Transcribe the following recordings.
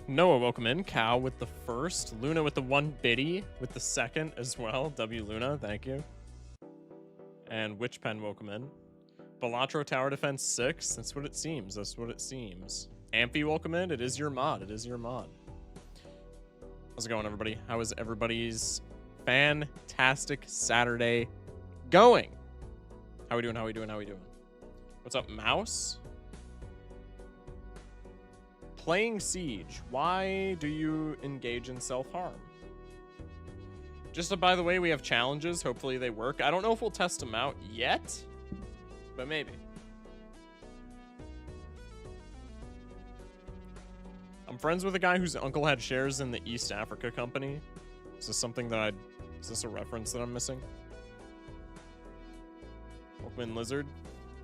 Noah, welcome in. Cal with the first. Luna with the one biddy with the second as well. W Luna, thank you. And Witchpen, welcome in. Balatro Tower Defense 6. That's what it seems. That's what it seems. Amphi, welcome in. It is your mod. It is your mod. How's it going, everybody? How is everybody's fantastic Saturday going? How we doing? How we doing? How we doing? What's up, Mouse? Playing Siege. Why do you engage in self-harm? Just by the way, we have challenges. Hopefully they work. I don't know if we'll test them out yet, but maybe. I'm friends with a guy whose uncle had shares in the East Africa company. Is this something that is this a reference that I'm missing? Open Lizard.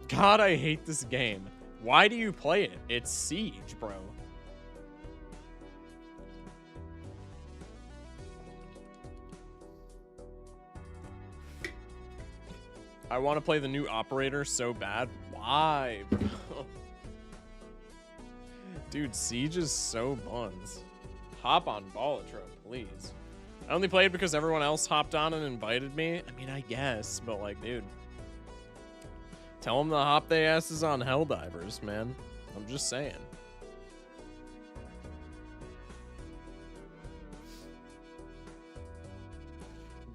God, I hate this game. Why do you play it? It's Siege, bro. I want to play the new operator so bad. Why, bro? Dude, Siege is so buns. Hop on Balatro, please. I only played because everyone else hopped on and invited me. I mean, I guess, but like, dude. Tell them to hop their asses on Helldivers, man. I'm just saying.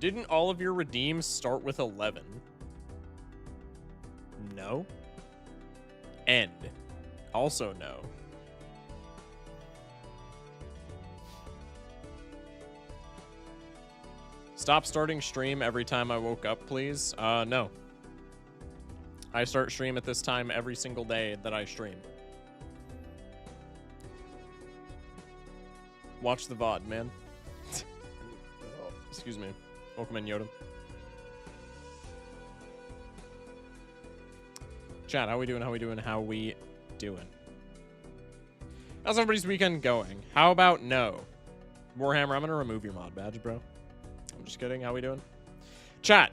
Didn't all of your redeems start with 11? No. End. Also no. Stop starting stream every time I woke up, please. No. I start stream at this time every single day that I stream. Watch the VOD, man. Oh, excuse me. Welcome in, Yoda. Chat, how we doing? How we doing? How we doing? How's everybody's weekend going? How about no? Warhammer, I'm gonna remove your mod badge, bro. I'm just kidding. How we doing? Chat,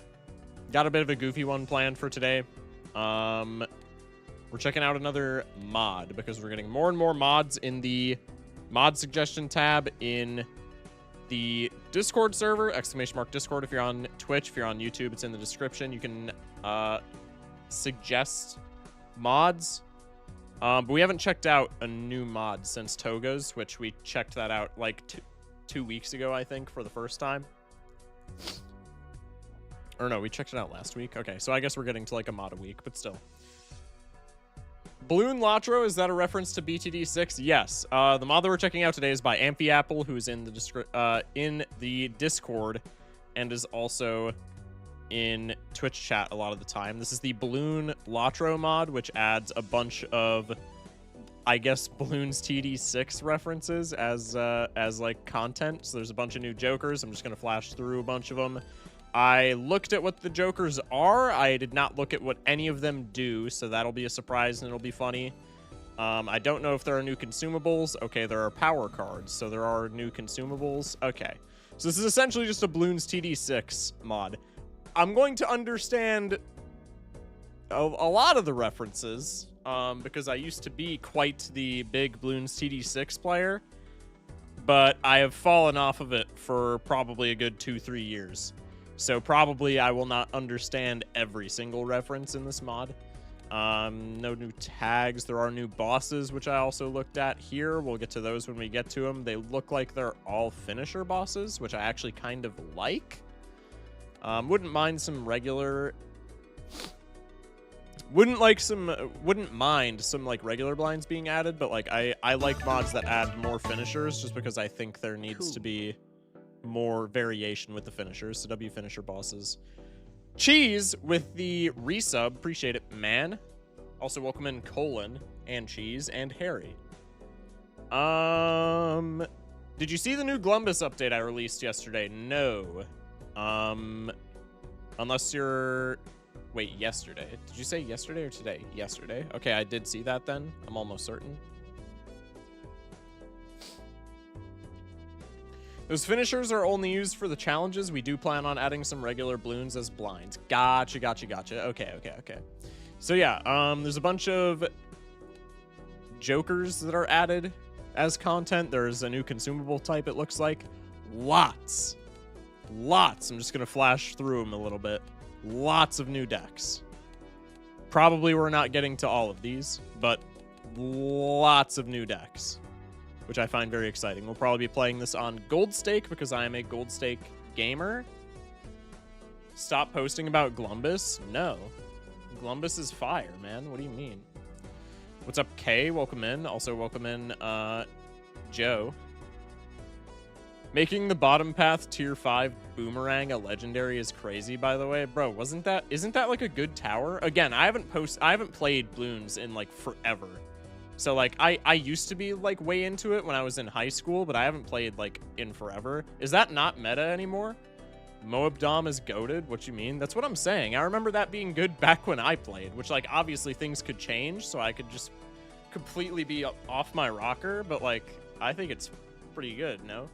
got a bit of a goofy one planned for today. We're checking out another mod because we're getting more and more mods in the mod suggestion tab in the Discord server, !Discord. If you're on Twitch, if you're on YouTube, it's in the description. You can suggest mods. But we haven't checked out a new mod since Toga's, which we checked that out like two weeks ago, I think, for the first time. Or no, we checked it out last week. Okay, so I guess we're getting to like a mod a week, but still. Bloonlatro, is that a reference to BTD6? Yes. The mod that we're checking out today is by Amphiapple, who's in the Discord and is also in Twitch chat a lot of the time. This is the Bloonlatro mod, which adds a bunch of, I guess, Bloons TD6 references as like content. So there's a bunch of new jokers. I'm just gonna flash through a bunch of them. I looked at what the jokers are. I did not look at what any of them do, so that'll be a surprise and it'll be funny. I don't know if there are new consumables. Okay, there are power cards, so there are new consumables. Okay, so this is essentially just a Bloons TD6 mod. I'm going to understand a lot of the references, because I used to be quite the big Bloons TD6 player, but I have fallen off of it for probably a good 2-3 years. So probably I will not understand every single reference in this mod. No new tags. There are new bosses, which I also looked at here. We'll get to those when we get to them. They look like they're all finisher bosses, which I actually kind of like. Wouldn't mind some regular... Wouldn't mind some like regular blinds being added, but like I like mods that add more finishers just because I think there needs to be more variation with the finishers. So W finisher bosses. Cheese with the resub, appreciate it, man. Also welcome in Colin and Cheese and Harry. Did you see the new Glumbus update I released yesterday? No. Unless you're... Wait, yesterday. Did you say yesterday or today? Yesterday. Okay, I did see that then. I'm almost certain. Those finishers are only used for the challenges. We do plan on adding some regular Bloons as blinds. Gotcha. Okay. So yeah, there's a bunch of jokers that are added as content. There's a new consumable type, it looks like. Lots. I'm just going to flash through them a little bit. Lots of new decks. Probably we're not getting to all of these, but lots of new decks, which I find very exciting. We'll probably be playing this on Gold Stake because I am a Gold Stake gamer. Stop posting about Glumbus? No. Glumbus is fire, man. What do you mean? What's up, Kay? Welcome in. Also welcome in, Joe. Making the bottom path tier 5 boomerang a legendary is crazy, by the way. Bro, isn't that like a good tower? Again, I haven't played Bloons in like forever. So like I used to be like way into it when I was in high school, but I haven't played like in forever. Is that not meta anymore? Moab Dom is goated? What you mean? That's what I'm saying. I remember that being good back when I played, which like obviously things could change, so I could just completely be off my rocker, but like I think it's pretty good, no?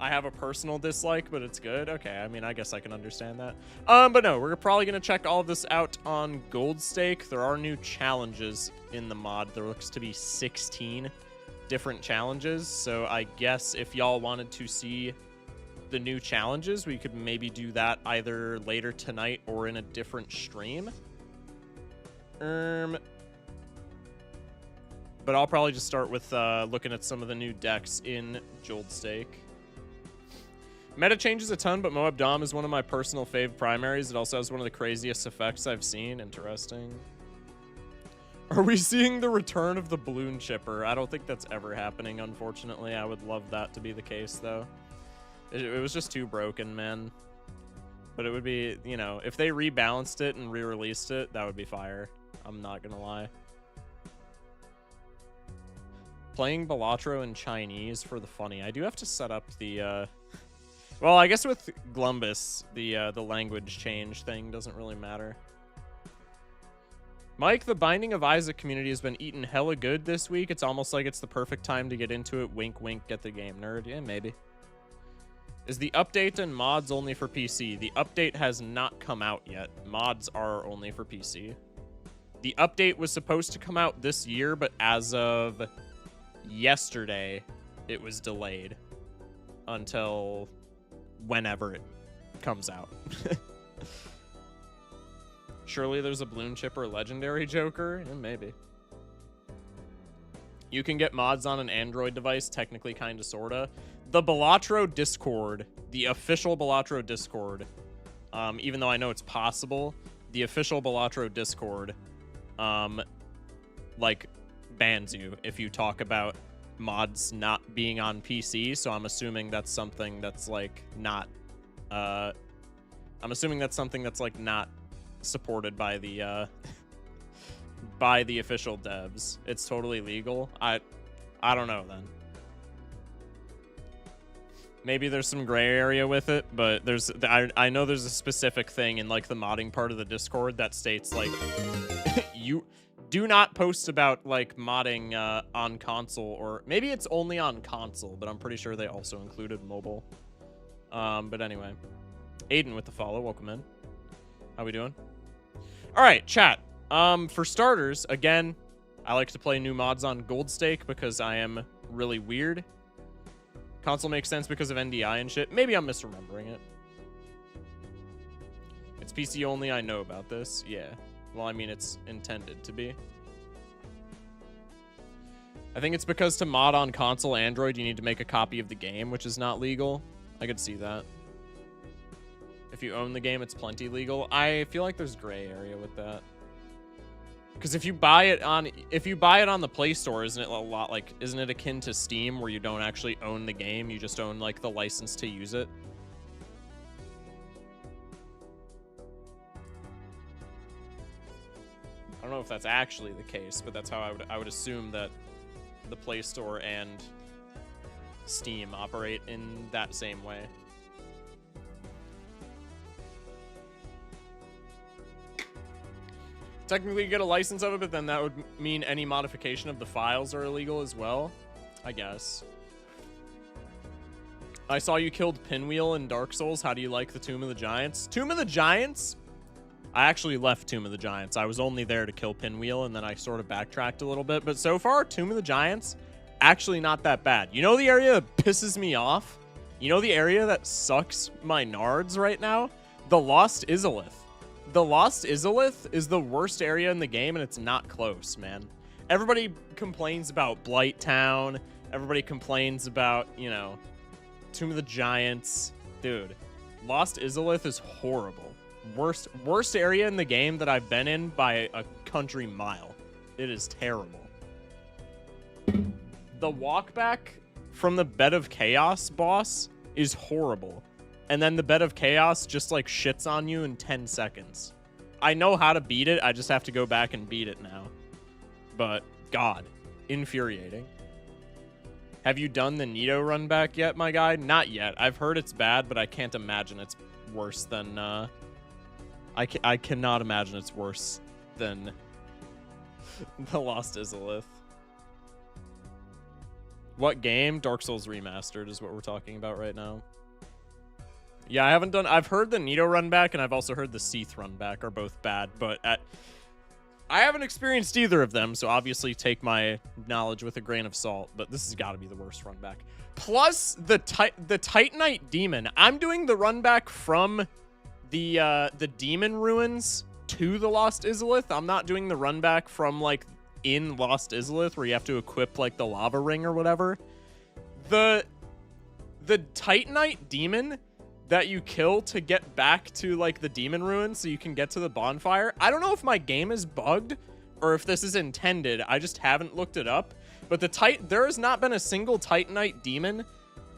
I have a personal dislike, but it's good. Okay, I mean, I guess I can understand that. But no, we're probably going to check all of this out on Gold Stake. There are new challenges in the mod. There looks to be 16 different challenges. So I guess if y'all wanted to see the new challenges, we could maybe do that either later tonight or in a different stream. But I'll probably just start with looking at some of the new decks in Gold Stake. Meta changes a ton, but Moab Dom is one of my personal fave primaries. It also has one of the craziest effects I've seen. Interesting. Are we seeing the return of the balloon chipper? I don't think that's ever happening, unfortunately. I would love that to be the case, though. It was just too broken, man. But it would be, you know, if they rebalanced it and re-released it, that would be fire. I'm not gonna lie. Playing Balatro in Chinese for the funny. I do have to set up the, well, I guess with Glumbus, the language change thing doesn't really matter. Mike, the Binding of Isaac community has been eating hella good this week. It's almost like it's the perfect time to get into it. Wink, wink, get the game, nerd. Yeah, maybe. Is the update and mods only for PC? The update has not come out yet. Mods are only for PC. The update was supposed to come out this year, but as of yesterday, it was delayed until whenever it comes out. Surely there's a balloon chipper legendary Joker? Yeah, maybe. You can get mods on an Android device, technically, kinda, sorta. The Balatro Discord, the official Balatro Discord, even though I know it's possible, the official Balatro Discord, like, bans you if you talk about mods not being on PC, so I'm assuming that's something that's, like, not, I'm assuming that's something that's, like, not supported by the, by the official devs. It's totally legal. I don't know, then. Maybe there's some gray area with it, but there's, I know there's a specific thing in, like, the modding part of the Discord that states, like, you do not post about, like, modding on console, or maybe it's only on console, but I'm pretty sure they also included mobile. But anyway. Aiden with the follow, welcome in. How we doing? All right, chat. For starters, again, I like to play new mods on Gold Stake because I am really weird. Console makes sense because of NDI and shit. Maybe I'm misremembering it. It's PC only, I know about this. Yeah. Well, I mean, it's intended to be. I think it's because to mod on console Android, you need to make a copy of the game, which is not legal. I could see that. If you own the game, it's plenty legal. I feel like there's gray area with that. Because if you buy it on the Play Store, isn't it a lot like, isn't it akin to Steam where you don't actually own the game, you just own like the license to use it? I don't know if that's actually the case, but that's how I would assume that the Play Store and Steam operate in that same way. Technically you get a license of it, but then that would mean any modification of the files are illegal as well, I guess. I saw you killed Pinwheel in Dark Souls. How do you like the Tomb of the Giants? Tomb of the Giants? I actually left Tomb of the Giants. I was only there to kill Pinwheel, and then I sort of backtracked a little bit. But so far, Tomb of the Giants, actually not that bad. You know the area that pisses me off? You know the area that sucks my nards right now? The Lost Izalith. The Lost Izalith is the worst area in the game, and it's not close, man. Everybody complains about Blight Town. Everybody complains about, you know, Tomb of the Giants. Dude, Lost Izalith is horrible. Worst area in the game that I've been in by a country mile. It is terrible. The walk back from the Bed of Chaos boss is horrible. And then the Bed of Chaos just like shits on you in 10 seconds. I know how to beat it. I just have to go back and beat it now. But God, infuriating. Have you done the Nito run back yet, my guy? Not yet. I've heard it's bad, but I can't imagine it's worse than I cannot imagine it's worse than the Lost Izalith. What game? Dark Souls Remastered is what we're talking about right now. Yeah, I've heard the Nito run back, and I've also heard the Seath run back are both bad, but I haven't experienced either of them, so obviously take my knowledge with a grain of salt, but this has got to be the worst run back. Plus, the Titanite Demon. I'm doing the run back from the Demon Ruins to the Lost Izalith. I'm not doing the run back from, like, in Lost Izalith, where you have to equip, like, the lava ring or whatever. The Titanite Demon that you kill to get back to, like, the Demon Ruins so you can get to the bonfire. I don't know if my game is bugged or if this is intended. I just haven't looked it up. But there has not been a single Titanite Demon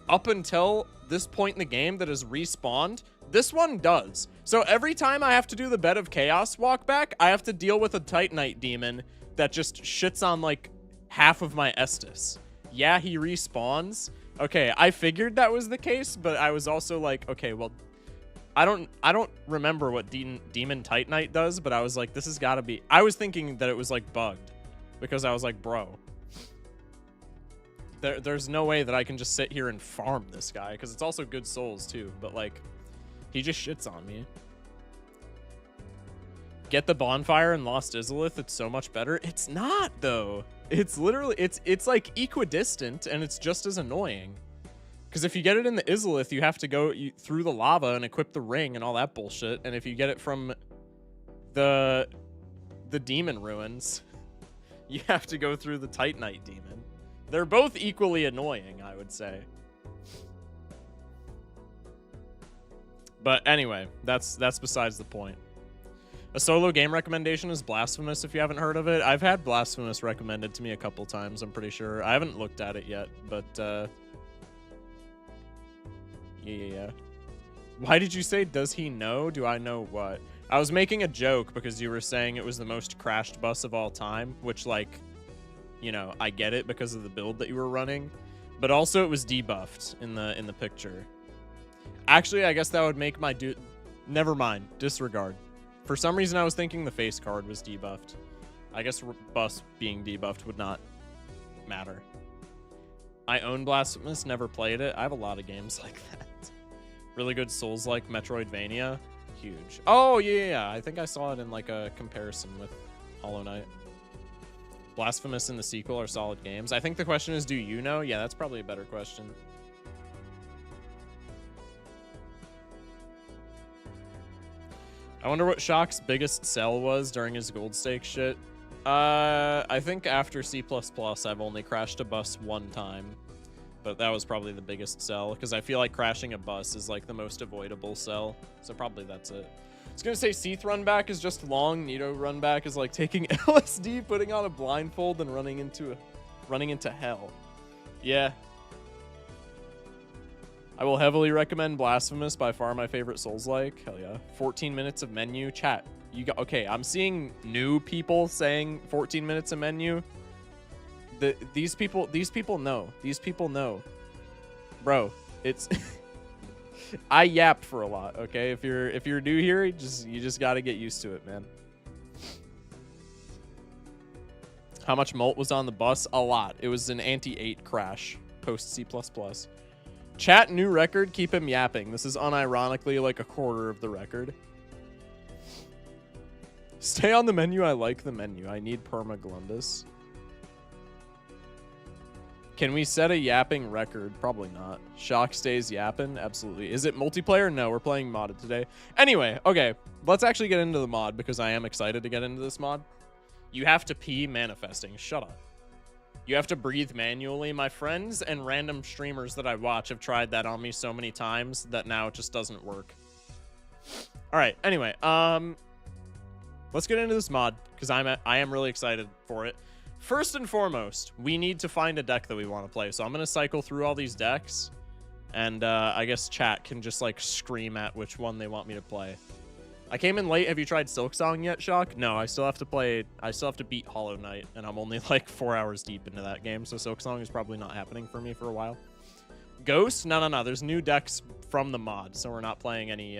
up until this point in the game that has respawned. This one does. So every time I have to do the Bed of Chaos walk back, I have to deal with a Titanite Demon that just shits on, like, half of my Estus. Yeah, he respawns. Okay, I figured that was the case, but I was also like, okay, well, I don't remember what Demon Titanite does, but I was like, this has got to be... I was thinking that it was, like, bugged, because I was like, bro, there's no way that I can just sit here and farm this guy, because it's also good souls, too, but, like, he just shits on me. Get the bonfire in Lost Izalith, it's so much better. It's not, though. It's literally, it's like equidistant, and it's just as annoying. Because if you get it in the Izalith, you have to go through the lava and equip the ring and all that bullshit. And if you get it from the Demon Ruins, you have to go through the Titanite Demon. They're both equally annoying, I would say. But anyway, that's besides the point. A solo game recommendation is Blasphemous, if you haven't heard of it. I've had Blasphemous recommended to me a couple times, I'm pretty sure. I haven't looked at it yet, but, yeah. Why did you say, does he know? Do I know what? I was making a joke because you were saying it was the most crashed bus of all time, which, like, you know, I get it because of the build that you were running, but also it was debuffed in the picture. Actually, I guess that would make my dude... Never mind. Disregard. For some reason, I was thinking the face card was debuffed. I guess bus being debuffed would not matter. I own Blasphemous, never played it. I have a lot of games like that. Really good Souls-like Metroidvania. Huge. Oh, yeah. I think I saw it in, like, a comparison with Hollow Knight. Blasphemous and the sequel are solid games. I think the question is, do you know? Yeah, that's probably a better question. I wonder what Shock's biggest sell was during his gold stake shit. I think after C++, I've only crashed a bus one time. But that was probably the biggest sell, because I feel like crashing a bus is, like, the most avoidable sell. So probably that's it. I was going to say Seath run back is just long. Nito run back is, like, taking LSD, putting on a blindfold, and running into hell. Yeah. I will heavily recommend Blasphemous, by far my favorite Souls-like. Hell yeah. 14 minutes of menu. Chat. You got, okay, I'm seeing new people saying 14 minutes of menu. These people know. These people know. Bro, it's... I yap for a lot, okay? If you're new here, you just gotta get used to it, man. How much Molt was on the bus? A lot. It was an anti-8 crash post C++. Chat new record, keep him yapping. This is unironically like a quarter of the record. Stay on the menu, I like the menu. I need Perma Glundus. Can we set a yapping record? Probably not. Shock stays yapping? Absolutely. Is it multiplayer? No, we're playing modded today. Anyway, okay. Let's actually get into the mod because I am excited to get into this mod. You have to pee manifesting. Shut up. You have to breathe manually. My friends and random streamers that I watch have tried that on me so many times that now it just doesn't work. All right. Anyway, let's get into this mod because I am really excited for it. First and foremost, we need to find a deck that we want to play. So I'm going to cycle through all these decks, and I guess chat can just, like, scream at which one they want me to play. I came in late. Have you tried Silksong yet, Shock? No, I still have to beat Hollow Knight, and I'm only, like, 4 hours deep into that game, so Silksong is probably not happening for me for a while. Ghost? No. There's new decks from the mod, so we're not playing any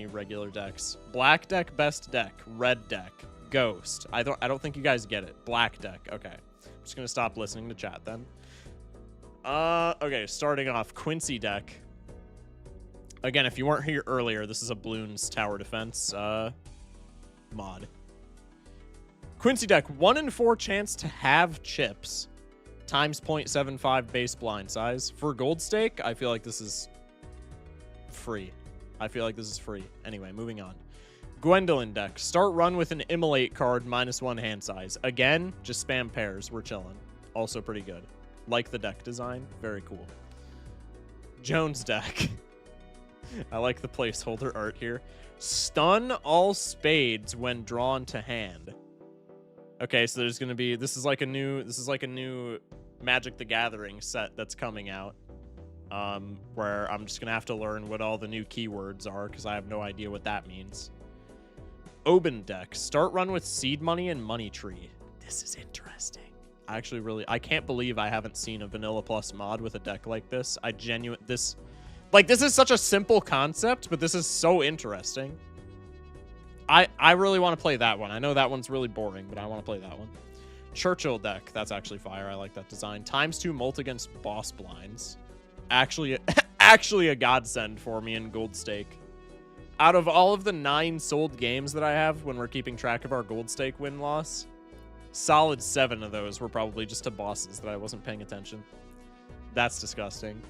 regular decks. Black deck, best deck. Red deck. Ghost. I don't think you guys get it. Black deck. Okay. I'm just gonna stop listening to chat then. Okay, starting off, Quincy deck. Again, if you weren't here earlier, this is a Bloons tower defense mod. Quincy deck, 1 in 4 chance to have chips times 0.75 base blind size. For gold stake, I feel like this is free. Anyway, moving on. Gwendolyn deck. Start run with an Immolate card, -1 hand size. Again, just spam pairs. We're chilling. Also pretty good. Like the deck design. Very cool. Jones deck. I like the placeholder art here. Stun all spades when drawn to hand. Okay, so there's gonna be this is like a new Magic the Gathering set that's coming out. Where I'm just gonna have to learn what all the new keywords are because I have no idea what that means. Oben deck. Start run with Seed Money and Money Tree. This is interesting. I can't believe I haven't seen a Vanilla Plus mod with a deck like this. This is such a simple concept, but this is so interesting. I really want to play that one. I know that one's really boring, but I want to play that one. Churchill deck. That's actually fire. I like that design. ×2 Molt against boss blinds. Actually a godsend for me in gold stake. Out of all of the 9 sold games that I have when we're keeping track of our gold stake win-loss, solid 7 of those were probably just to bosses that I wasn't paying attention. That's disgusting.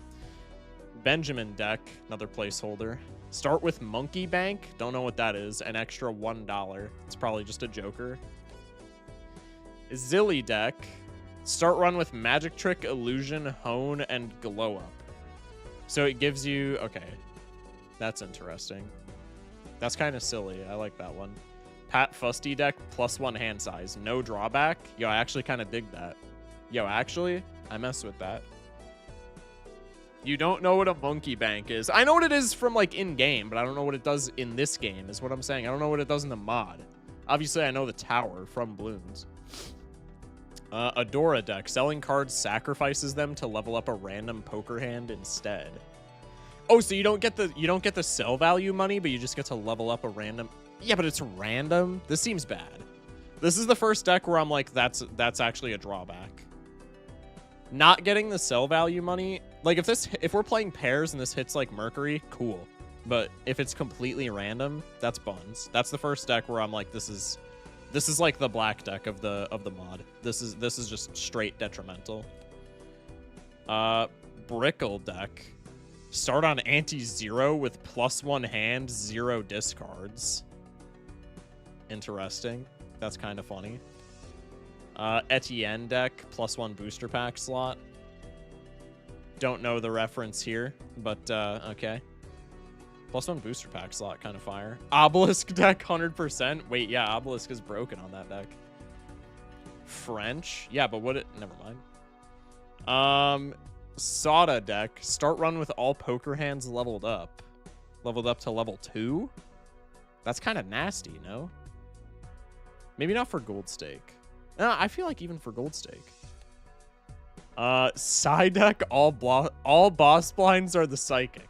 Benjamin deck, another placeholder. Start with Monkey Bank. Don't know what that is. An extra $1. It's probably just a joker. Zilly deck. Start run with Magic Trick, Illusion, Hone, and Glow Up. So it gives you... Okay. That's interesting. That's kind of silly. I like that one. Pat Fusty deck, +1 hand size. No drawback. Yo, I actually kind of dig that. I mess with that. You don't know what a Monkey Bank is. I know what it is from, like, in-game, but I don't know what it does in this game, is what I'm saying. I don't know what it does in the mod. Obviously, I know the tower from Bloons. Adora deck. Selling cards sacrifices them to level up a random poker hand instead. Oh, so you don't get the sell value money, but you just get to level up a random... Yeah, but it's random? This seems bad. This is the first deck where I'm like, that's actually a drawback. Not getting the sell value money... Like, if we're playing pairs and this hits, like, Mercury, cool. But if it's completely random, that's buns. That's the first deck where I'm like, this is like the black deck of the mod. This is just straight detrimental. Brickle deck. Start on anti-0 with +1 hand, 0 discards. Interesting. That's kind of funny. Etienne deck, +1 booster pack slot. Don't know the reference here, but okay. +1 booster pack slot, kind of fire. Obelisk deck, 100%. Wait, yeah, Obelisk is broken on that deck. French? Yeah, but never mind. Soda deck. Start run with all poker hands leveled up. Leveled up to level 2? That's kind of nasty, no? Maybe not for gold stake. No, I feel like even for gold stake. Side deck, all boss blinds are the psychic.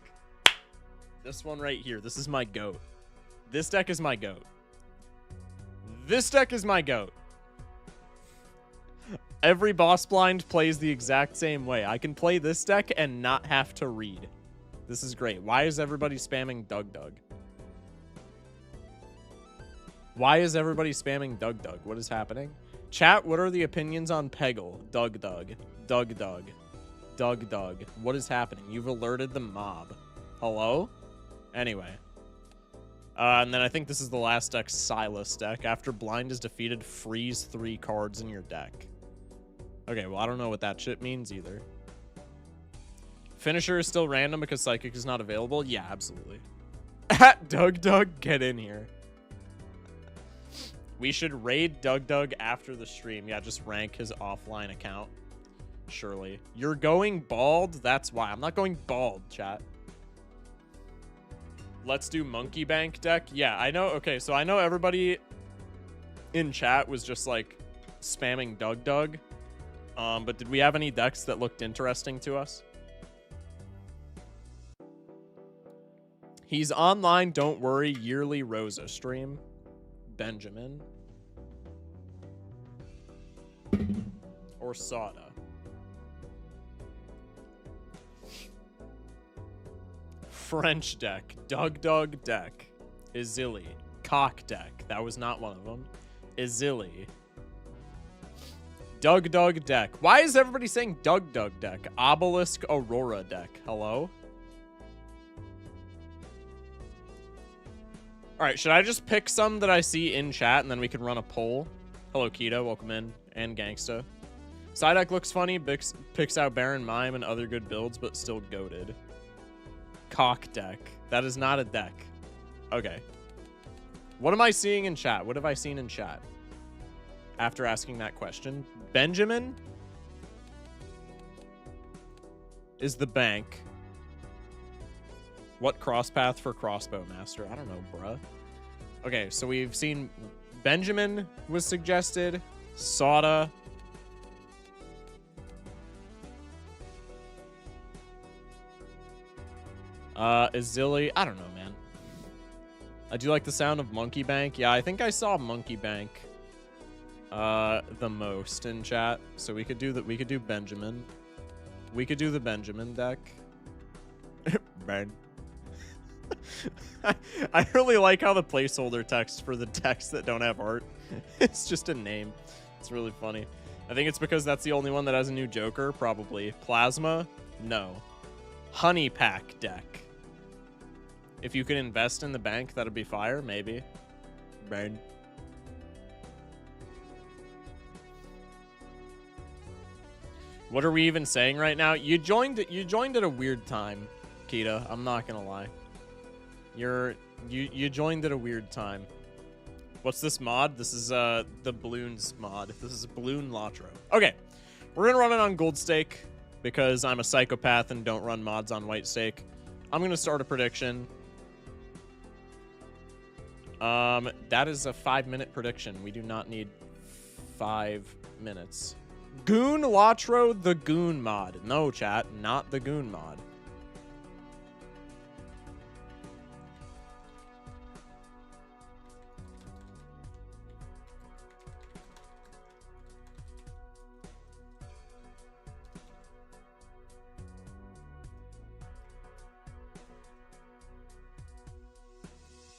This one right here. This is my goat. This deck is my goat. This deck is my goat. Every boss blind plays the exact same way. I can play this deck and not have to read. This is great. Why is everybody spamming Doug Doug? Why is everybody spamming Doug Doug? What is happening? Chat, what are the opinions on Peggle? Doug. What is happening? You've alerted the mob. Hello? Anyway. And then I think this is the last deck, Silas deck. After blind is defeated, freeze 3 cards in your deck. Okay, well, I don't know what that shit means either. Finisher is still random because Psychic is not available? Yeah, absolutely. At Doug, get in here. We should raid Doug after the stream. Yeah, just rank his offline account. Surely. You're going bald? That's why. I'm not going bald, chat. Let's do Monkey Bank deck. Yeah, I know. Okay, so I know everybody in chat was just like spamming Doug. But did we have any decks that looked interesting to us? He's online, don't worry. Yearly Rosa stream. Benjamin. Or Sada. French deck. Doug deck. Izili. Cock deck. That was not one of them. Izili. Doug deck. Why is everybody saying Doug deck? Obelisk Aurora deck. Hello? Alright, should I just pick some that I see in chat and then we can run a poll? Hello, Keto. Welcome in. And Gangsta. Side deck looks funny. Picks out Baron Mime and other good builds, but still goated. Cock deck. That is not a deck. Okay. What am I seeing in chat? What have I seen in chat? After asking that question. Benjamin is the bank. What crosspath for Crossbow Master? I don't know, bruh. Okay, so we've seen Benjamin was suggested. Sada. Izili. I don't know, man. I do like the sound of Monkey Bank. Yeah, I think I saw Monkey Bank the most in chat. So we could do that. We could do Benjamin. We could do the Benjamin deck. Ben. I really like how the placeholder text for the decks that don't have art, it's just a name. It's really funny. I think it's because that's the only one that has a new Joker, probably. Plasma? No. Honey Pack deck. If you could invest in the bank, that'd be fire, maybe. Burn. What are we even saying right now? You joined at a weird time, Kita. I'm not gonna lie. You joined at a weird time. What's this mod? This is the Bloons mod. This is Bloonlatro. Okay, we're gonna run it on gold stake because I'm a psychopath and don't run mods on white stake. I'm gonna start a prediction. That is a 5-minute prediction. We do not need 5 minutes. Bloonlatro, the Goon mod. No, chat, not the Goon mod.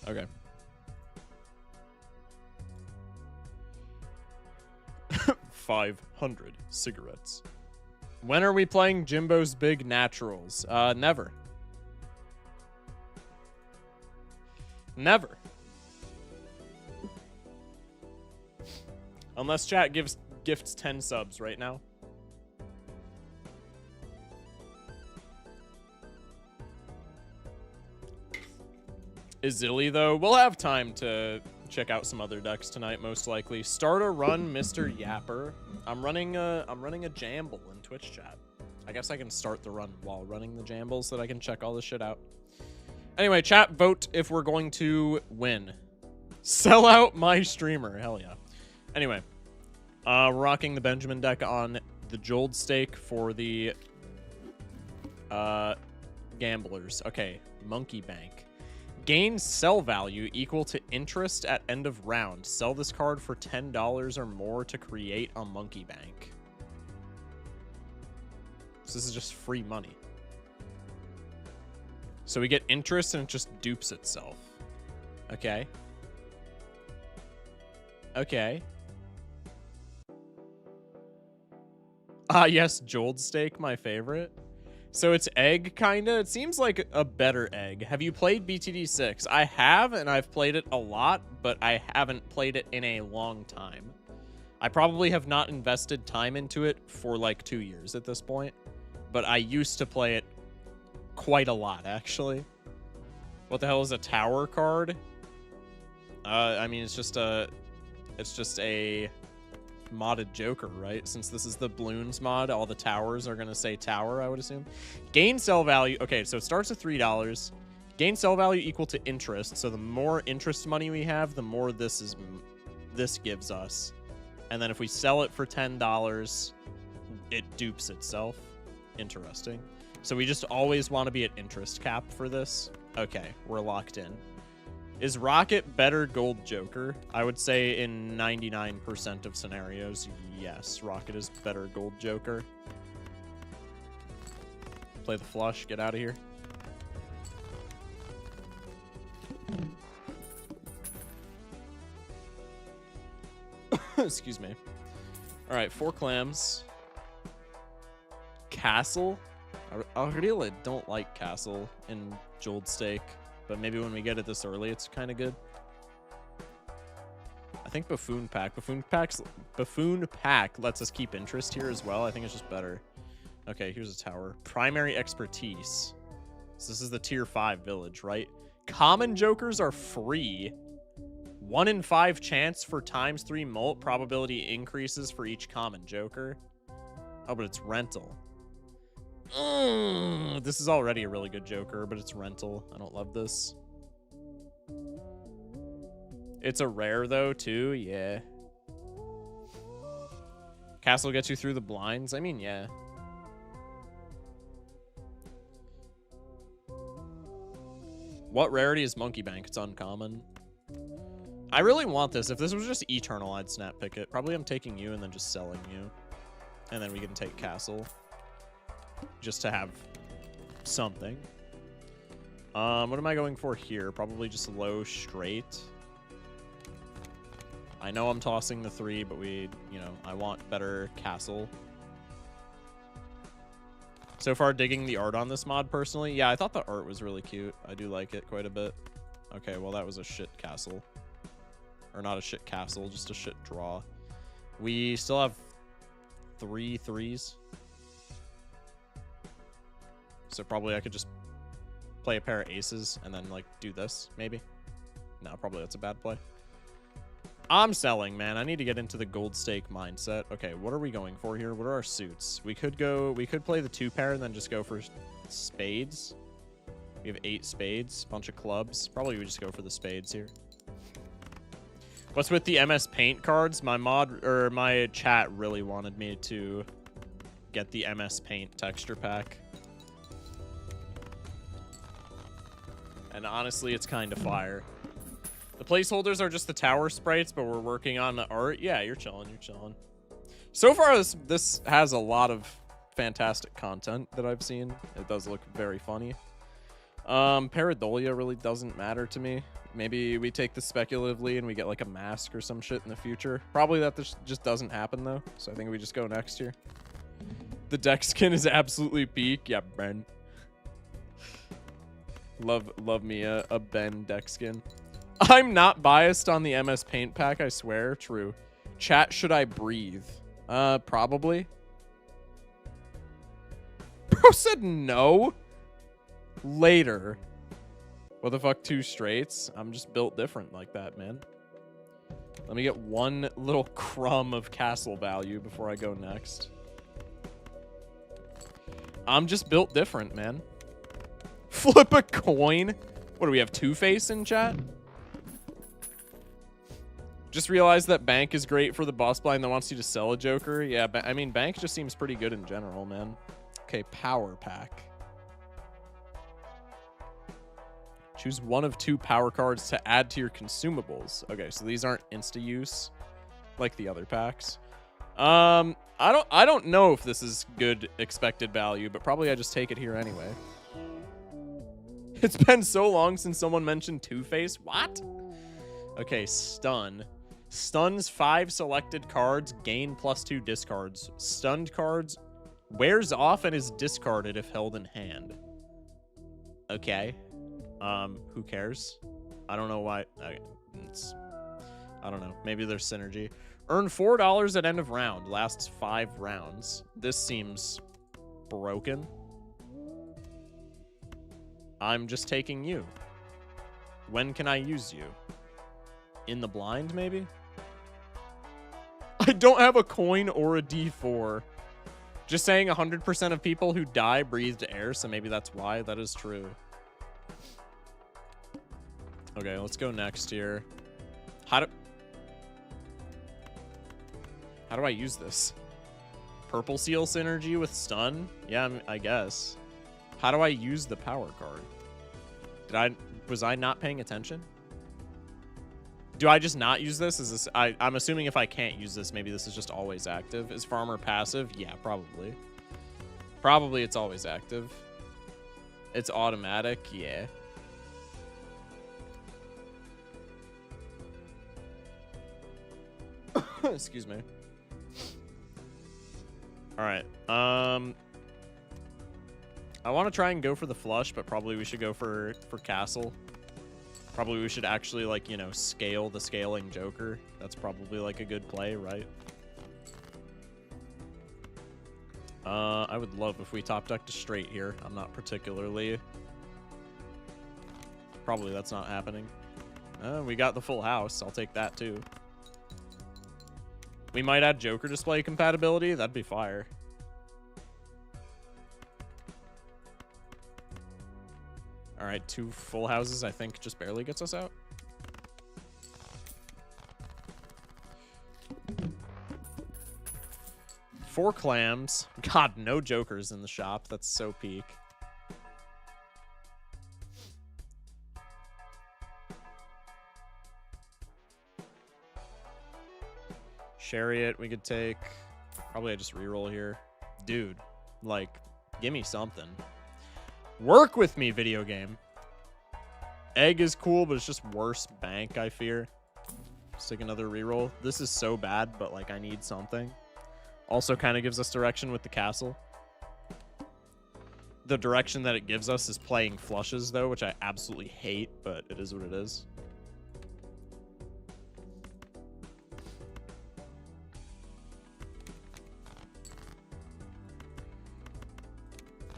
Okay. $500 cigarettes. When are we playing Jimbo's Big Naturals? Never. Never. Unless chat gifts 10 subs right now. Izili, though, we'll have time to check out some other decks tonight, most likely. Start a run, Mr. Yapper. I'm running a jamble in Twitch chat. I guess I can start the run while running the jamble so that I can check all this shit out. Anyway, chat, vote if we're going to win. Sell out my streamer. Hell yeah. Anyway, rocking the Benjamin deck on the Jold stake for the gamblers. Okay, Monkey Bank. Gain sell value equal to interest at end of round. Sell this card for $10 or more to create a Monkey Bank. So this is just free money. So we get interest and it just dupes itself. Okay. Okay. Yes, Jolt Steak, my favorite. So it's egg, kinda. It seems like a better egg. Have you played BTD 6? I have, and I've played it a lot, but I haven't played it in a long time. I probably have not invested time into it for like 2 years at this point, but I used to play it quite a lot, actually. What the hell is a tower card? I mean, it's just a modded Joker, right? Since this is the Bloons mod, all the towers are gonna say tower, I would assume. Gain sell value. Okay, so it starts at $3. Gain sell value equal to interest. So the more interest money we have, the more this gives us. And then if we sell it for $10, it dupes itself. Interesting. So we just always want to be at interest cap for this. Okay, we're locked in. Is Rocket better gold Joker? I would say in 99% of scenarios, yes. Rocket is better gold Joker. Play the flush. Get out of here. Excuse me. All right, 4 clams. Castle. I really don't like Castle in Jolt Steak. But maybe when we get it this early, it's kind of good. I think Buffoon Pack. Buffoon Pack lets us keep interest here as well. I think it's just better. Okay, here's a tower. Primary expertise. So this is the tier 5 village, right? Common jokers are free. 1 in 5 chance for ×3 molt. Probability increases for each common joker. Oh, but it's rental. This is already a really good joker, but it's rental. I don't love this. It's a rare, though, too. Yeah. Castle gets you through the blinds? I mean, yeah. What rarity is Monkey Bank? It's uncommon. I really want this. If this was just Eternal, I'd snap pick it. Probably I'm taking you and then just selling you. And then we can take Castle. Just to have something. What am I going for here? Probably just low straight. I know I'm tossing the 3, but I want better Castle. So far, digging the art on this mod personally. Yeah, I thought the art was really cute. I do like it quite a bit. Okay, well, that was a shit castle. Or not a shit castle, just a shit draw. We still have 3 3s. So probably I could just play a pair of aces and then, like, do this, maybe. No, probably that's a bad play. I'm selling, man. I need to get into the gold stake mindset. Okay, what are we going for here? What are our suits? We could play the 2 pair and then just go for spades. We have 8 spades, bunch of clubs. Probably we just go for the spades here. What's with the MS Paint cards? My chat really wanted me to get the MS Paint texture pack. And honestly, it's kind of fire. The placeholders are just the tower sprites, but we're working on the art. Yeah, you're chilling, you're chilling. So far, this has a lot of fantastic content that I've seen. It does look very funny. Pareidolia really doesn't matter to me. Maybe we take this speculatively and we get like a mask or some shit in the future. Probably that this just doesn't happen though. So I think we just go next here. The deck skin is absolutely peak. Yeah, Ben. Love me a Ben deck skin. I'm not biased on the MS Paint pack, I swear. True. Chat, should I breathe? Probably. Bro said no. Later. What the fuck, 2 straights? I'm just built different like that, man. Let me get one little crumb of castle value before I go next. I'm just built different, man. Flip a coin? What, do we have Two-Face in chat? Just realized that Bank is great for the boss blind that wants you to sell a Joker. Yeah, I mean, Bank just seems pretty good in general, man. Okay, Power Pack. Choose one of 2 power cards to add to your consumables. Okay, so these aren't insta-use like the other packs. I don't know if this is good expected value, but probably I just take it here anyway. It's been so long since someone mentioned Two-Face. What? Okay, Stun. Stuns 5 selected cards, gain +2 discards. Stunned cards wears off and is discarded if held in hand. Okay. Who cares? I don't know why. I don't know. Maybe there's synergy. Earn $4 at end of round. Lasts 5 rounds. This seems broken. I'm just taking you. When can I use you? In the blind, maybe? I don't have a coin or a D4. Just saying 100% of people who die breathed air, so maybe that's why. That is true. Okay, let's go next here. How do I use this? Purple Seal synergy with stun? Yeah, I guess. How do I use the power card? Was I not paying attention? Do I just not use this? Is this I'm assuming if I can't use this, maybe this is just always active. Is Farmer passive? Yeah, probably. Probably it's always active. It's automatic, yeah. Excuse me. All right. I want to try and go for the flush, but probably we should go for castle. Probably we should actually, like, you know, scale the scaling joker. That's probably like a good play, right? I would love if we top decked a straight here. I'm not particularly. Probably that's not happening. We got the full house. I'll take that too. We might add Joker display compatibility. That'd be fire. All right, 2 full houses, I think, just barely gets us out. Four clams. God, no Jokers in the shop. That's so peak. Chariot, we could take. Probably I just reroll here. Dude, like, give me something. Work with me, video game. Egg is cool, but it's just worse bank, I fear. Let's take another reroll. This is so bad, but, like, I need something. Also kind of gives us direction with the castle. The direction that it gives us is playing flushes, though, which I absolutely hate, but it is what it is.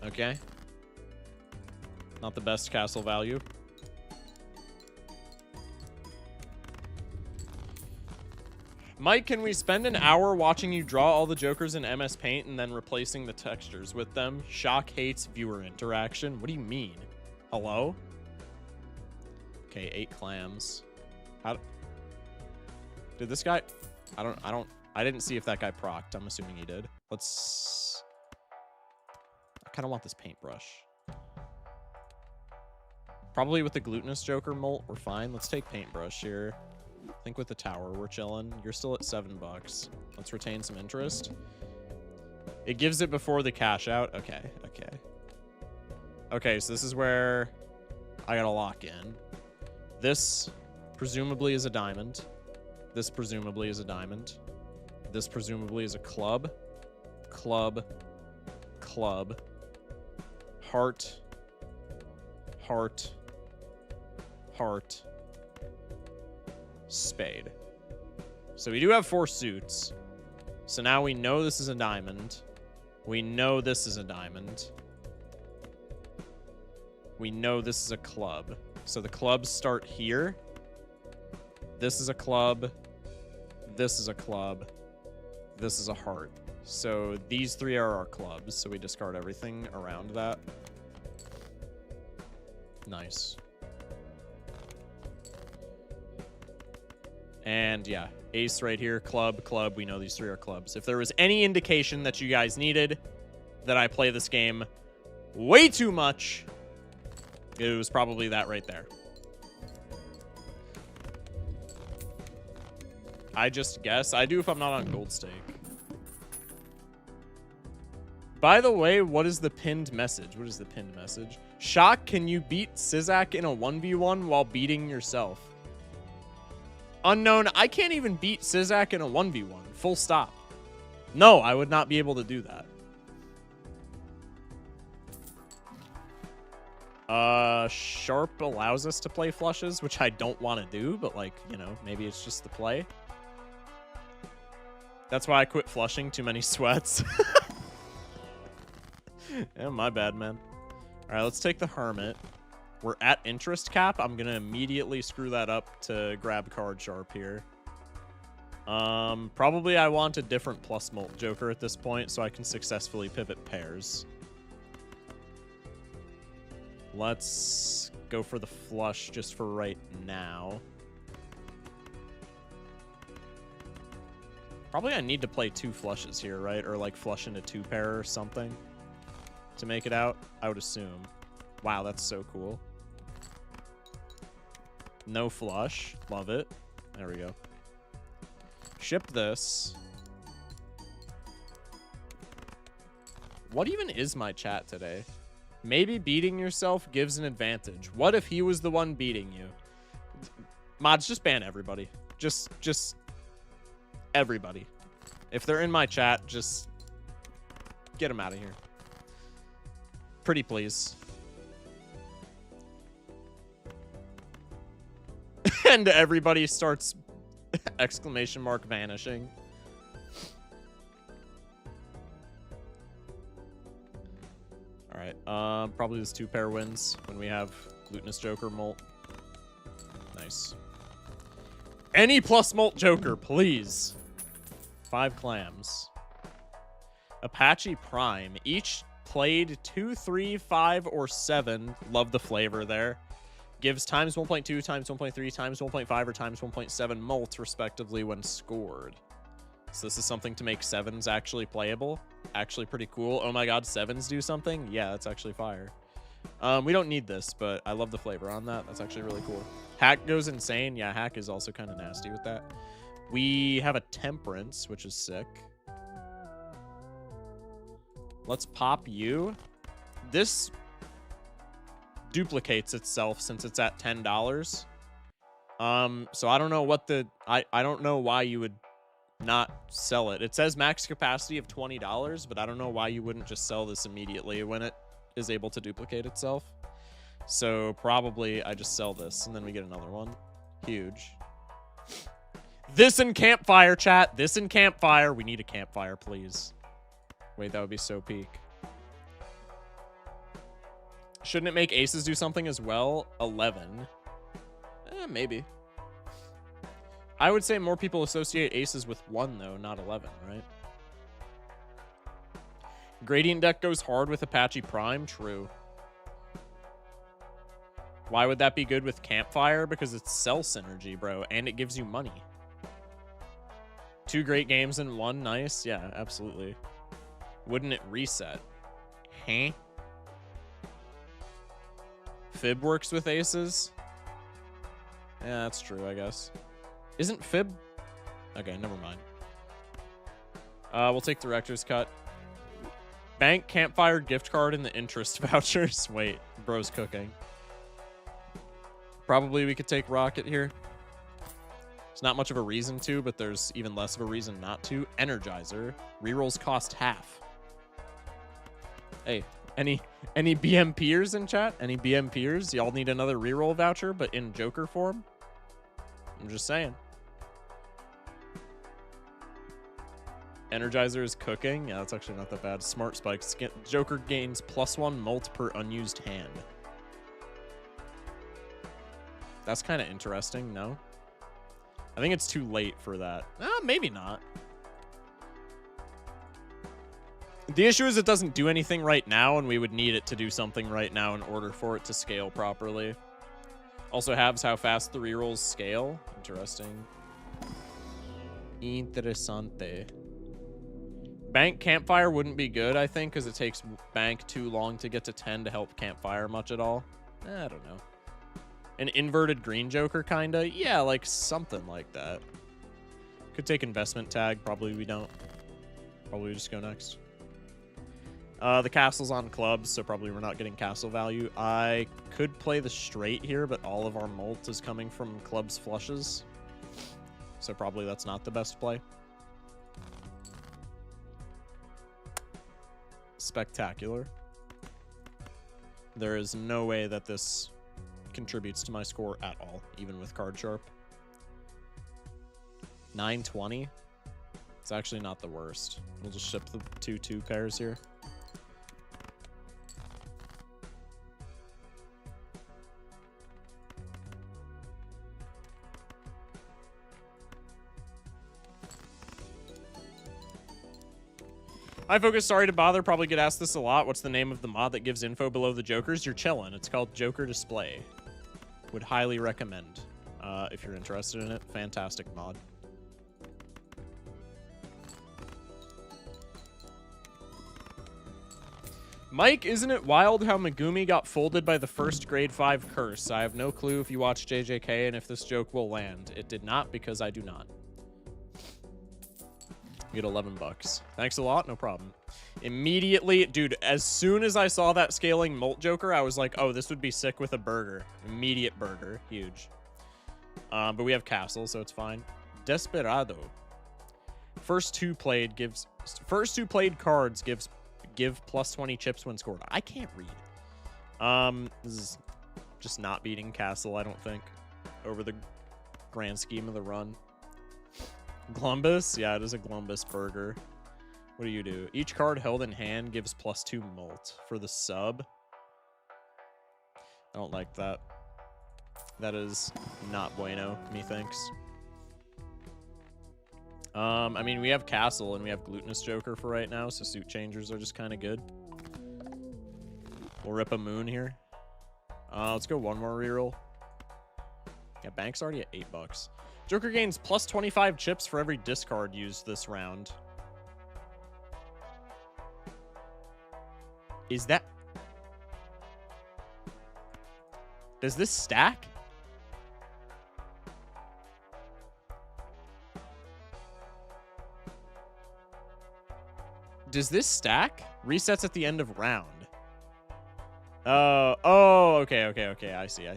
Okay. Not the best castle value. Mike, can we spend an hour watching you draw all the Jokers in MS Paint and then replacing the textures with them? Shock hates viewer interaction. What do you mean? Hello? Okay, 8 clams. How did this guy? I didn't see if that guy procced. I'm assuming he did. Let's. I kind of want this paintbrush. Probably with the glutinous Joker molt, we're fine. Let's take paintbrush here. I think with the tower, we're chilling. You're still at $7. Let's retain some interest. It gives it before the cash out. Okay, okay. Okay, so this is where I gotta lock in. This presumably is a diamond. This presumably is a diamond. This presumably is a club. Club. Club. Heart. Heart. Heart. Spade. So we do have 4 suits. So now we know this is a diamond. We know this is a diamond. We know this is a club. So the clubs start here. This is a club. This is a club. This is a heart. So these 3 are our clubs. So we discard everything around that. Nice. And yeah, ace right here, club, club. We know these 3 are clubs. If there was any indication that you guys needed that I play this game way too much, it was probably that right there. I just guess. I do if I'm not on gold stake. By the way, what is the pinned message? What is the pinned message? Shock, can you beat Sizak in a 1v1 while beating yourself? Unknown, I can't even beat Sizak in a 1v1. Full stop. No, I would not be able to do that. Sharp allows us to play flushes, which I don't want to do, but, like, you know, maybe it's just the play. That's why I quit flushing. Too many sweats. Yeah, my bad, man. All right, let's take the Hermit. We're at interest cap. I'm going to immediately screw that up to grab card Sharp here. Probably I want a different plus molt Joker at this point so I can successfully pivot pairs. Let's go for the flush just for right now. Probably I need to play 2 flushes here, right? Or like flush into 2 pair or something to make it out, I would assume. Wow, that's so cool. No flush. Love it. There we go. Ship this. What even is my chat today? Maybe beating yourself gives an advantage. What if he was the one beating you? Mods, just ban everybody. Just everybody. If they're in my chat, just get them out of here. Pretty please. And everybody starts exclamation mark vanishing. All right, probably this 2 pair wins when we have Glutinous Joker molt. Nice. Any plus molt Joker, please. 5 clams. Apache Prime. Each played 2, 3, 5, or 7. Love the flavor there. Gives times 1.2, times 1.3, times 1.5, or times 1.7 molt, respectively, when scored. So this is something to make 7s actually playable. Actually pretty cool. Oh my god, 7s do something? Yeah, that's actually fire. We don't need this, but I love the flavor on that. That's actually really cool. Hack goes insane. Yeah, Hack is also kind of nasty with that. We have a Temperance, which is sick. Let's pop you. This duplicates itself since it's at $10. So I don't know what the... I don't know why you would not sell it. It says max capacity of $20, but I don't know why you wouldn't just sell this immediately when it is able to duplicate itself. So probably I just sell this, and then we get another one. Huge. This and Campfire, chat. This and Campfire. We need a Campfire, please. Wait, that would be so peak. Shouldn't it make aces do something as well? 11. Maybe. I would say more people associate aces with 1, though, not 11, right? Gradient deck goes hard with Apache Prime? True. Why would that be good with Campfire? Because it's cell synergy, bro, and it gives you money. 2 great games in 1, nice. Yeah, absolutely. Wouldn't it reset? Huh? Fib works with aces? Yeah, that's true, I guess. Isn't Fib? Okay, never mind. We'll take Director's Cut. Bank, Campfire, gift card, and the interest vouchers. Wait, bro's cooking. Probably we could take Rocket here. It's not much of a reason to, but there's even less of a reason not to. Energizer. Rerolls cost half. Hey, any BMPers in chat? Any BMPers? Y'all need another reroll voucher, but in Joker form? I'm just saying. Energizer is cooking. Yeah, that's actually not that bad. Smart Spikes. Joker gains +1 molt per unused hand. That's kind of interesting, no? I think it's too late for that. Maybe not. The issue is it doesn't do anything right now, and we would need it to do something right now in order for it to scale properly. Also halves how fast the rerolls scale. Interesting. Interessante. Bank Campfire wouldn't be good, I think, because it takes Bank too long to get to 10 to help Campfire much at all. I don't know. An inverted green Joker, kinda? Yeah, like something like that. Could take Investment Tag. Probably we don't. Probably we just go next. The castle's on clubs, so probably we're not getting castle value. I could play the straight here, but all of our molt is coming from clubs flushes. so probably that's not the best play. Spectacular. There is no way that this contributes to my score at all, even with card sharp. 920. It's actually not the worst. We'll just ship the 2-2 pairs here. Hi, Focus. Sorry to bother. Probably get asked this a lot. What's the name of the mod that gives info below the Jokers? You're chillin'. It's called Joker Display. Would highly recommend if you're interested in it. Fantastic mod. Mike, isn't it wild how Megumi got folded by the first grade 5 curse? I have no clue if you watch JJK and if this joke will land. It did not because I do not. You get 11 bucks. Thanks a lot. No problem. Immediately, dude, as soon as I saw that scaling Molt Joker, I was like, oh, this would be sick with a burger. Immediate burger. Huge. But we have Castle, so it's fine. Desperado. First two played cards give plus 20 chips when scored. I can't read. This is just not beating Castle, I don't think, over the grand scheme of the run. Glumbus? Yeah, it is a Glumbus burger. What do you do? Each card held in hand gives plus 2 Molt for the sub. I don't like that. That is not bueno, methinks. I mean, we have Castle and we have Glutinous Joker for right now, so suit changers are just kind of good. We'll rip a Moon here. Let's go one more reroll. Yeah, Bank's already at 8 bucks. Joker gains plus 25 chips for every discard used this round. Is that... Does this stack? Does this stack? Resets at the end of round. Oh, okay. I see.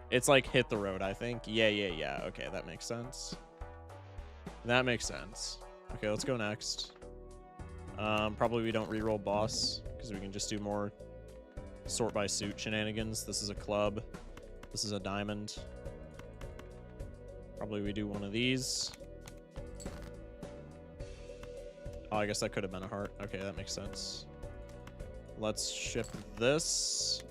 It's like hit the road, I think. Yeah. Okay, that makes sense. Okay, let's go next. Probably we don't reroll boss because we can just do more sort by suit shenanigans. This is a club. This is a diamond. Probably we do one of these. Oh, I guess that could have been a heart. Okay, that makes sense. Let's ship this.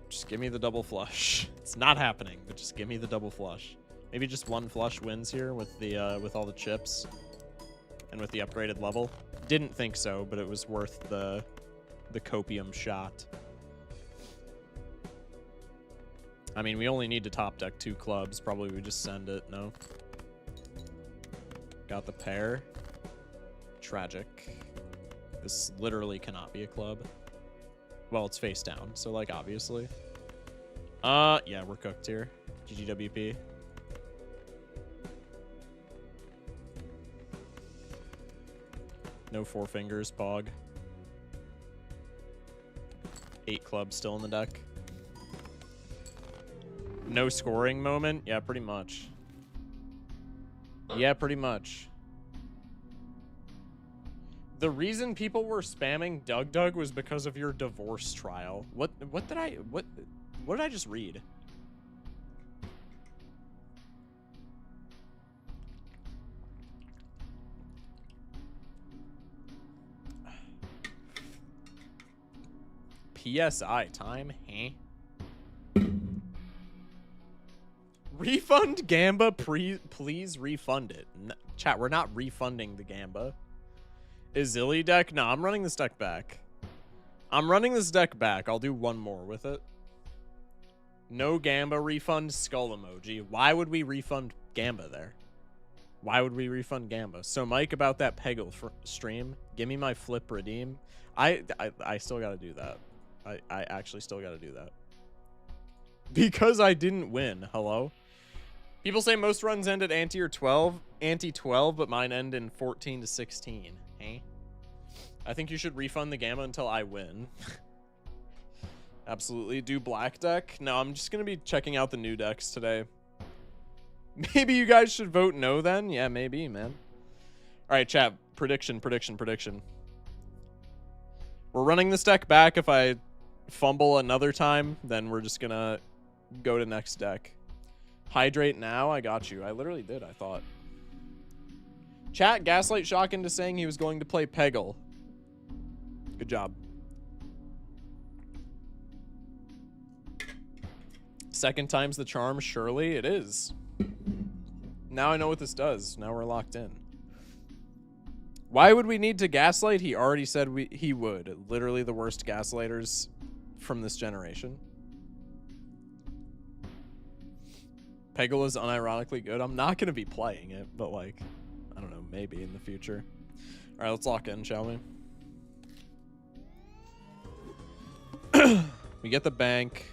Just give me the double flush. It's not happening, but just give me the double flush. Maybe just one flush wins here with the with all the chips and with the upgraded level. Didn't think so, but it was worth the copium shot. I mean, we only need to top deck 2 clubs. Probably we just send it. No. Got the pair. Tragic. This literally cannot be a club. Well, it's face down, so like obviously. Yeah, we're cooked here. GGWP. No 4 fingers, Pog. 8 clubs still in the deck. No scoring moment? Yeah, pretty much. Yeah, pretty much. The reason people were spamming Doug was because of your divorce trial. What did I just read? PSI time, huh? Refund Gamba, please refund it. Chat, we're not refunding the Gamba. Izili deck? No, I'm running this deck back. I'll do one more with it. No Gamba refund, skull emoji. Why would we refund Gamba there? Why would we refund Gamba? So Mike, about that Peggle stream, give me my flip redeem. I still gotta do that. I actually still gotta do that. Because I didn't win. Hello? People say most runs end at ante or 12, but mine end in 14 to 16. Hey. I think you should refund the Gamma until I win. Absolutely. Do black deck? No, I'm just going to be checking out the new decks today. Maybe you guys should vote no then? Yeah, maybe, man. All right, chat. Prediction. We're running this deck back. If I fumble another time, then we're just going to go to next deck. Hydrate now. I got you. I literally did, I thought. Chat, gaslight Shock into saying he was going to play Peggle. Good job. Second time's the charm, surely it is. Now I know what this does. Now we're locked in. Why would we need to gaslight? He already said he would. Literally the worst gaslighters from this generation. Peggle is unironically good. I'm not going to be playing it, but like, I don't know, maybe in the future. All right, let's lock in, shall we? We get the bank.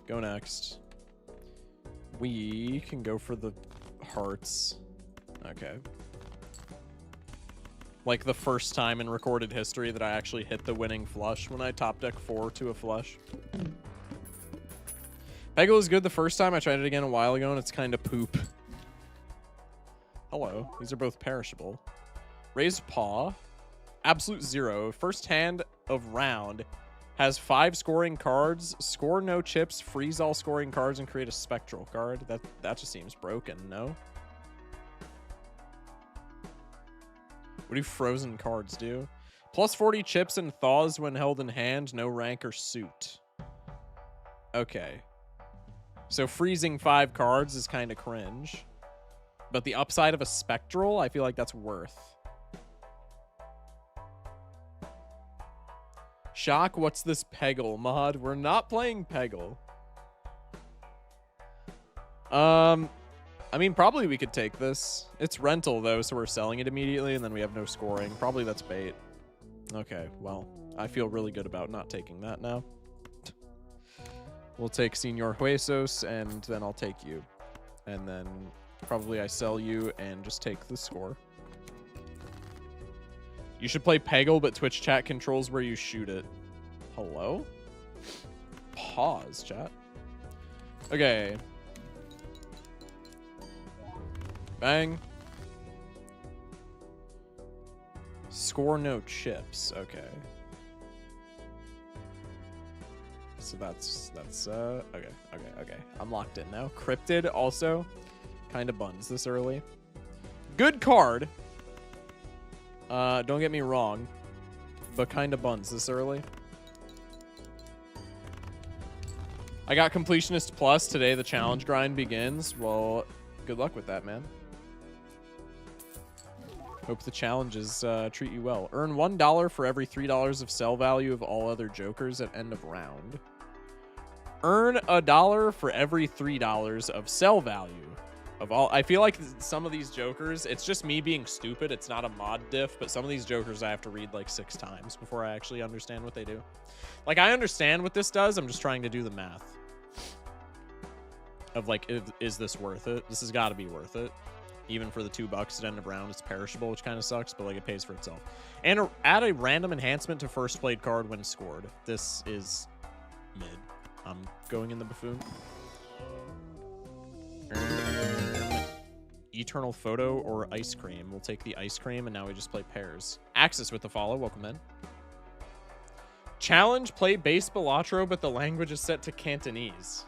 Go next. We can go for the hearts. Okay. Like the first time in recorded history that I actually hit the winning flush when I top deck 4 to a flush. Peggle is good the first time. I tried it again a while ago and it's kind of poop. Hello. These are both perishable. Raised Paw. Absolute 0. First hand of round. Has 5 scoring cards. Score no chips. Freeze all scoring cards and create a spectral card. That just seems broken, no? What do frozen cards do? Plus 40 chips and thaws when held in hand. No rank or suit. Okay. So freezing 5 cards is kind of cringe. But the upside of a spectral, I feel like that's worth. Shock, what's this Peggle mod? We're not playing Peggle. I mean, probably we could take this. It's rental, though, so we're selling it immediately, and then we have no scoring. Probably that's bait. Okay, well, I feel really good about not taking that now. We'll take Senor Huesos, and then I'll take you. And then probably I sell you and just take the score. You should play Peggle, but Twitch chat controls where you shoot it. Hello? Pause, chat. Okay. Bang. Score no chips. Okay. So that's okay. I'm locked in now. Cryptid also kind of buns this early. Good card. Don't get me wrong, but kind of buns this early. I got Completionist Plus. Today the challenge grind begins. Well, good luck with that, man. Hope the challenges treat you well. Earn $1 for every $3 of sell value of all other jokers at end of round. Earn $1 for every $3 of sell value of all. I feel like some of these jokers, it's just me being stupid. It's not a mod diff, but some of these jokers I have to read like 6 times before I actually understand what they do. Like, I understand what this does. I'm just trying to do the math of like, is this worth it? This has got to be worth it. Even for the $2 at end of round, it's perishable, which kind of sucks, but like it pays for itself. And add a random enhancement to first played card when scored. This is mid. I'm going in the buffoon. Eternal Photo or Ice Cream. We'll take the Ice Cream, and now we just play pairs. Axis with the follow. Welcome in. Challenge, play base Balatro, but the language is set to Cantonese.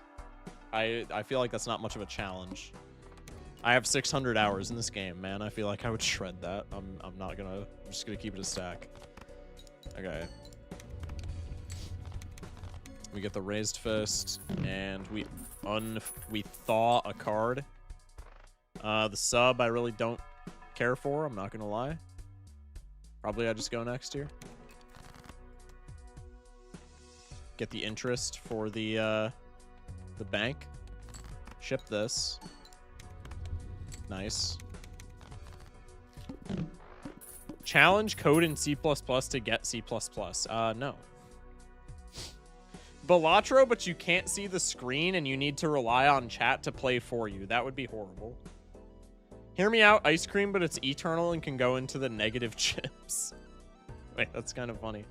I feel like that's not much of a challenge. I have 600 hours in this game, man. I feel like I would shred that. I'm not gonna. I'm just gonna keep it a stack. Okay. We get the raised fist, and we thaw a card. The sub I really don't care for. I'm not gonna lie. Probably I just go next here. Get the interest for the bank. Ship this. Nice. Challenge code in C++ to get C++. No. Balatro, but you can't see the screen and you need to rely on chat to play for you. That would be horrible. Hear me out, ice cream, but it's eternal and can go into the negative chips. Wait, that's kind of funny.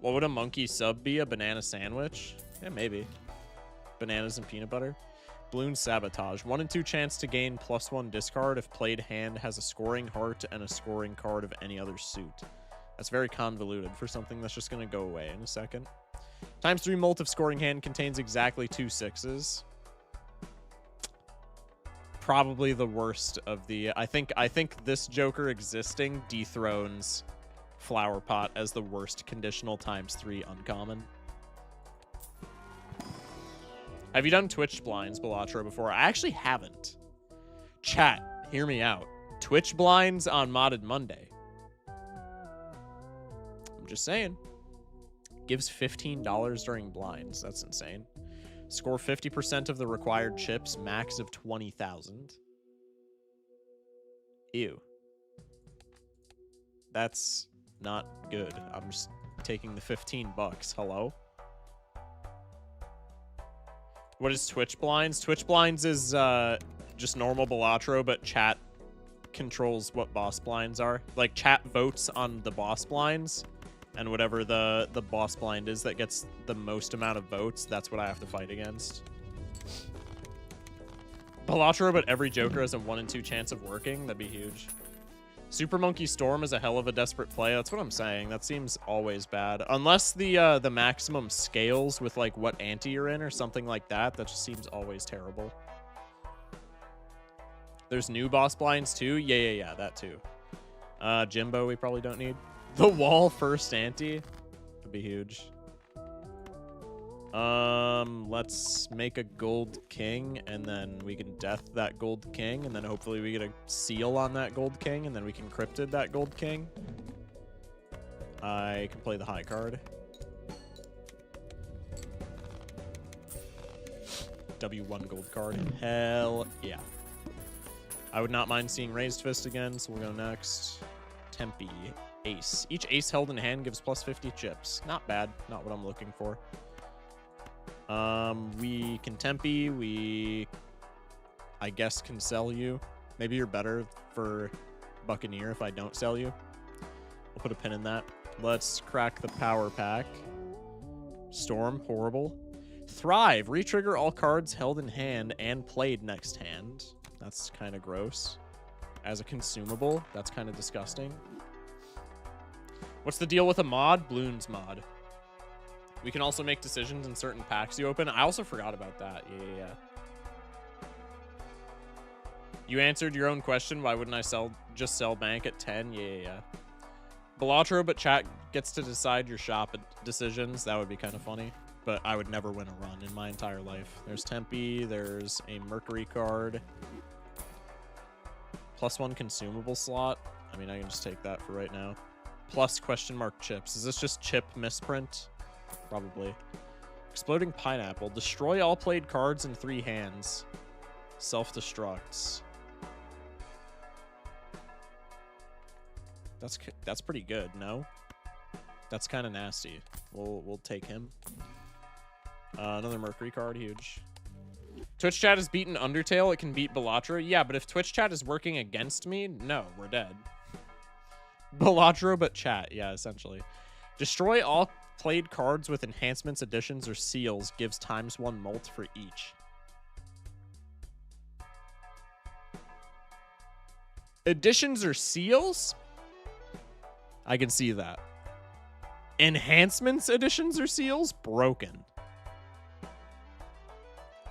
What would a monkey sub be? A banana sandwich? Yeah, maybe. Bananas and peanut butter. Bloon Sabotage. 1 in 2 chance to gain +1 discard if played hand has a scoring heart and a scoring card of any other suit. That's very convoluted for something that's just going to go away in a second. ×3 mult if scoring hand contains exactly 2 6s. Probably the worst of the... I think this Joker existing dethrones Flower Pot as the worst conditional ×3 uncommon. Have you done Twitch blinds, Balatro, before? I actually haven't. Chat, hear me out. Twitch blinds on Modded Monday. I'm just saying. Gives $15 during blinds. That's insane. Score 50% of the required chips, max of 20,000. Ew. That's not good. I'm just taking the 15 bucks. Hello? What is Twitch blinds? Twitch blinds is just normal Balatro, but chat controls what boss blinds are. Like, chat votes on the boss blinds, and whatever the boss blind is that gets the most amount of votes, that's what I have to fight against. Balatro, but every Joker has a 1 in 2 chance of working. That'd be huge. Super Monkey Storm is a hell of a desperate play. That's what I'm saying. That seems always bad. Unless the maximum scales with, like, what ante you're in or something like that. That just seems always terrible. There's new boss blinds, too? Yeah, that, too. Jimbo, we probably don't need. The wall first ante would be huge. Let's make a gold king, and then we can death that gold king, and then hopefully we get a seal on that gold king, and then we can cryptid that gold king. I can play the high card. W1 gold card. Hell yeah. I would not mind seeing Raised Fist again, so we'll go next. Tempe. Ace. Each ace held in hand gives +50 chips. Not bad. Not what I'm looking for. We can Tempe. We, I guess, can sell you. Maybe you're better for Buccaneer if I don't sell you. We'll put a pin in that. Let's crack the power pack. Storm. Horrible. Thrive. Re-trigger all cards held in hand and played next hand. That's kind of gross. As a consumable, that's kind of disgusting. What's the deal with a mod? Bloon's mod. We can also make decisions in certain packs you open. I also forgot about that. Yeah. You answered your own question. Why wouldn't I just sell bank at 10? Yeah. Balatro, but chat gets to decide your shop decisions. That would be kind of funny. But I would never win a run in my entire life. There's Tempe. There's a Mercury card. +1 consumable slot. I mean, I can just take that for right now. Plus question mark chips. Is this just chip misprint? Probably. Exploding Pineapple. Destroy all played cards in 3 hands. Self-destructs. That's pretty good, no? That's kind of nasty. We'll take him. Another Mercury card, huge. Twitch chat has beaten Undertale. It can beat Balatro. Yeah, but if Twitch chat is working against me, no, we're dead. Balatro, but chat. Yeah, essentially. Destroy all played cards with enhancements, additions, or seals. Gives ×1 mult for each. Additions or seals? I can see that. Enhancements, additions, or seals? Broken.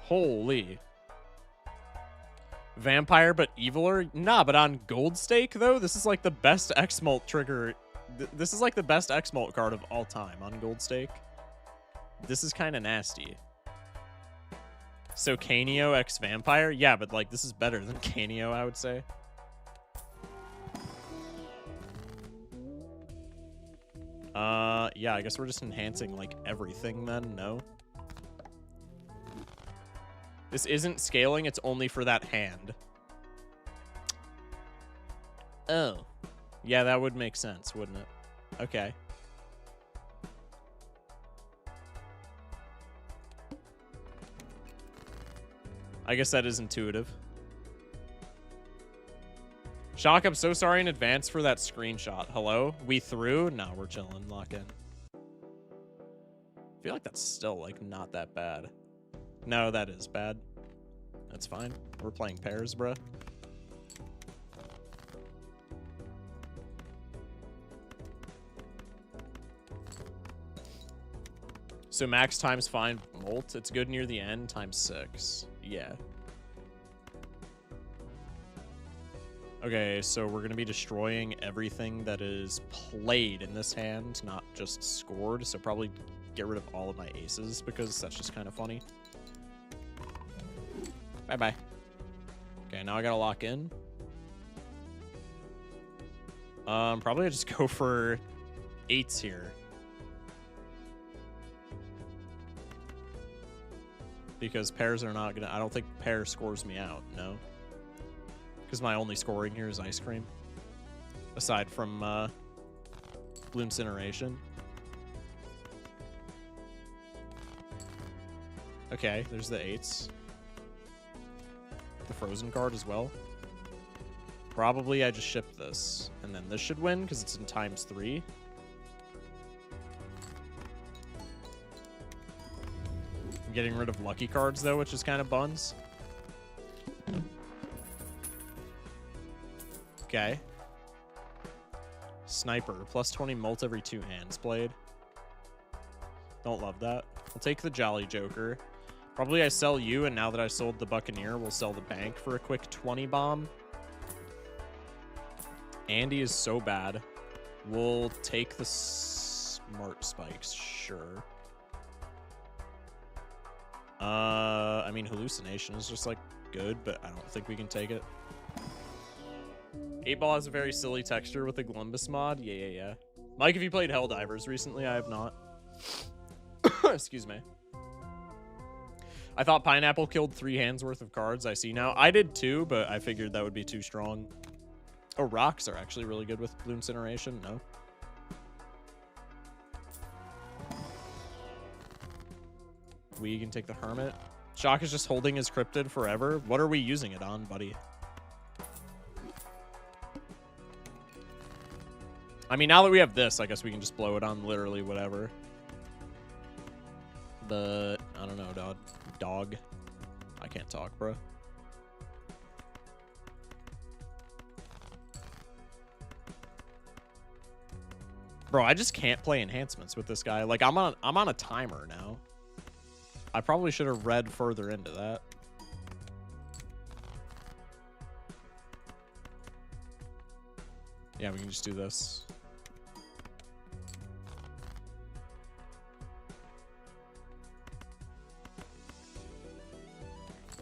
Holy. Vampire, but eviler? Nah, but on Gold Stake, though, this is like the best X-Molt trigger. This is like the best X-Molt card of all time on Gold Stake. This is kind of nasty. So Canio X Vampire? Yeah, but like this is better than Canio, I would say. Yeah, I guess we're just enhancing like everything then, no? This isn't scaling, it's only for that hand. Oh. Yeah, that would make sense, wouldn't it? Okay. I guess that is intuitive. Shock, I'm so sorry in advance for that screenshot. Hello? We through? No, we're chilling. Lock in. I feel like that's still, like, not that bad. No, that is bad. That's fine. We're playing pairs, bruh. So max times fine molt. It's good near the end. Times 6. Yeah. Okay, so we're going to be destroying everything that is played in this hand, not just scored. So probably get rid of all of my aces because that's just kind of funny. Bye-bye. Okay, now I got to lock in. Probably I just go for 8s here. Because pairs are not going to... I don't think pair scores me out, no. Because my only scoring here is ice cream. Aside from Blue Incineration. Okay, there's the 8s. The frozen card as well. Probably I just ship this. And then this should win because it's in times 3. I'm getting rid of lucky cards though, which is kind of buns. Okay. Sniper, plus 20 molt every 2 hands played. Don't love that. I'll take the Jolly Joker. Probably I sell you, and now that I sold the Buccaneer, we'll sell the bank for a quick 20 bomb. Andy is so bad. We'll take the smart spikes, sure. I mean, hallucination is just like good, but I don't think we can take it. 8-ball has a very silly texture with the Glumbus mod. Yeah. Mike, have you played Helldivers recently? I have not. Excuse me. I thought Pineapple killed 3 hands worth of cards. I see now. I did too, but I figured that would be too strong. Oh, rocks are actually really good with Blue Incineration. No. We can take the Hermit. Shock is just holding his Cryptid forever. What are we using it on, buddy? I mean, now that we have this, I guess we can just blow it on literally whatever. I don't know, dog. I can't talk, bro. Bro, I just can't play enhancements with this guy. Like, I'm on a timer now. I probably should have read further into that. Yeah, we can just do this.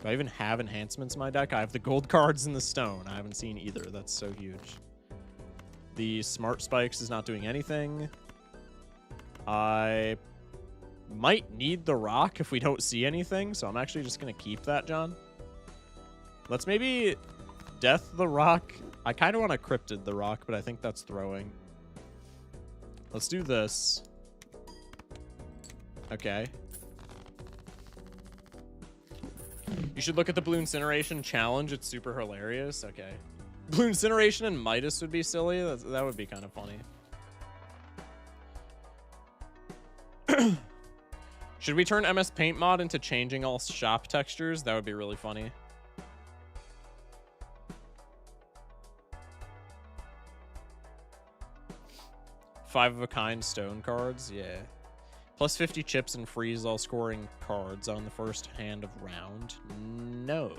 Do I even have enhancements in my deck? I have the gold cards and the stone. I haven't seen either. That's so huge. The smart spikes is not doing anything. I might need the rock if we don't see anything, so I'm actually just going to keep that, John. Let's maybe death the rock. I kind of want to cryptid the rock, but I think that's throwing. Let's do this. Okay. You should look at the Blue Incineration challenge. It's super hilarious. Okay. Blue Incineration and Midas would be silly. That would be kind of funny. Should we turn MS Paint mod into changing all shop textures? That would be really funny. Five of a kind stone cards. Yeah. Plus 50 chips and freeze all scoring cards on the first hand of round. No.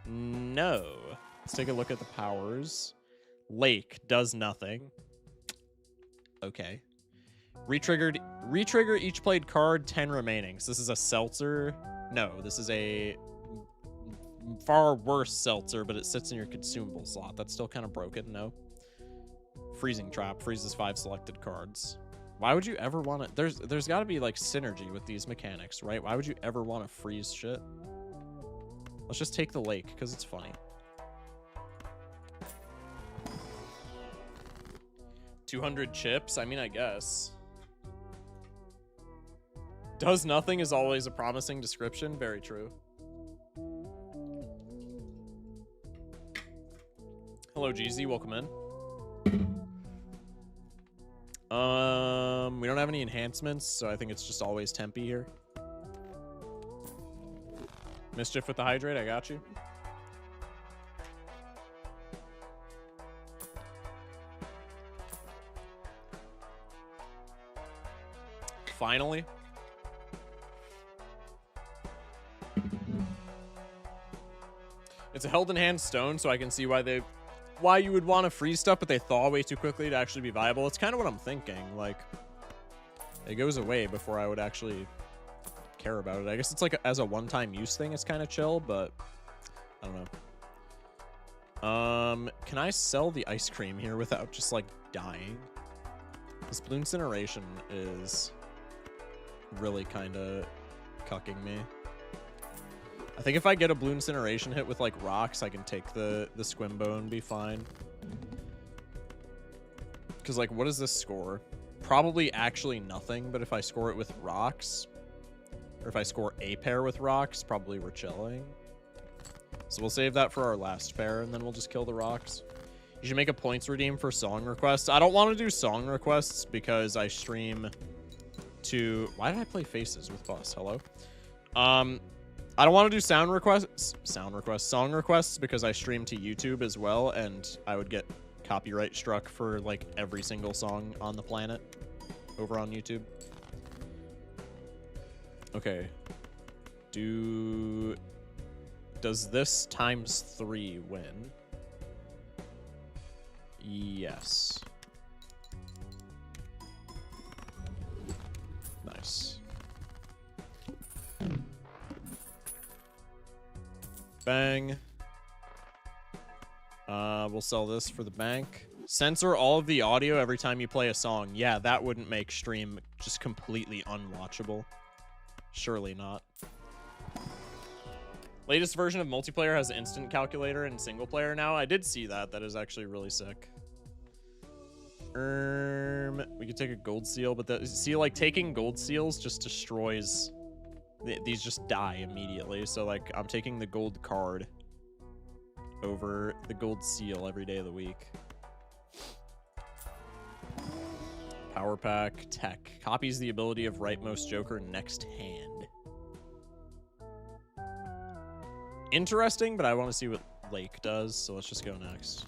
No. Let's take a look at the powers. Lake does nothing. Okay. Retrigger each played card, 10 remaining. So this is a seltzer. No, this is a far worse seltzer, but it sits in your consumable slot. That's still kind of broken, no? Freezing trap freezes 5 selected cards. Why would you ever want to... There's got to be, like, synergy with these mechanics, right? Why would you ever want to freeze shit? Let's just take the lake, because it's funny. 200 chips? I mean, I guess. Does nothing is always a promising description. Very true. Hello, GZ. Welcome in. We don't have any enhancements, so I think it's just always Tempe here. Mischief with the hydrate, I got you. Finally. It's a held in hand stone, so I can see why you would want to freeze stuff, but they thaw way too quickly to actually be viable. It's kind of what I'm thinking. Like, it goes away before I would actually care about it. I guess it's like as a one-time use thing, it's kind of chill, but I don't know. Can I sell the ice cream here without just like dying? This blue incineration is really kind of cucking me. I think if I get a blue incineration hit with like rocks, I can take the Squimbo and be fine. Because like, what does this score? Probably actually nothing, but if I score it with rocks, or if I score a pair with rocks, probably we're chilling. So we'll save that for our last pair, and then we'll just kill the rocks. You should make a points redeem for song requests. I don't want to do song requests because I stream to... Why did I play Faces with Bus? Hello? I don't want to do song requests because I stream to YouTube as well, and I would get copyright struck for like every single song on the planet over on YouTube. Okay. Does this ×3 win? Yes. Nice. Bang. We'll sell this for the bank. Censor all of the audio every time you play a song. Yeah, that wouldn't make stream just completely unwatchable. Surely not. Latest version of multiplayer has an instant calculator in single player now. I did see that. That is actually really sick. We could take a gold seal, but see, like, taking gold seals just destroys... These just die immediately. So, like, I'm taking the gold card over the gold seal every day of the week. Power pack, tech. Copies the ability of rightmost joker next hand. Interesting, but I want to see what Lake does, so let's just go next.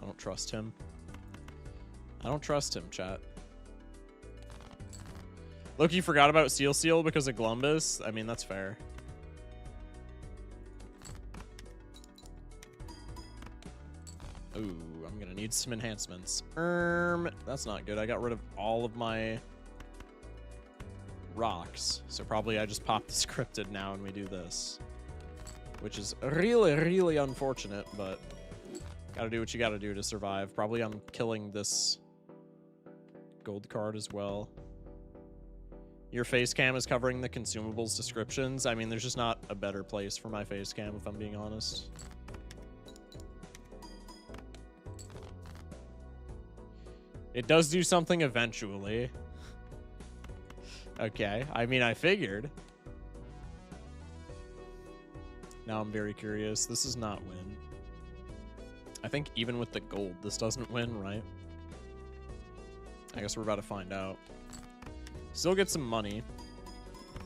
I don't trust him. I don't trust him, chat. Loki forgot about Seal because of Glumbus. I mean, that's fair. Ooh, I'm gonna need some enhancements. That's not good. I got rid of all of my rocks. So probably I just pop the scripted now and we do this. Which is really, really unfortunate, but gotta do what you gotta do to survive. Probably I'm killing this gold card as well. Your face cam is covering the consumables descriptions. I mean, there's just not a better place for my face cam, if I'm being honest. It does do something eventually. Okay, I mean, I figured. Now I'm very curious. This does not win. I think even with the gold, this doesn't win, right? I guess we're about to find out. Still get some money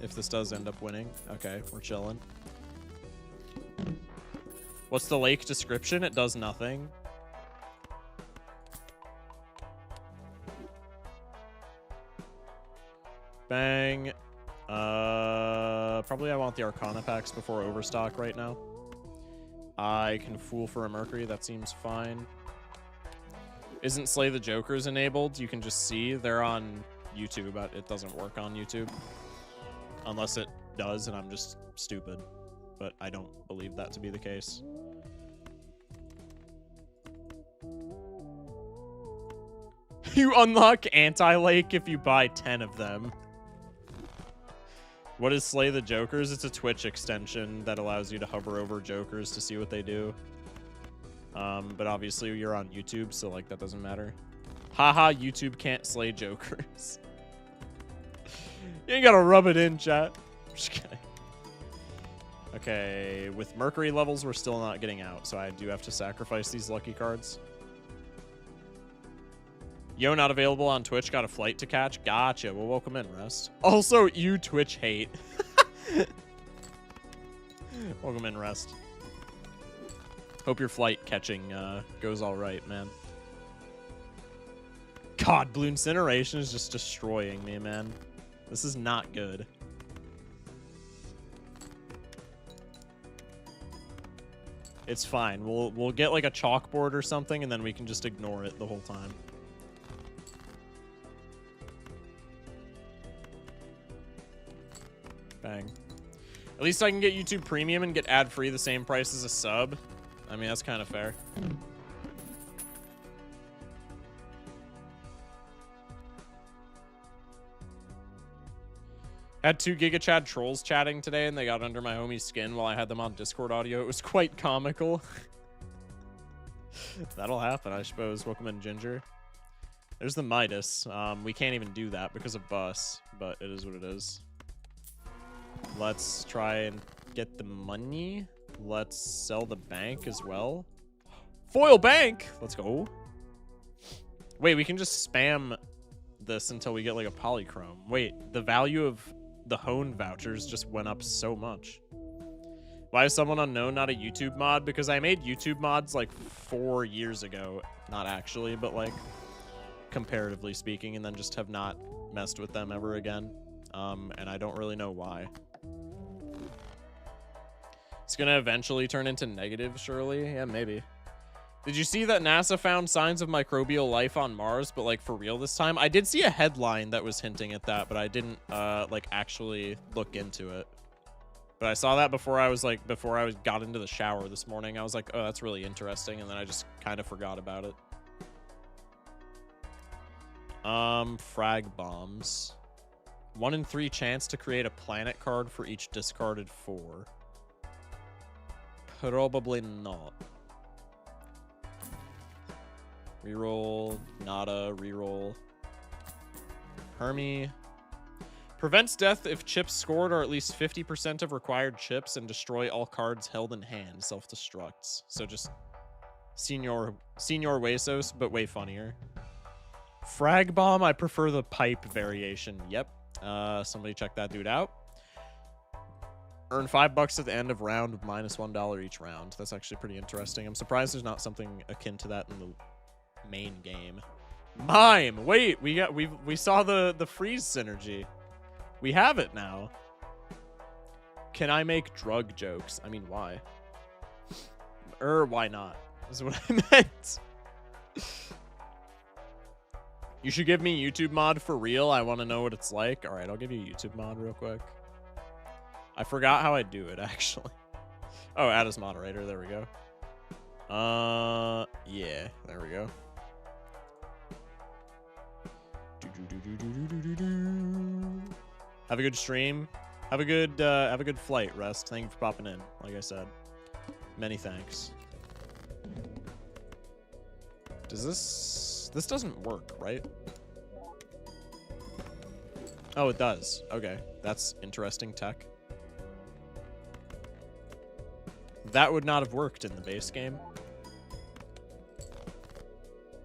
if this does end up winning. Okay, we're chilling. What's the lake description? It does nothing. Bang. Probably I want the Arcana packs before Overstock right now. I can Fool for a Mercury. That seems fine. Isn't Slay the Jokers enabled? You can just see they're on YouTube, but it doesn't work on YouTube. Unless it does, and I'm just stupid. But I don't believe that to be the case. You unlock Anti-Lake if you buy 10 of them. What is Slay the Jokers? It's a Twitch extension that allows you to hover over Jokers to see what they do. But obviously you're on YouTube, so like that doesn't matter. Haha, YouTube can't slay Jokers. You ain't gotta rub it in, chat. I'm just kidding. Okay, with Mercury levels, we're still not getting out, so I do have to sacrifice these lucky cards. Yo, not available on Twitch. Got a flight to catch. Gotcha. Well, welcome in, Rest. Also, you Twitch hate. Welcome in, Rest. Hope your flight catching goes all right, man. God, Blue Incineration is just destroying me, man. This is not good. It's fine. We'll get like a chalkboard or something, and then we can just ignore it the whole time. Bang. At least I can get YouTube Premium and get ad-free the same price as a sub. I mean, that's kind of fair. Had 2 Giga Chad trolls chatting today, and they got under my homie's skin while I had them on Discord audio. It was quite comical. That'll happen, I suppose. Welcome in, Ginger. There's the Midas. We can't even do that because of bus, but it is what it is. Let's try and get the money. Let's sell the bank as well. Foil bank! Let's go. Wait, we can just spam this until we get like a polychrome. Wait, the value of the Hone vouchers just went up so much. Why is someone unknown not a YouTube mod? Because I made YouTube mods like 4 years ago. Not actually, but like comparatively speaking, and then just have not messed with them ever again. And I don't really know why. It's gonna eventually turn into negative, surely? Yeah, maybe. Did you see that NASA found signs of microbial life on Mars, but like for real this time? I did see a headline that was hinting at that, but I didn't like actually look into it. But I saw that before I got into the shower this morning. I was like, oh, that's really interesting, and then I just kind of forgot about it. Frag bombs. 1 in 3 chance to create a planet card for each discarded 4. Probably not. Reroll, nada, reroll. Hermie. Prevents death if chips scored are at least 50% of required chips and destroy all cards held in hand. Self-destructs. So just Senior Huesos, but way funnier. Frag bomb, I prefer the pipe variation. Yep. Somebody check that dude out. Earn $5 at the end of round with -$1 each round. That's actually pretty interesting. I'm surprised there's not something akin to that in the main game. Mime! Wait, we saw the freeze synergy. We have it now. Can I make drug jokes? I mean, why? Why not? Is what I meant. You should give me YouTube mod for real. I want to know what it's like. All right, I'll give you a YouTube mod real quick. I forgot how I do it, actually. Oh, add as moderator. There we go. Yeah, there we go. Have a good stream. Have a good flight, Rest. Thank you for popping in. Like I said, many thanks. Does this doesn't work, right? Oh, it does. Okay, that's interesting tech. That would not have worked in the base game.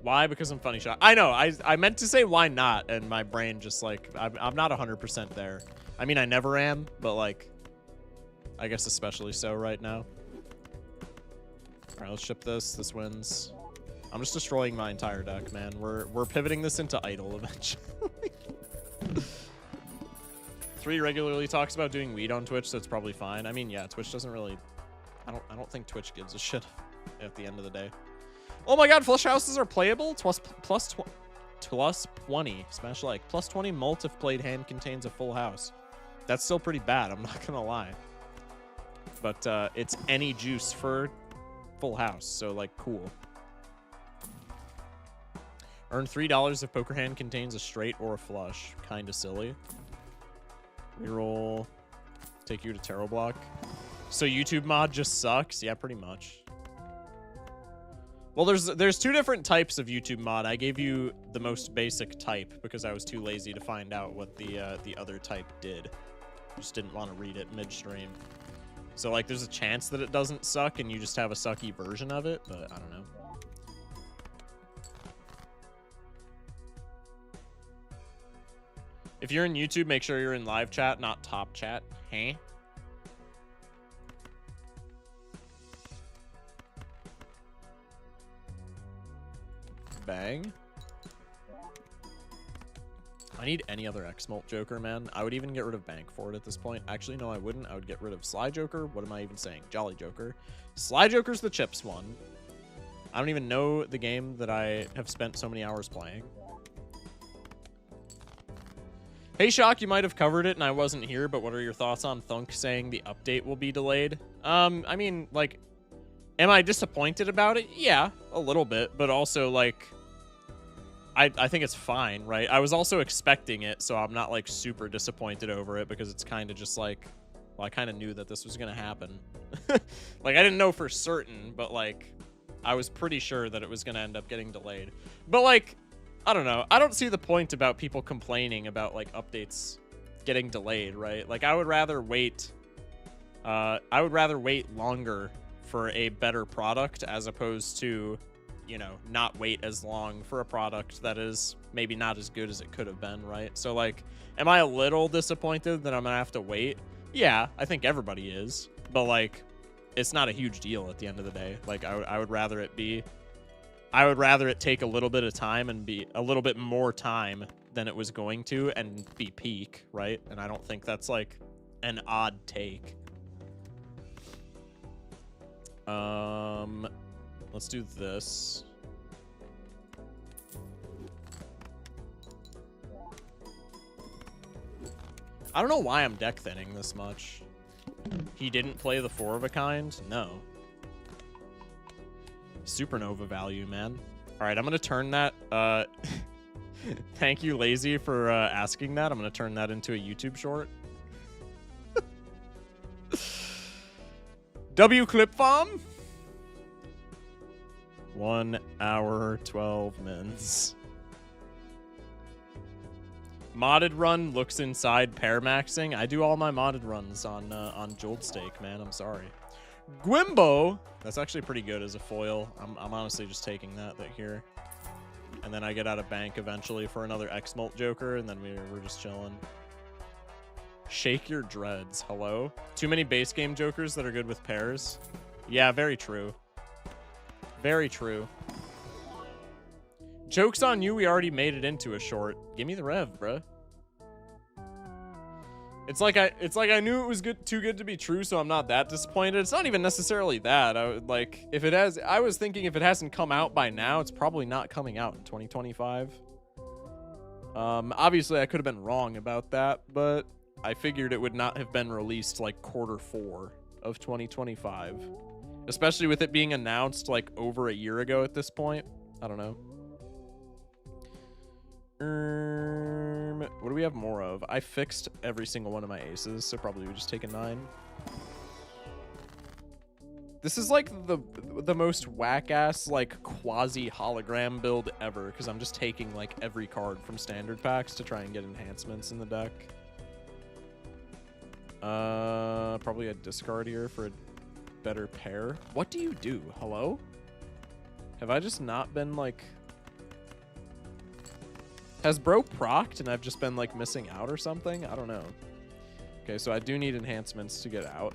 Why? Because I'm funny shot. I know. I meant to say why not, and my brain just like I'm not 100% there. I mean, I never am, but like, I guess especially so right now. All right, let's ship this. This wins. I'm just destroying my entire deck, man. We're pivoting this into idle eventually. 3 regularly talks about doing weed on Twitch, so it's probably fine. I mean, yeah, Twitch doesn't really. I don't think Twitch gives a shit at the end of the day. Oh my god, flush houses are playable? Plus 20. Smash like. Plus 20 mult if played hand contains a full house. That's still pretty bad, I'm not gonna lie. But it's any juice for full house, so like cool. Earn $3 if poker hand contains a straight or a flush. Kinda silly. Reroll. Take you to Tarot Block. So YouTube mod just sucks? Yeah, pretty much. Well, there's 2 different types of YouTube mod. I gave you the most basic type because I was too lazy to find out what the other type did. Just didn't want to read it midstream. So, like, there's a chance that it doesn't suck and you just have a sucky version of it, but I don't know. If you're in YouTube, make sure you're in live chat, not top chat. Huh? Bang. I need any other X-Molt Joker, man. I would even get rid of Bank for it at this point. Actually, no, I wouldn't. I would get rid of Sly Joker. What am I even saying? Jolly Joker. Sly Joker's the chips one. I don't even know the game that I have spent so many hours playing. Hey, Shock, you might have covered it and I wasn't here, but what are your thoughts on Thunk saying the update will be delayed? I mean, like, am I disappointed about it? Yeah, a little bit, but also, like, I think it's fine, right? I was also expecting it, so I'm not, like, super disappointed over it because it's kind of just like, well, I kind of knew that this was going to happen. Like, I didn't know for certain, but, like, I was pretty sure that it was going to end up getting delayed. But, like, I don't know. I don't see the point about people complaining about, like, updates getting delayed, right? Like, I would rather wait longer for a better product as opposed to, you know, not wait as long for a product that is maybe not as good as it could have been, right? So, like, am I a little disappointed that I'm gonna have to wait? Yeah, I think everybody is. But, like, it's not a huge deal at the end of the day. Like, I would rather it take a little bit of time and be a little bit more time than it was going to and be peak, right? And I don't think that's, like, an odd take. Let's do this. I don't know why I'm deck thinning this much. He didn't play the 4 of a kind? No. Supernova value, man. All right, I'm going to turn that. Thank you, Lazy, for asking that. I'm going to turn that into a YouTube short. W Clip Farm. 1 hour, 12 minutes. Modded run looks inside pair maxing. I do all my modded runs on Jolt Stake, man. I'm sorry. Gwimbo. That's actually pretty good as a foil. I'm honestly just taking that here. And then I get out of bank eventually for another X-Molt Joker, and then we're just chilling. Shake your dreads. Hello? Too many base game Jokers that are good with pairs? Yeah, very true. Very true. Joke's on you, we already made it into a short. Give me the rev, bruh. It's like I knew it was too good to be true, so I'm not that disappointed. It's not even necessarily that. I was thinking if it hasn't come out by now, it's probably not coming out in 2025. Obviously I could have been wrong about that, but I figured it would not have been released like Q4 of 2025. Especially with it being announced like over a year ago at this point. I don't know. What do we have more of? I fixed every single one of my aces, so probably we just take a 9. This is like the most whack-ass like quasi hologram build ever, because I'm just taking like every card from standard packs to try and get enhancements in the deck. Probably a discard here for a better pair. What do you do? Hello? Have I just not been like... Has bro procced and I've just been like missing out or something? I don't know. Okay, so I do need enhancements to get out.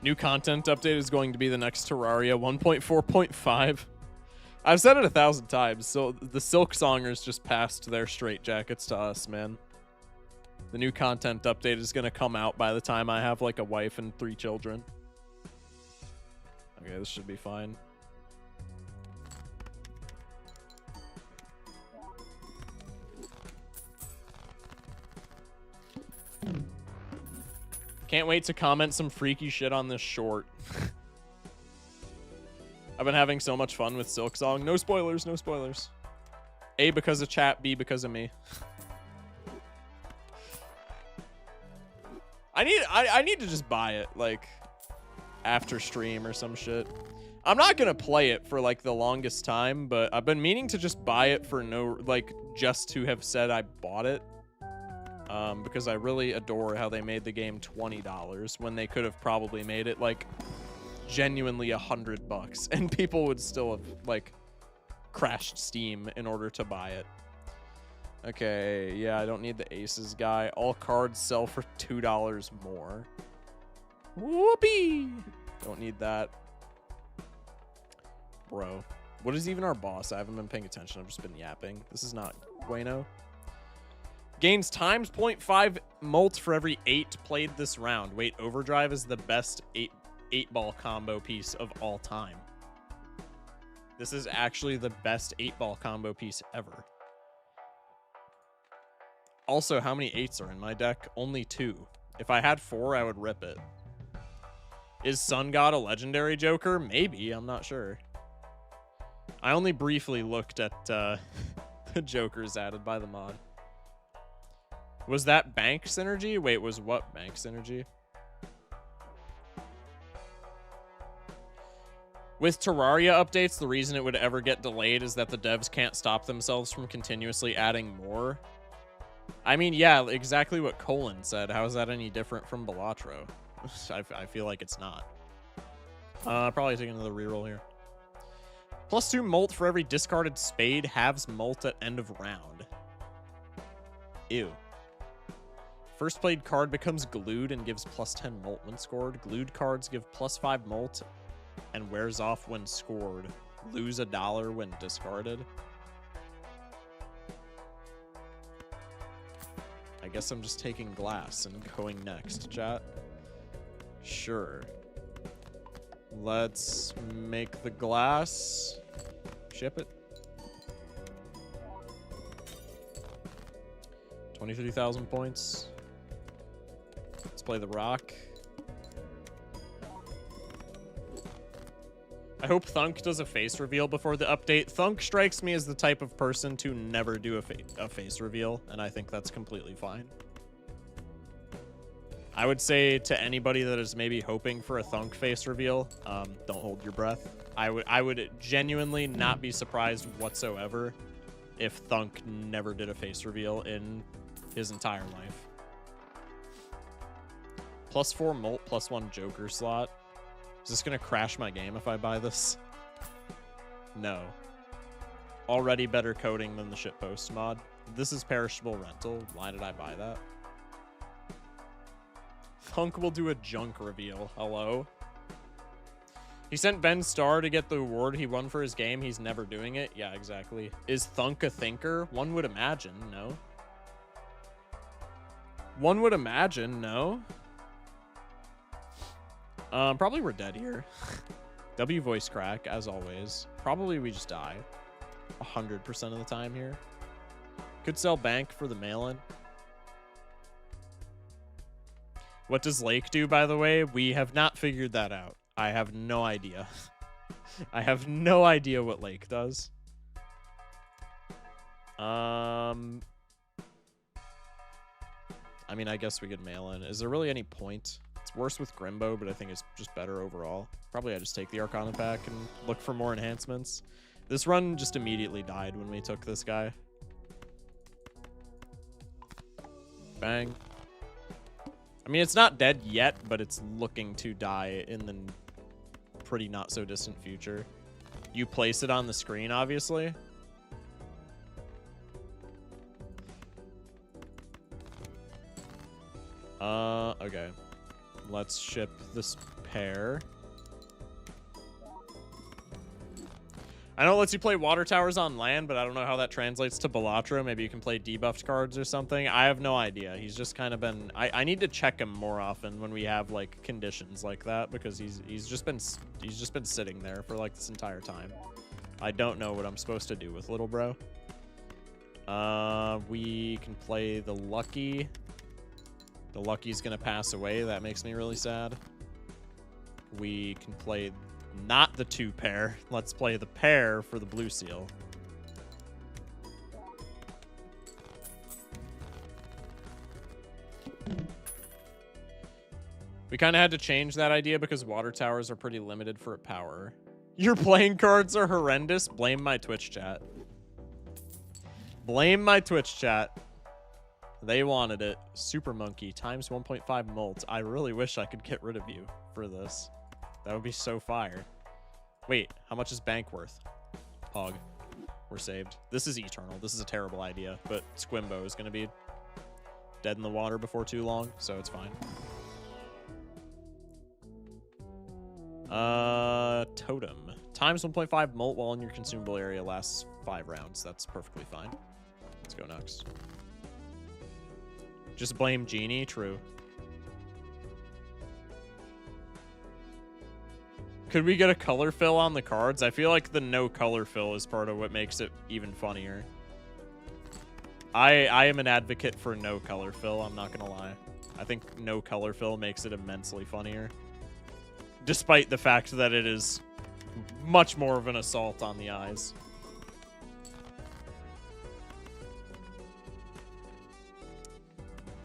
New content update is going to be the next Terraria 1.4.5. I've said it 1,000 times, so the Silk Songers just passed their straitjackets to us, man. The new content update is going to come out by the time I have, like, a wife and 3 children. Okay, this should be fine. Can't wait to comment some freaky shit on this short. I've been having so much fun with Silksong. No spoilers, no spoilers. A, because of chat. B, because of me. I need to just buy it, like, after stream or some shit. I'm not gonna play it for like the longest time, but I've been meaning to just buy it for just to have said I bought it. Because I really adore how they made the game $20 when they could have probably made it like genuinely $100 and people would still have like crashed Steam in order to buy it. Okay, yeah, I don't need the Aces guy. All cards sell for $2 more. Whoopee! Don't need that. Bro, what is even our boss? I haven't been paying attention. I've just been yapping. This is not bueno. Gains times 0.5 molt for every 8 played this round. Wait, Overdrive is the best 8-ball combo piece of all time. This is actually the best 8-ball combo piece ever. Also, how many 8s are in my deck? Only 2. If I had 4, I would rip it. Is Sun God a legendary Joker? Maybe, I'm not sure. I only briefly looked at the Jokers added by the mod. Was that bank synergy? Wait, was what bank synergy? With Terraria updates, the reason it would ever get delayed is that the devs can't stop themselves from continuously adding more. I mean, yeah, exactly what Colin said. How is that any different from Balatro? I feel like it's not. Probably taking another reroll here. +2 molt for every discarded spade, halves molt at end of round. Ew. First played card becomes glued and gives +10 molt when scored. Glued cards give +5 molt and wears off when scored. Lose $1 when discarded. I guess I'm just taking glass and going next, chat. Sure. Let's make the glass. Ship it. 23,000 points. Let's play the rock. I hope Thunk does a face reveal before the update. Thunk strikes me as the type of person to never do a face reveal, and I think that's completely fine. I would say to anybody that is maybe hoping for a Thunk face reveal, don't hold your breath. I would genuinely not be surprised whatsoever if Thunk never did a face reveal in his entire life. +4 molt, +1 Joker slot. Is this gonna crash my game if I buy this? No. Already better coding than the shitpost mod. This is perishable rental. Why did I buy that? Thunk will do a junk reveal. Hello? He sent Ben Starr to get the award he won for his game. He's never doing it. Yeah, exactly. Is Thunk a thinker? One would imagine, no? One would imagine, no? Probably we're dead here. W voice crack, as always. Probably we just die 100% of the time here. Could sell bank for the mail-in. What does Lake do, by the way? We have not figured that out. I have no idea. I have no idea what Lake does. I mean, I guess we could mail in. Is there really any point? It's worse with Grimbo, but I think it's just better overall. Probably I just take the Arcana pack and look for more enhancements. This run just immediately died when we took this guy. Bang. I mean, it's not dead yet, but it's looking to die in the pretty not so distant future. You place it on the screen, obviously. Okay. Let's ship this pair. I know it lets you play water towers on land, but I don't know how that translates to Balatro. Maybe you can play debuffed cards or something. I have no idea. He's just kind of been... I need to check him more often when we have like conditions like that, because he's just been sitting there for like this entire time. I don't know what I'm supposed to do with little bro. We can play the Lucky. The Lucky's gonna pass away. That makes me really sad. We can play not the 2 pair. Let's play the pair for the blue seal. We kind of had to change that idea because water towers are pretty limited for power. Your playing cards are horrendous. Blame my Twitch chat. Blame my Twitch chat. They wanted it. Super Monkey times 1.5 molt. I really wish I could get rid of you for this. That would be so fire. Wait, how much is bank worth? Pog. We're saved. This is eternal. This is a terrible idea, but Squimbo is going to be dead in the water before too long, so it's fine. Totem. Times 1.5 molt while in your consumable area lasts 5 rounds. That's perfectly fine. Let's go next. Just blame Genie. True. Could we get a color fill on the cards? I feel like the no color fill is part of what makes it even funnier. I am an advocate for no color fill, I'm not gonna lie. I think no color fill makes it immensely funnier. Despite the fact that it is much more of an assault on the eyes.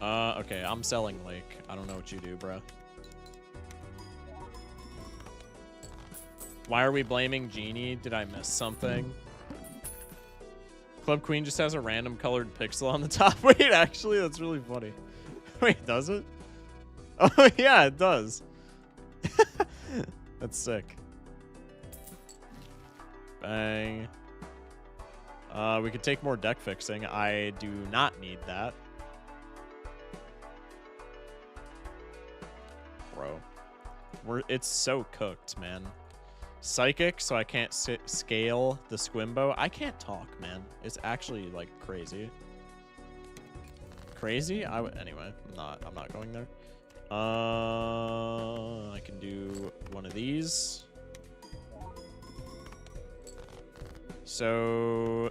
Okay, I'm selling Lake. I don't know what you do, bruh. Why are we blaming Genie? Did I miss something? Club Queen just has a random colored pixel on the top. Wait, actually, that's really funny. Wait, does it? Oh, yeah, it does. That's sick. Bang. We could take more deck fixing. I do not need that. Bro. It's so cooked, man. Psychic, so I can't scale the Squimbo. I can't talk, man. It's actually, like, crazy. Crazy? Anyway, I'm not going there. I can do one of these. So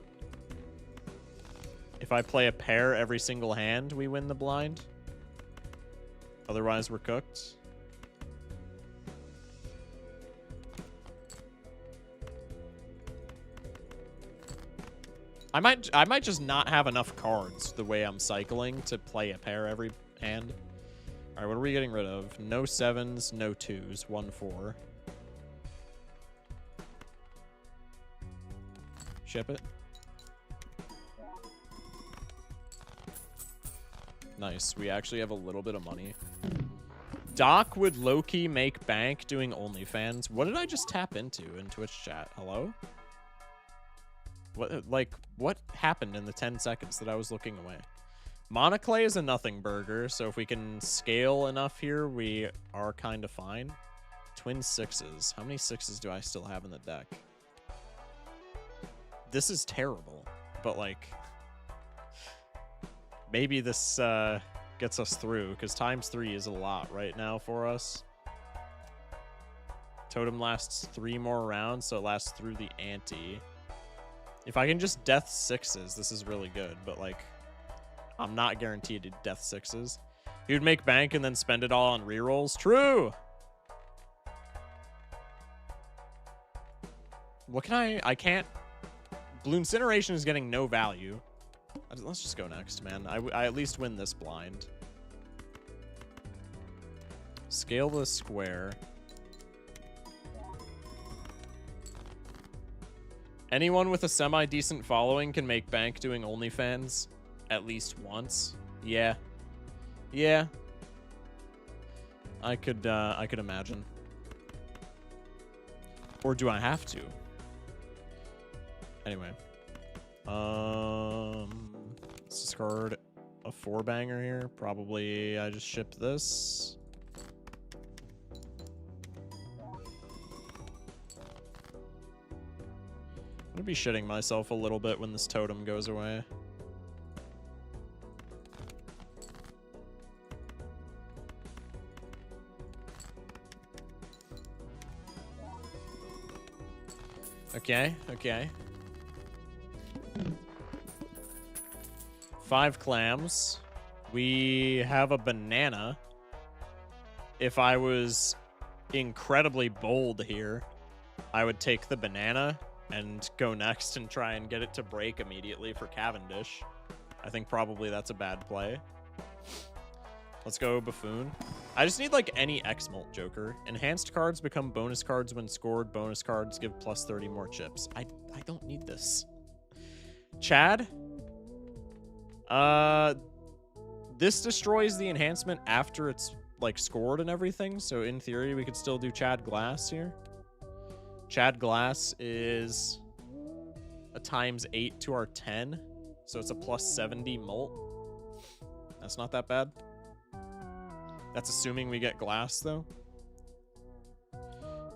if I play a pair every single hand, we win the blind. Otherwise, we're cooked. I might just not have enough cards the way I'm cycling to play a pair every hand. All right, what are we getting rid of? No 7s, no 2s, 1 4. Ship it. Nice. We actually have a little bit of money. Doc would low-key make bank doing OnlyFans. What did I just tap into in Twitch chat? Hello? What happened in the 10 seconds that I was looking away? Monoclay is a nothing burger, so if we can scale enough here, we are kind of fine. Twin 6s. How many 6s do I still have in the deck? This is terrible, but, like, maybe this gets us through, because times 3 is a lot right now for us. Totem lasts 3 more rounds, so it lasts through the ante. If I can just death 6s, this is really good, but, like, I'm not guaranteed to death 6s. He would make bank and then spend it all on rerolls. True! What can I can't... Blue Incineration is getting no value. Let's just go next, man. I at least win this blind. Scale the square. Anyone with a semi-decent following can make bank doing OnlyFans at least once. Yeah. Yeah. I could imagine. Or do I have to? Anyway. Let's discard a 4-banger here. Probably I just ship this. I'm gonna be shitting myself a little bit when this totem goes away. Okay, okay. 5 clams. We have a banana. If I was incredibly bold here, I would take the banana and go next and try and get it to break immediately for Cavendish. I think probably that's a bad play. Let's go Buffoon. I just need, like, any X-Molt Joker. Enhanced cards become bonus cards when scored. Bonus cards give plus 30 more chips. I don't need this. Chad? This destroys the enhancement after it's, like, scored and everything. So, in theory, we could still do Chad Glass here. Chad Glass is a ×8 to our 10. So, it's a plus 70 molt. That's not that bad. That's assuming we get glass, though.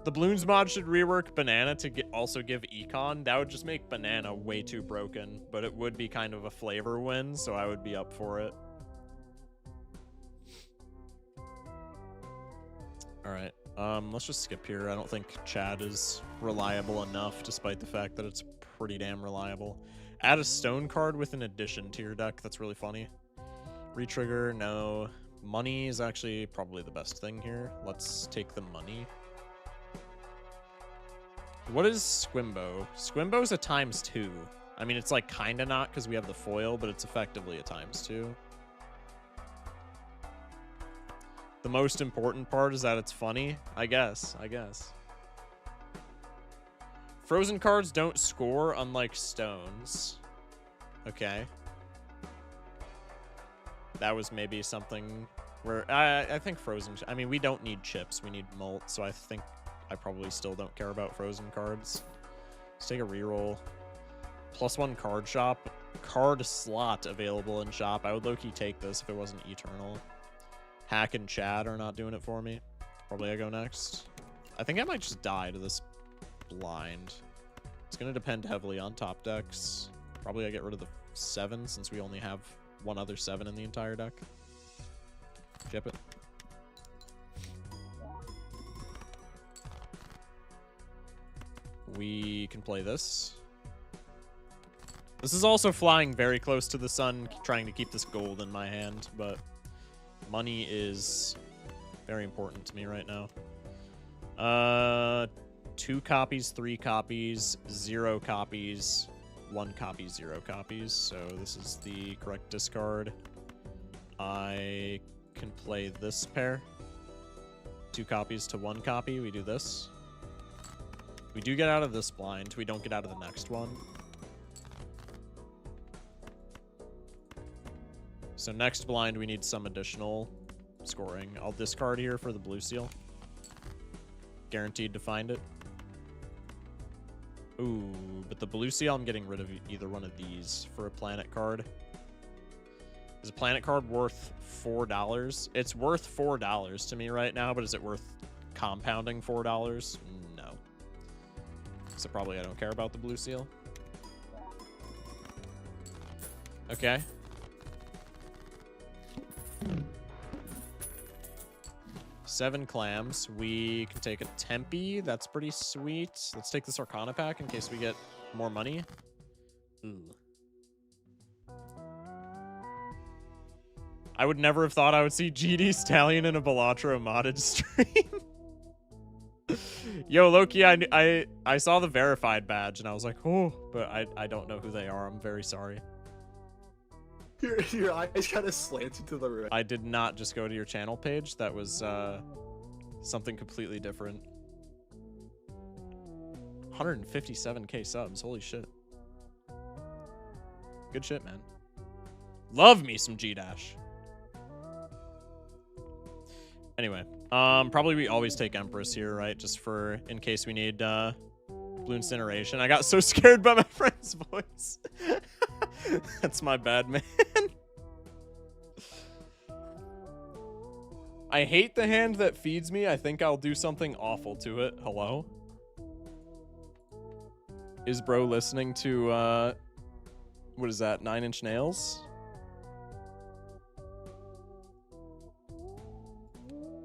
The Bloons mod should rework Banana to also give Econ. That would just make Banana way too broken, but it would be kind of a flavor win, so I would be up for it. Alright, let's just skip here. I don't think Chad is reliable enough, despite the fact that it's pretty damn reliable. Add a stone card with an addition to your deck. That's really funny. Retrigger, no. Money is actually probably the best thing here. Let's take the money. What is Squimbo? Squimbo is a ×2. I mean, it's like kind of not because we have the foil, but it's effectively a ×2. The most important part is that it's funny. I guess. Frozen cards don't score, unlike stones. Okay. That was maybe something where I think frozen. I mean, we don't need chips. We need molt. So I think I probably still don't care about frozen cards. Let's take a reroll. +1 card shop. Card slot available in shop. I would low-key take this if it wasn't eternal. Hack and Chad are not doing it for me. Probably I go next. I think I might just die to this blind. It's going to depend heavily on top decks. Probably I get rid of the 7 since we only have one other 7 in the entire deck. Chip it. We can play this. This is also flying very close to the sun, trying to keep this gold in my hand, but money is very important to me right now. 2 copies, 3 copies, 0 copies, 1 copy, 0 copies. So this is the correct discard. I can play this pair. 2 copies to 1 copy. We do this. We do get out of this blind. We don't get out of the next one. So next blind, we need some additional scoring. I'll discard here for the blue seal. Guaranteed to find it. Ooh, but the blue seal, I'm getting rid of either one of these for a planet card. Is a planet card worth $4? It's worth $4 to me right now, but is it worth compounding $4? No. So probably I don't care about the blue seal. Okay. Seven clams. We can take a Tempe. That's pretty sweet. Let's take this Arcana pack in case we get more money. Ooh. I would never have thought I would see GD Stallion in a Balatro modded stream. Yo, Loki, I saw the verified badge and I was like, oh, but I don't know who they are. I'm very sorry. Your eyes kind of slanted to the right. I did not just go to your channel page. That was something completely different. 157k subs. Holy shit. Good shit, man. Love me some G-Dash. Anyway, probably we always take Empress here, right? Just for in case we need Blue Incineration. I got so scared by my friend's voice. That's my bad, man. I hate the hand that feeds me. I think I'll do something awful to it. Hello? Is bro listening to, what is that, 9 Inch Nails?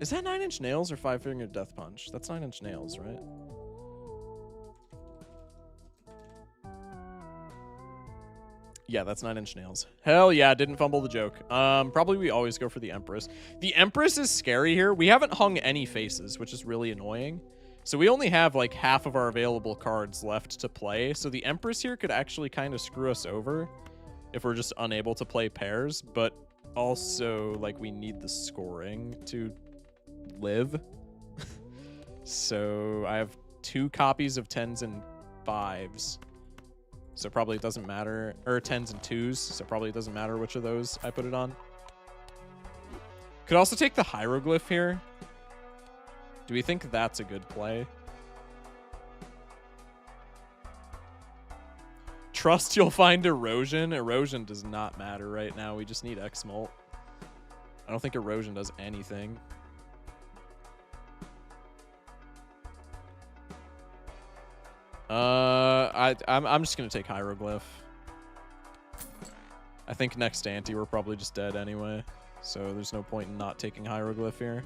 Is that 9 Inch Nails or Five Finger Death Punch? That's 9 Inch Nails, right? Yeah, that's 9 Inch Nails. Hell yeah, didn't fumble the joke. Probably we always go for the Empress. The Empress is scary here. We haven't hung any faces, which is really annoying. So we only have like half of our available cards left to play. So the Empress here could actually kind of screw us over if we're just unable to play pairs. But also, like, we need the scoring to live. So I have 2 copies of 10s and 5s. So probably it doesn't matter. Or 10s and 2s. So probably it doesn't matter which of those I put it on. Could also take the hieroglyph here. Do we think that's a good play? Trust you'll find erosion. Erosion does not matter right now. We just need X-Molt. I don't think erosion does anything. I'm just gonna take hieroglyph. I think next ante we're probably just dead anyway, so there's no point in not taking hieroglyph here.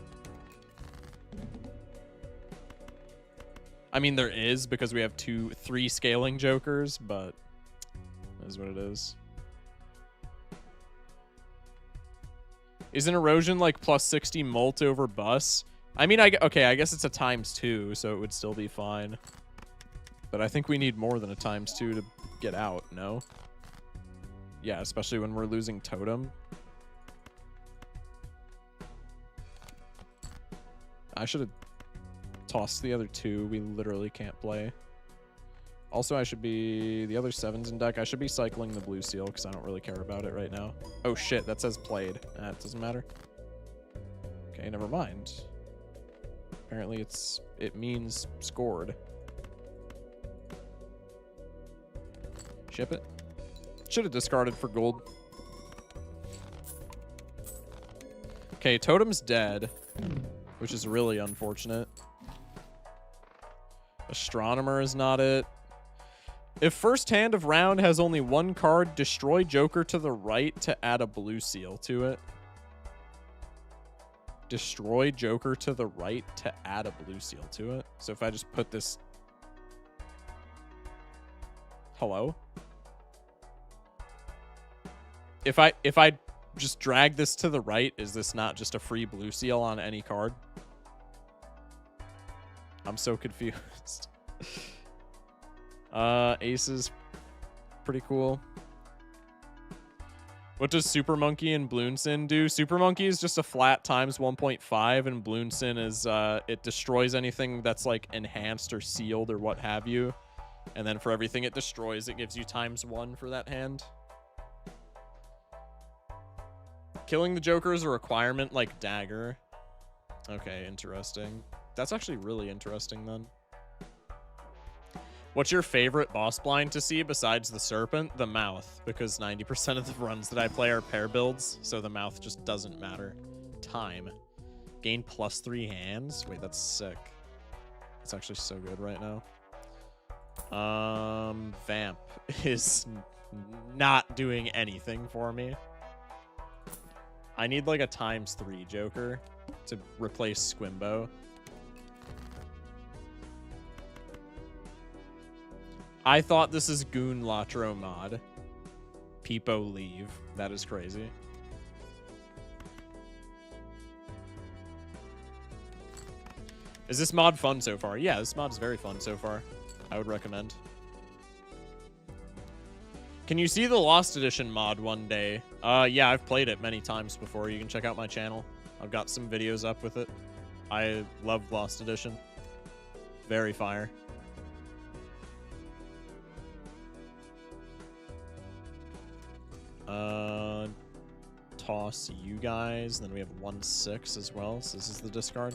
I mean, there is because we have 3 scaling jokers, but that is what it is. Isn't erosion like plus 60 molt over bus? I mean, okay, I guess it's a ×2, so it would still be fine. But I think we need more than a ×2 to get out, no? Yeah, especially when we're losing totem. I should have tossed the other 2. We literally can't play. Also, I should be... The other 7's in deck. I should be cycling the blue seal because I don't really care about it right now. Oh, shit. That says played. It doesn't matter. Okay, never mind. Apparently, it means scored. Ship it. Should have discarded for gold. Okay, totem's dead, which is really unfortunate. Astronomer is not it. If first hand of round has only 1 card, destroy Joker to the right to add a blue seal to it. Destroy Joker to the right to add a blue seal to it. So if I just put this... Hello? If I just drag this to the right, is this not just a free blue seal on any card? I'm so confused. Ace is pretty cool. What does Super Monkey and Bloonsin do? Super Monkey is just a flat ×1.5, and Bloonsin is it destroys anything that's like enhanced or sealed or what have you. And then for everything it destroys, it gives you ×1 for that hand. Killing the Joker is a requirement like Dagger. Okay, interesting. That's actually really interesting then. What's your favorite boss blind to see besides the Serpent? The Mouth, because 90% of the runs that I play are pair builds, so the Mouth just doesn't matter. Time. Gain +3 hands? Wait, that's sick. It's actually so good right now. Vamp is not doing anything for me. I need like a ×3 Joker to replace Squimbo. I thought this is Bloonlatro mod. Peepo leave. That is crazy. Is this mod fun so far? Yeah, this mod is very fun so far. I would recommend. Can you see the Lost Edition mod one day? Yeah, I've played it many times before. You can check out my channel. I've got some videos up with it. I love Lost Edition. Very fire. Toss you guys. Then we have 1/6 as well. So this is the discard.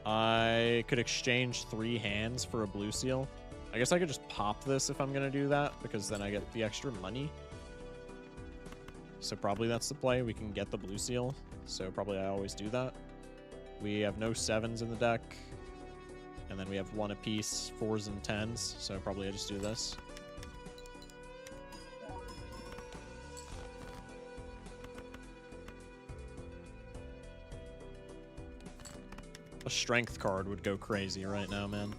I could exchange 3 hands for a blue seal. I guess I could just pop this if I'm going to do that, because then I get the extra money. So probably that's the play. We can get the blue seal. So probably I always do that. We have no 7s in the deck. And then we have 1 apiece, 4s and 10s. So probably I just do this. A strength card would go crazy right now, man.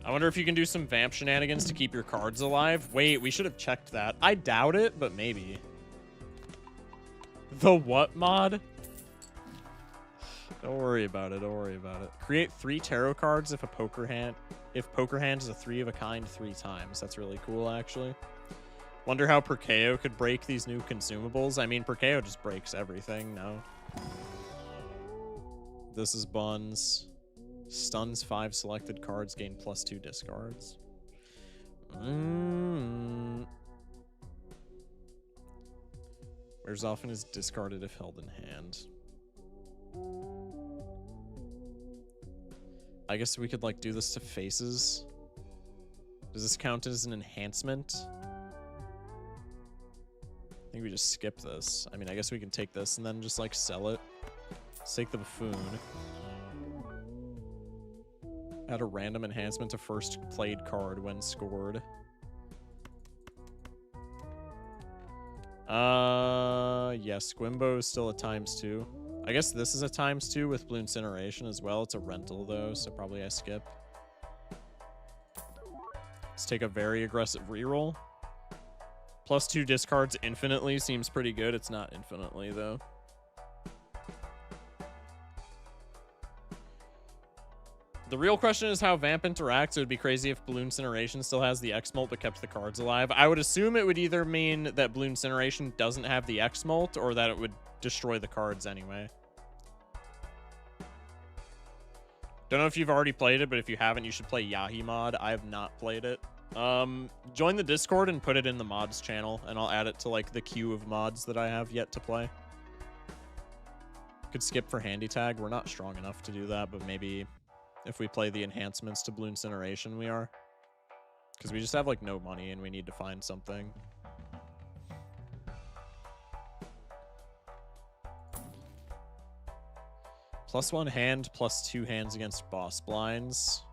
I wonder if you can do some vamp shenanigans to keep your cards alive. Wait, we should have checked that. I doubt it, but maybe. The what mod? Don't worry about it. Don't worry about it. Create 3 tarot cards if poker hand is a 3 of a kind 3 times. That's really cool, actually. Wonder how Perkeo could break these new consumables. I mean, Perkeo just breaks everything, no? This is buns. Stuns 5 selected cards, gain +2 discards. Wears off and is discarded if held in hand. I guess we could, like, do this to faces. Does this count as an enhancement? I think we just skip this. I mean, I guess we can take this and then just, like, sell it. Let's take the buffoon. Add a random enhancement to first played card when scored. Yes, Squimbo is still a ×2. I guess this is a ×2 with Blue Incineration as well. It's a rental, though, so probably I skip. Let's take a very aggressive reroll. +2 discards infinitely seems pretty good. It's not infinitely, though. The real question is how Vamp interacts. It would be crazy if Blue Incineration still has the X-Molt but kept the cards alive. I would assume it would either mean that Blue Incineration doesn't have the X-Molt or that it would destroy the cards anyway. Don't know if you've already played it, but if you haven't, you should play Yahi mod. I have not played it. Join the Discord and put it in the mods channel, and I'll add it to, like, the queue of mods that I have yet to play. Could skip for Handy Tag. We're not strong enough to do that, but maybe if we play the enhancements to Blue Incineration, we are. Because we just have, like, no money, and we need to find something. +1 hand, +2 hands against boss blinds.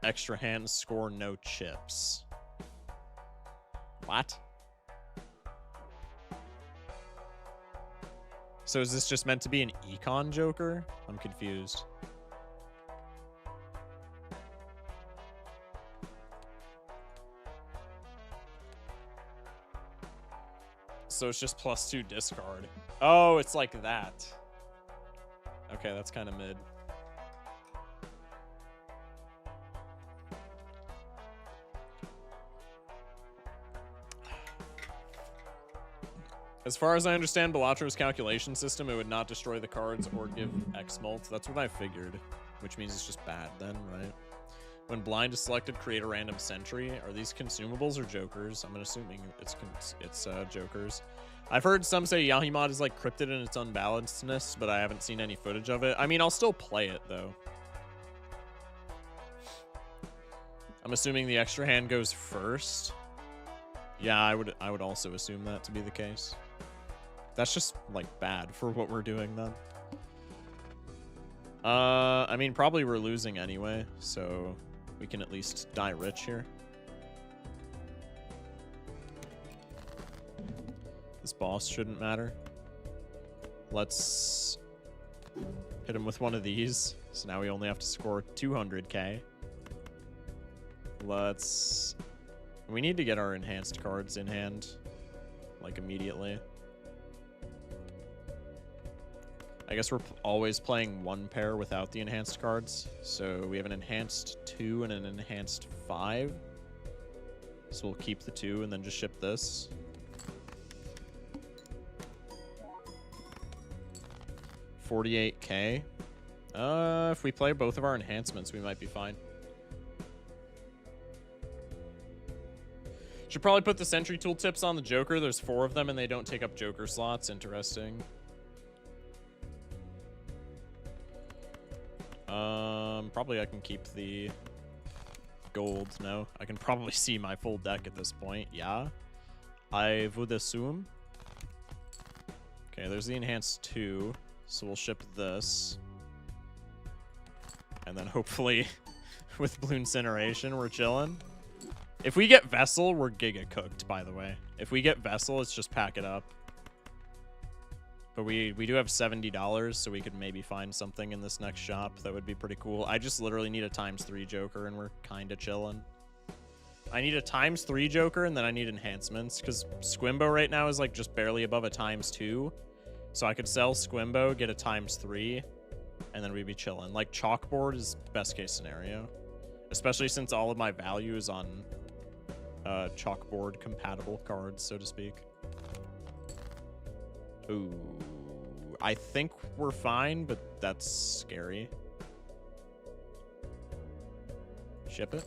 Extra hands score no chips. What? So is this just meant to be an econ Joker? I'm confused. So it's just +2 discard. Oh, it's like that. Okay, that's kind of mid. As far as I understand Balatro's calculation system, it would not destroy the cards or give X-Molt. That's what I figured, which means it's just bad then, right? When blind is selected, create a random sentry. Are these consumables or jokers? I'm assuming it's jokers. I've heard some say Yahi mod is like cryptid in its unbalancedness, but I haven't seen any footage of it. I mean, I'll still play it though. I'm assuming the extra hand goes first. Yeah, I would also assume that to be the case. That's just like bad for what we're doing then. I mean, probably we're losing anyway, so we can at least die rich here. This boss shouldn't matter. Let's hit him with one of these. So now we only have to score 200k. We need to get our enhanced cards in hand, like, immediately. I guess we're always playing one pair without the enhanced cards. So we have an enhanced 2 and an enhanced 5. So we'll keep the 2 and then just ship this. $48k. If we play both of our enhancements, we might be fine. Should probably put the sentry tooltips on the Joker. There's 4 of them and they don't take up Joker slots. Interesting. Probably I can keep the gold. No, I can probably see my full deck at this point. Yeah, I would assume. Okay, there's the enhanced 2, so we'll ship this, and then hopefully with Blue Incineration we're chilling. If we get Vessel, we're giga cooked. By the way, if we get Vessel, it's just pack it up. But we do have $70, so we could maybe find something in this next shop that would be pretty cool. I just literally need a ×3 Joker, and we're kind of chilling. I need a ×3 Joker, and then I need enhancements, because Squimbo right now is like just barely above a ×2. So I could sell Squimbo, get a ×3, and then we'd be chilling. Like, Chalkboard is best case scenario, especially since all of my value is on chalkboard compatible cards, so to speak. Ooh, I think we're fine, but that's scary. Ship it.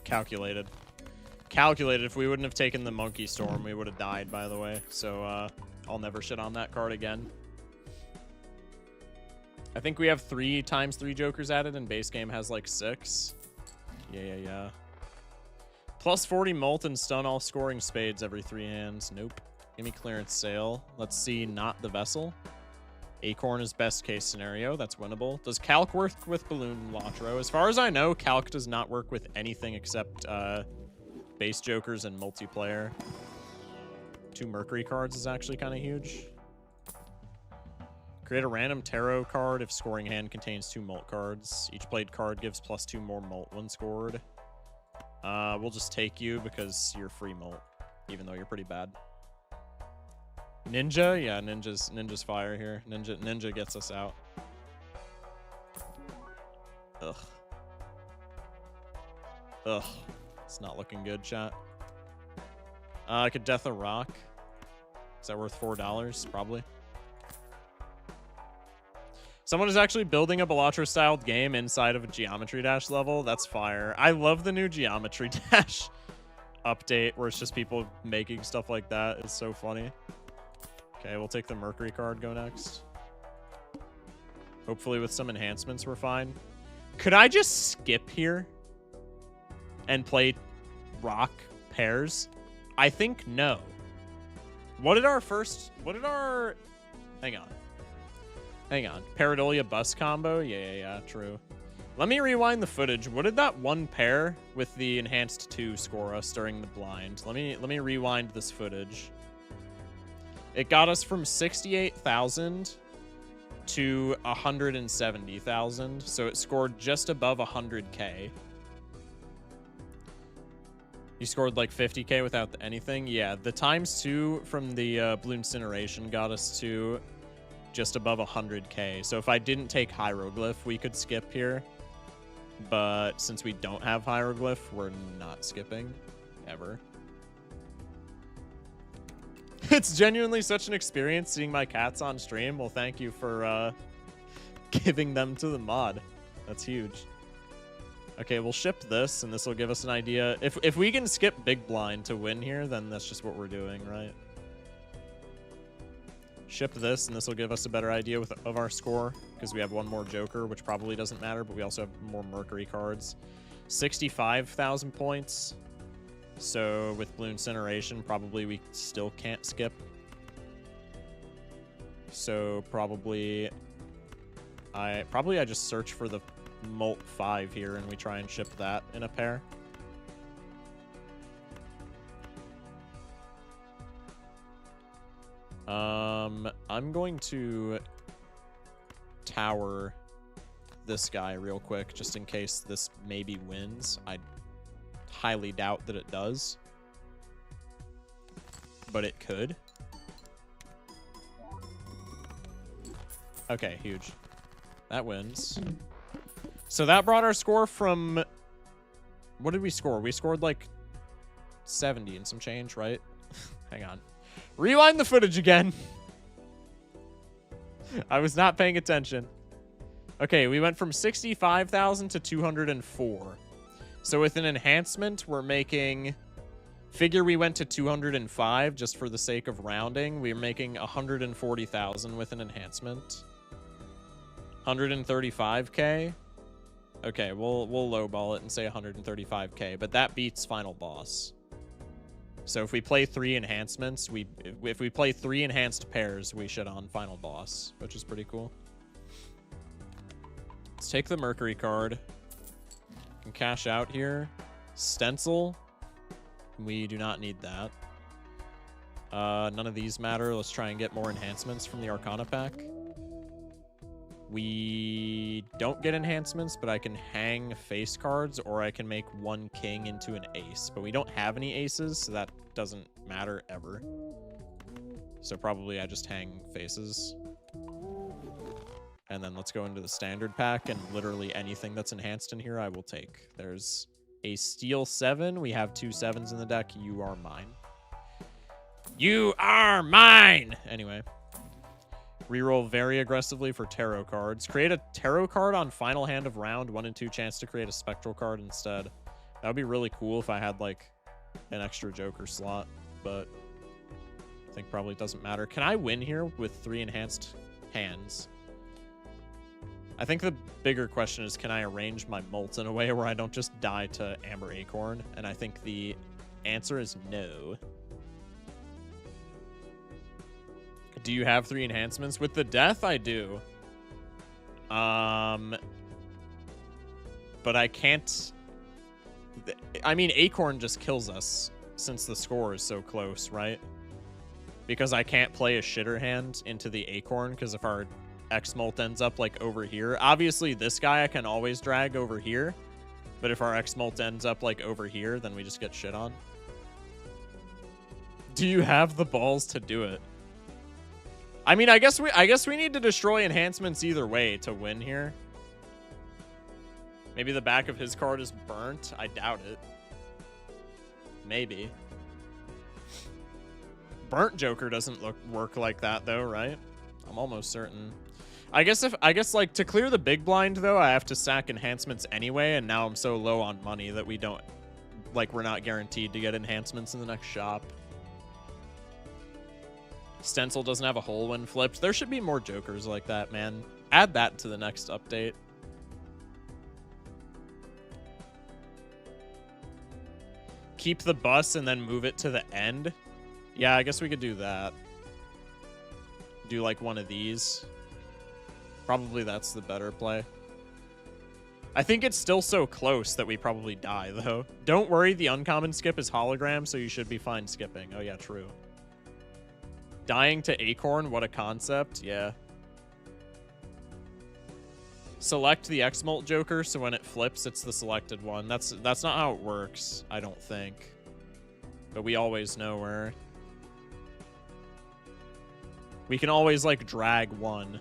Calculated. Calculated. If we wouldn't have taken the Monkey Storm, we would have died, by the way. So, I'll never shit on that card again. I think we have 3 times 3 Jokers added, and base game has like 6. Yeah. Plus 40 Molt and stun all scoring spades every 3 hands. Nope. Give me clearance sale. Let's see, not the vessel. Acorn is best case scenario. That's winnable. Does Calc work with Bloonlatro? As far as I know, Calc does not work with anything except base Jokers and multiplayer. 2 Mercury cards is actually kind of huge. Create a random tarot card if scoring hand contains 2 Molt cards. Each played card gives +2 more Molt when scored. We'll just take you because you're free Molt, even though you're pretty bad. Ninja? Yeah, Ninja's fire here. Ninja gets us out. Ugh. It's not looking good, chat. I could Death a Rock. Is that worth $4? Probably. Someone is actually building a Balatro-styled game inside of a Geometry Dash level. That's fire. I love the new Geometry Dash update where it's just people making stuff like that. It's so funny. Okay, we'll take the Mercury card, go next. Hopefully with some enhancements we're fine. Could I just skip here and play rock pairs? I think no. Hang on. Pareidolia bus combo? Yeah, true. Let me rewind the footage. What did that one pair with the enhanced 2 score us during the blind? Let me rewind this footage. It got us from 68,000 to 170,000, so it scored just above 100k. You scored like 50k without anything? Yeah, the ×2 from the Blue Incineration got us to just above 100k. So if I didn't take Hieroglyph, we could skip here. But since we don't have Hieroglyph, we're not skipping. Ever. It's genuinely such an experience seeing my cats on stream. Well, thank you for giving them to the mod. That's huge. Okay, we'll ship this, and this will give us an idea. If we can skip Big Blind to win here, then that's just what we're doing, right? Ship this, and this will give us a better idea of our score, because we have 1 more Joker, which probably doesn't matter, but we also have more Mercury cards. 65,000 points. So with Blue Incineration, probably we still can't skip. So probably I just search for the Molt 5 here, and we try and ship that in a pair. I'm going to tower this guy real quick, just in case this maybe wins. I highly doubt that it does, but it could. Okay, huge. That wins. So that brought our score from... What did we score? We scored like 70 and some change, right? Hang on. Rewind the footage again. I was not paying attention. Okay, we went from 65,000 to 204. So with an enhancement, we're making... Figure we went to 205 just for the sake of rounding. We're making 140,000 with an enhancement. 135k. Okay, we'll lowball it and say 135k, but that beats final boss. So if we play 3 enhancements, if we play 3 enhanced pairs, we should on final boss, which is pretty cool. Let's take the Mercury card and cash out here. Stencil. We do not need that. None of these matter. Let's try and get more enhancements from the Arcana pack. We don't get enhancements, but I can hang face cards, or I can make 1 king into an ace. But we don't have any aces, so that doesn't matter ever. So probably I just hang faces. And then let's go into the standard pack, and literally anything that's enhanced in here I will take. There's a steel 7. We have 2 7s in the deck. You are mine. You are mine! Anyway. Reroll very aggressively for tarot cards. Create a tarot card on final hand of round. 1 and 2 chance to create a spectral card instead. That would be really cool if I had, like, an extra Joker slot. But I think probably doesn't matter. Can I win here with 3 enhanced hands? I think the bigger question is, can I arrange my molts in a way where I don't just die to Amber Acorn? And I think the answer is no. Do you have 3 enhancements? With the death, I do. But I can't... I mean, Acorn just kills us since the score is so close, right? Because I can't play a shitter hand into the Acorn, because if our X-Molt ends up, like, over here... Obviously, this guy I can always drag over here. But if our X-Molt ends up, like, over here, then we just get shit on. Do you have the balls to do it? I mean, I guess we need to destroy enhancements either way to win here. Maybe the back of his card is burnt. I doubt it. Maybe. Burnt Joker doesn't work like that, though, right? I'm almost certain. I guess like to clear the big blind though, I have to sack enhancements anyway, and now I'm so low on money that we're not guaranteed to get enhancements in the next shop. Stencil doesn't have a hole when flipped. There should be more Jokers like that, man. Add that to the next update. Keep the bus and then move it to the end. Yeah, I guess we could do that. Do like one of these. Probably that's the better play. I think it's still so close that we probably die, though. Don't worry, the uncommon skip is hologram, so you should be fine skipping. Oh, yeah, true. Dying to Acorn, what a concept. Yeah. Select the X-Molt Joker, so when it flips, it's the selected one. That's not how it works, I don't think. But we always know where... We can always, like, drag one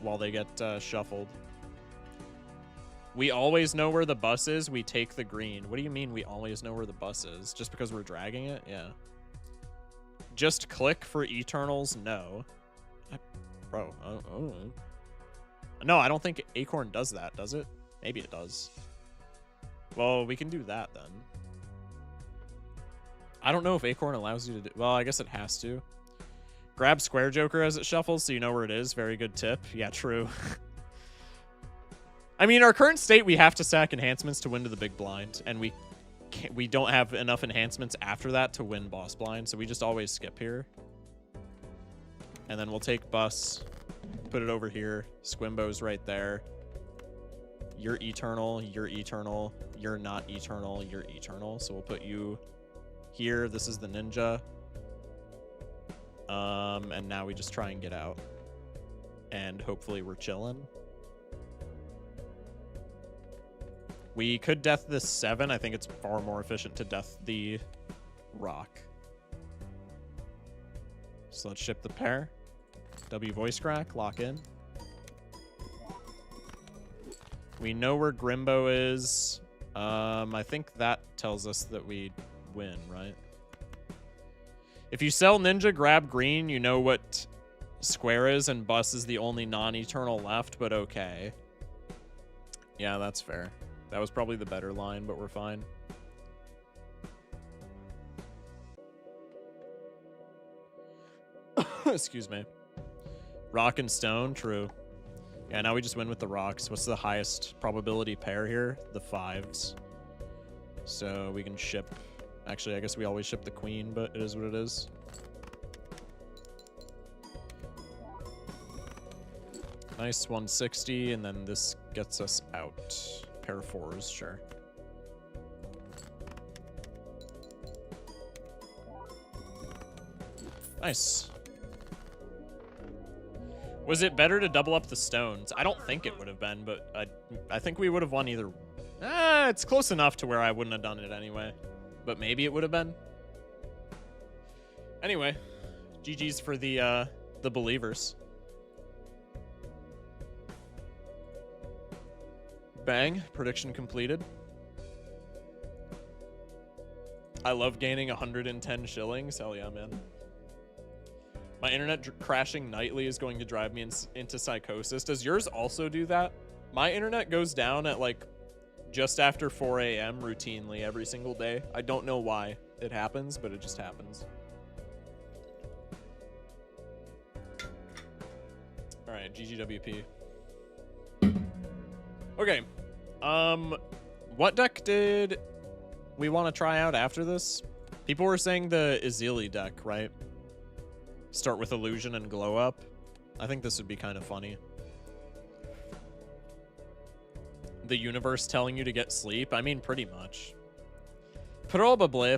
while they get shuffled. We always know where the bus is. We take the green. What do you mean we always know where the bus is? Just because we're dragging it? Yeah. Just click for Eternals? No. Bro, oh. No, I don't think Acorn does that, does it? Maybe it does. Well, we can do that then. I don't know if Acorn allows you to do... Well, I guess it has to. Grab Square Joker as it shuffles so you know where it is. Very good tip. Yeah, true. I mean, our current state, we have to sack enhancements to win to the big blind, and we don't have enough enhancements after that to win boss blind, so we just always skip here. And then we'll take bus, put it over here. Squimbo's right there. You're eternal, you're eternal, you're not eternal, you're eternal. So we'll put you here. This is the ninja. And now we just try and get out. And hopefully we're chilling. We could death this 7. I think it's far more efficient to death the rock. So let's ship the pair. W voice crack, lock in. We know where Grimbo is. I think that tells us that we win, right? If you sell Ninja, grab green, you know what Square is, and Bus is the only non-eternal left, but okay. Yeah, that's fair. That was probably the better line, but we're fine. Excuse me. Rock and stone, true. Yeah, now we just win with the rocks. What's the highest probability pair here? The 5s. So we can ship... Actually, I guess we always ship the queen, but it is what it is. Nice 160, and then this gets us out. Pair of 4s, sure. Nice. Was it better to double up the stones? I don't think it would have been, but I think we would have won either. It's close enough to where I wouldn't have done it anyway. But maybe it would have been. Anyway, GG's for the believers. Bang. Prediction completed. I love gaining 110 shillings. Hell yeah, man. My internet crashing nightly is going to drive me into psychosis. Does yours also do that? My internet goes down at like just after 4 a.m. routinely every single day. I don't know why it happens, but it just happens. All right, GGWP. Okay. What deck did we want to try out after this? People were saying the Izili deck, right? Start with Illusion and Glow Up. I think this would be kind of funny. The universe telling you to get sleep? I mean, pretty much. Probably.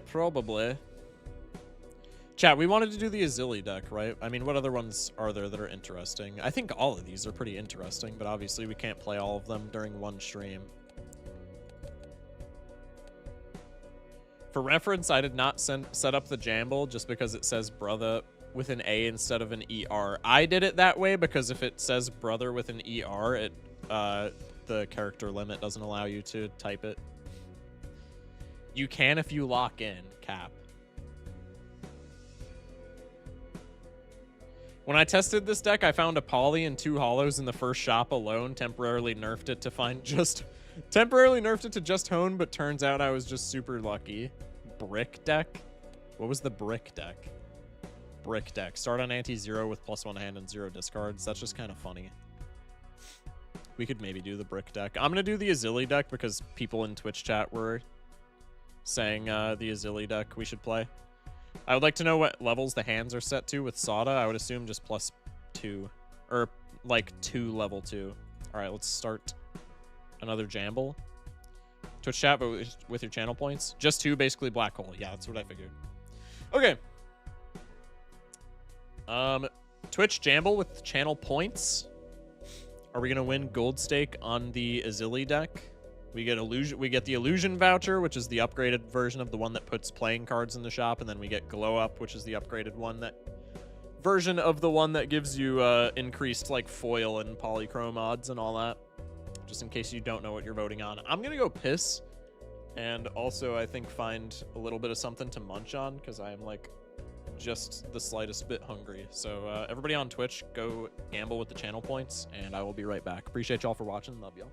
Chat, we wanted to do the Izili deck, right? I mean, what other ones are there that are interesting? I think all of these are pretty interesting, but obviously we can't play all of them during one stream. For reference, I did not set up the Jamble just because it says brother with an A instead of an ER. I did it that way because if it says brother with an ER, the character limit doesn't allow you to type it. You can if you lock in, Cap. When I tested this deck, I found a poly and 2 hollows in the first shop alone, temporarily nerfed it to just hone, but turns out I was just super lucky. Brick deck? What was the brick deck? Brick deck. Start on anti-0 with +1 hand and 0 discards. That's just kind of funny. We could maybe do the brick deck. I'm going to do the Izili deck because people in Twitch chat were saying the Izili deck we should play. I would like to know what levels the hands are set to with Sada. I would assume just +2. Or like 2 level 2. Alright, let's start another Jamble. Twitch chat, but with your channel points. Just 2, basically black hole. Yeah, that's what I figured. Okay. Twitch Jamble with channel points. Are we gonna win gold stake on the Izili deck? We get the illusion voucher, which is the upgraded version of the one that puts playing cards in the shop, and then we get glow up, which is the upgraded version of the one that gives you increased like foil and polychrome odds and all that. Just in case you don't know what you're voting on. I'm gonna go piss, and also I think find a little bit of something to munch on because I am like just the slightest bit hungry. So everybody on Twitch, go gamble with the channel points, and I will be right back. Appreciate y'all for watching. Love y'all.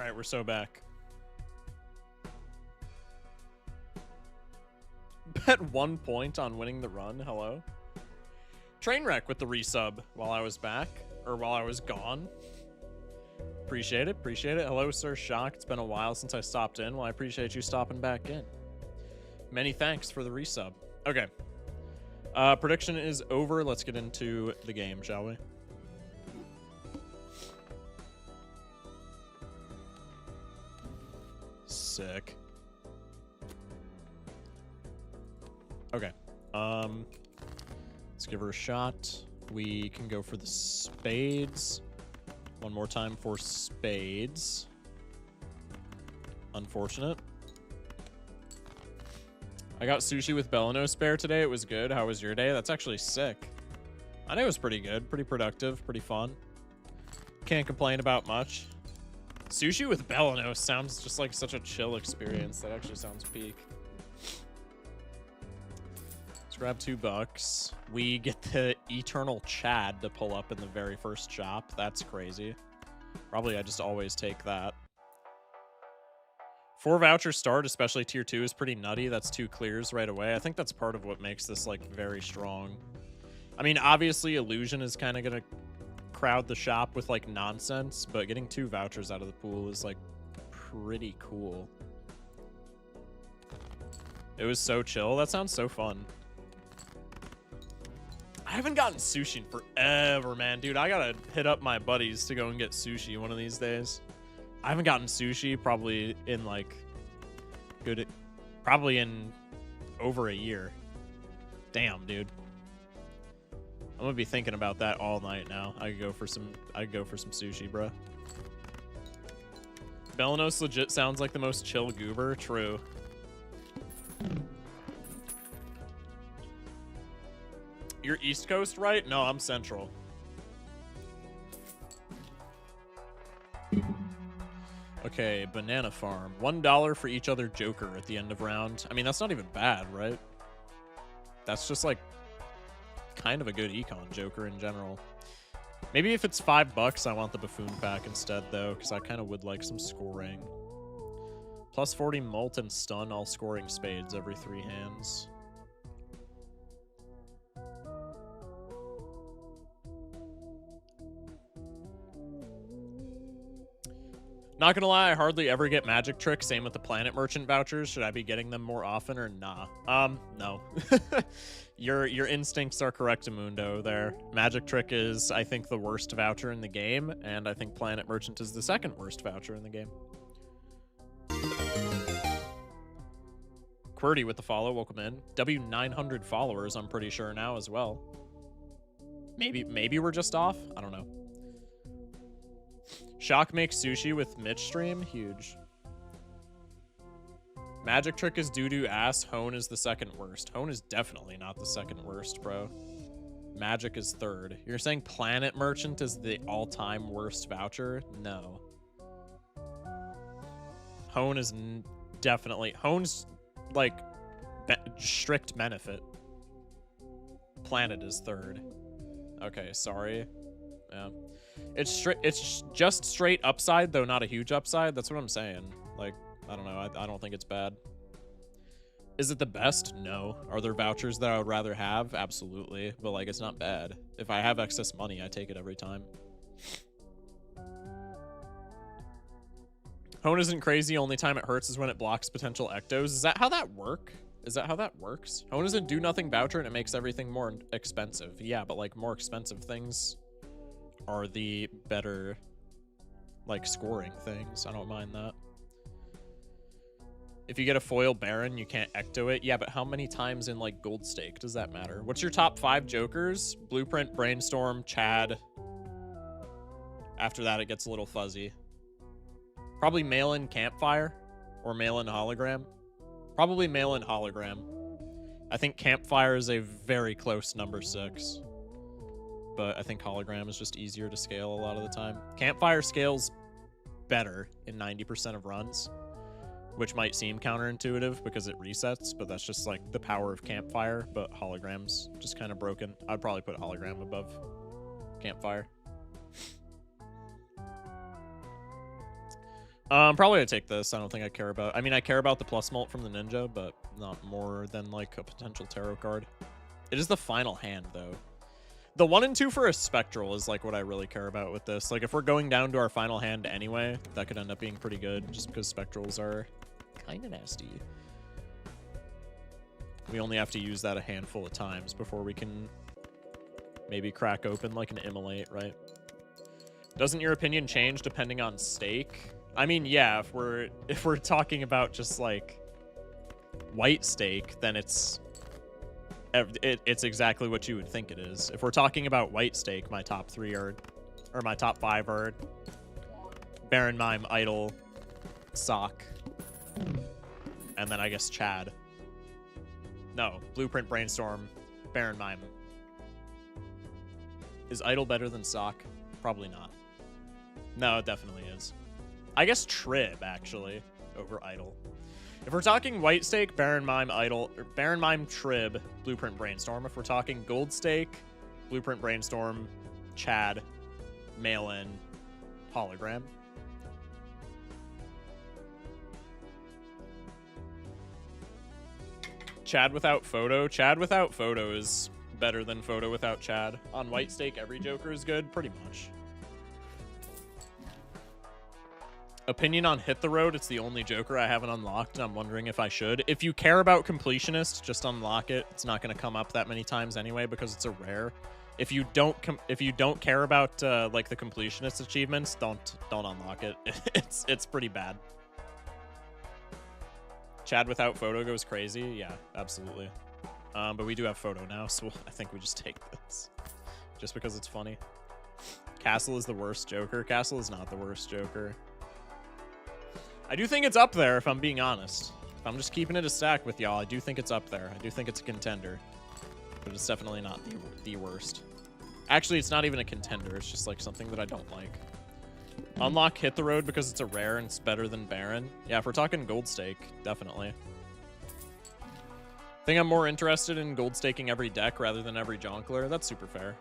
Alright, we're so back. Bet 1 point on winning the run. Hello. Trainwreck with the resub while I was back. Or while I was gone. Appreciate it. Appreciate it. Hello, Sir Shock. It's been a while since I stopped in. Well, I appreciate you stopping back in. Many thanks for the resub. Okay. Prediction is over. Let's get into the game, shall we? Sick. Okay. Let's give her a shot. We can go for the spades. One more time for spades. Unfortunate. I got sushi with Balatro spare today. It was good. How was your day? That's actually sick. I know it was pretty good. Pretty productive. Pretty fun. Can't complain about much. Sushi with Balatro sounds just like such a chill experience. That actually sounds peak. Let's grab $2. We get the Eternal Chad to pull up in the very first shop. That's crazy. Probably I just always take that. 4 voucher start, especially tier 2, is pretty nutty. That's 2 clears right away. I think that's part of what makes this like very strong. I mean, obviously Illusion is kind of gonna crowd the shop with like nonsense, but getting 2 vouchers out of the pool is like pretty cool. It was so chill. That sounds so fun. I haven't gotten sushi in forever, man. Dude, I gotta hit up my buddies to go and get sushi one of these days. I haven't gotten sushi probably in like probably in over a year. Damn, dude. I'm gonna be thinking about that all night now. I could go for some sushi, bro. Belanos legit sounds like the most chill goober. True. You're East Coast, right? No, I'm Central. Okay, Banana Farm. $1 for each other Joker at the end of round. I mean, that's not even bad, right? That's just like kind of a good econ Joker in general. Maybe if it's $5, I want the Buffoon pack instead, though, because I kind of would like some scoring. Plus 40 Molten Stun, all scoring spades every 3 hands. Not gonna lie, I hardly ever get Magic Trick. Same with the Planet Merchant vouchers. Should I be getting them more often or nah? No. Your instincts are correct, Amundo, there. Magic Trick is, I think, the worst voucher in the game, and I think Planet Merchant is the second worst voucher in the game. QWERTY with the follow, welcome in. W900 followers, I'm pretty sure now as well. Maybe we're just off? I don't know. Shock makes sushi with midstream? Huge. Magic Trick is doo-doo ass. Hone is the second worst. Hone is definitely not the second worst, bro. Magic is third. You're saying Planet Merchant is the all-time worst voucher? No. Hone is definitely... Hone's, like, strict benefit. Planet is third. Okay, sorry. Yeah. It's just straight upside, though not a huge upside. That's what I'm saying. Like, I don't know. I don't think it's bad. Is it the best? No. Are there vouchers that I would rather have? Absolutely. But, like, it's not bad. If I have excess money, I take it every time. Hone isn't crazy. Only time it hurts is when it blocks potential ectos. Is that how that works? Is that how that works? Hone is a do-nothing voucher, and it makes everything more expensive. Yeah, but, like, more expensive things are the better, like, scoring things. I don't mind that. If you get a foil Baron, you can't ecto it. Yeah, but how many times in, like, Gold Stake does that matter? What's your top 5 Jokers? Blueprint, Brainstorm, Chad. After that, it gets a little fuzzy. Probably Mail-in Campfire or Mail-in Hologram. Probably Mail-in Hologram. I think Campfire is a very close number 6. But I think Hologram is just easier to scale a lot of the time. Campfire scales better in 90% of runs, which might seem counterintuitive because it resets, but that's just like the power of Campfire, but Hologram's just kind of broken. I'd probably put Hologram above Campfire. Probably gonna take this. I don't think I care about... I mean, I care about the plus mult from the ninja, but not more than, like, a potential tarot card. It is the final hand, though. The 1 and 2 for a spectral is, like, what I really care about with this. Like, if we're going down to our final hand anyway, that could end up being pretty good, just because spectrals are kind of nasty. We only have to use that a handful of times before we can maybe crack open, like, an immolate, right? Doesn't your opinion change depending on stake? I mean, yeah, if we're talking about just, like, white stake, then it's exactly what you would think it is. If we're talking about white stake, my top 3 are, or my top 5 are Baron Mime, Idol, Sock, and then I guess Chad. No, Blueprint, Brainstorm, Baron Mime. Is Idol better than Sock? Probably not. No, it definitely is. I guess Trib, actually, over Idol. If we're talking white stake, Baron Mime, Idol, or Baron Mime, Trib, Blueprint, Brainstorm. If we're talking gold stake, Blueprint, Brainstorm, Chad, Mail-In, Hologram. Chad without photo. Chad without photo is better than photo without Chad. On white stake, every Joker is good, pretty much. Opinion on Hit the Road, it's the only Joker I haven't unlocked, and I'm wondering if I should. If you care about Completionist, just unlock it. It's not going to come up that many times anyway because it's a rare. If you don't care about like the Completionist achievements, don't unlock it. It's pretty bad. Chad without photo goes crazy. Yeah, absolutely. But we do have photo now, so I think we just take this just because it's funny. Castle is the worst Joker. Castle is not the worst Joker. I do think it's up there, if I'm being honest. If I'm just keeping it a stack with y'all, I do think it's up there. I do think it's a contender. But it's definitely not the worst. Actually, it's not even a contender. It's just like something that I don't like. Unlock Hit the Road because it's a rare and it's better than Baron. Yeah, if we're talking gold stake, definitely. I think I'm more interested in gold staking every deck rather than every Jonkler. That's super fair.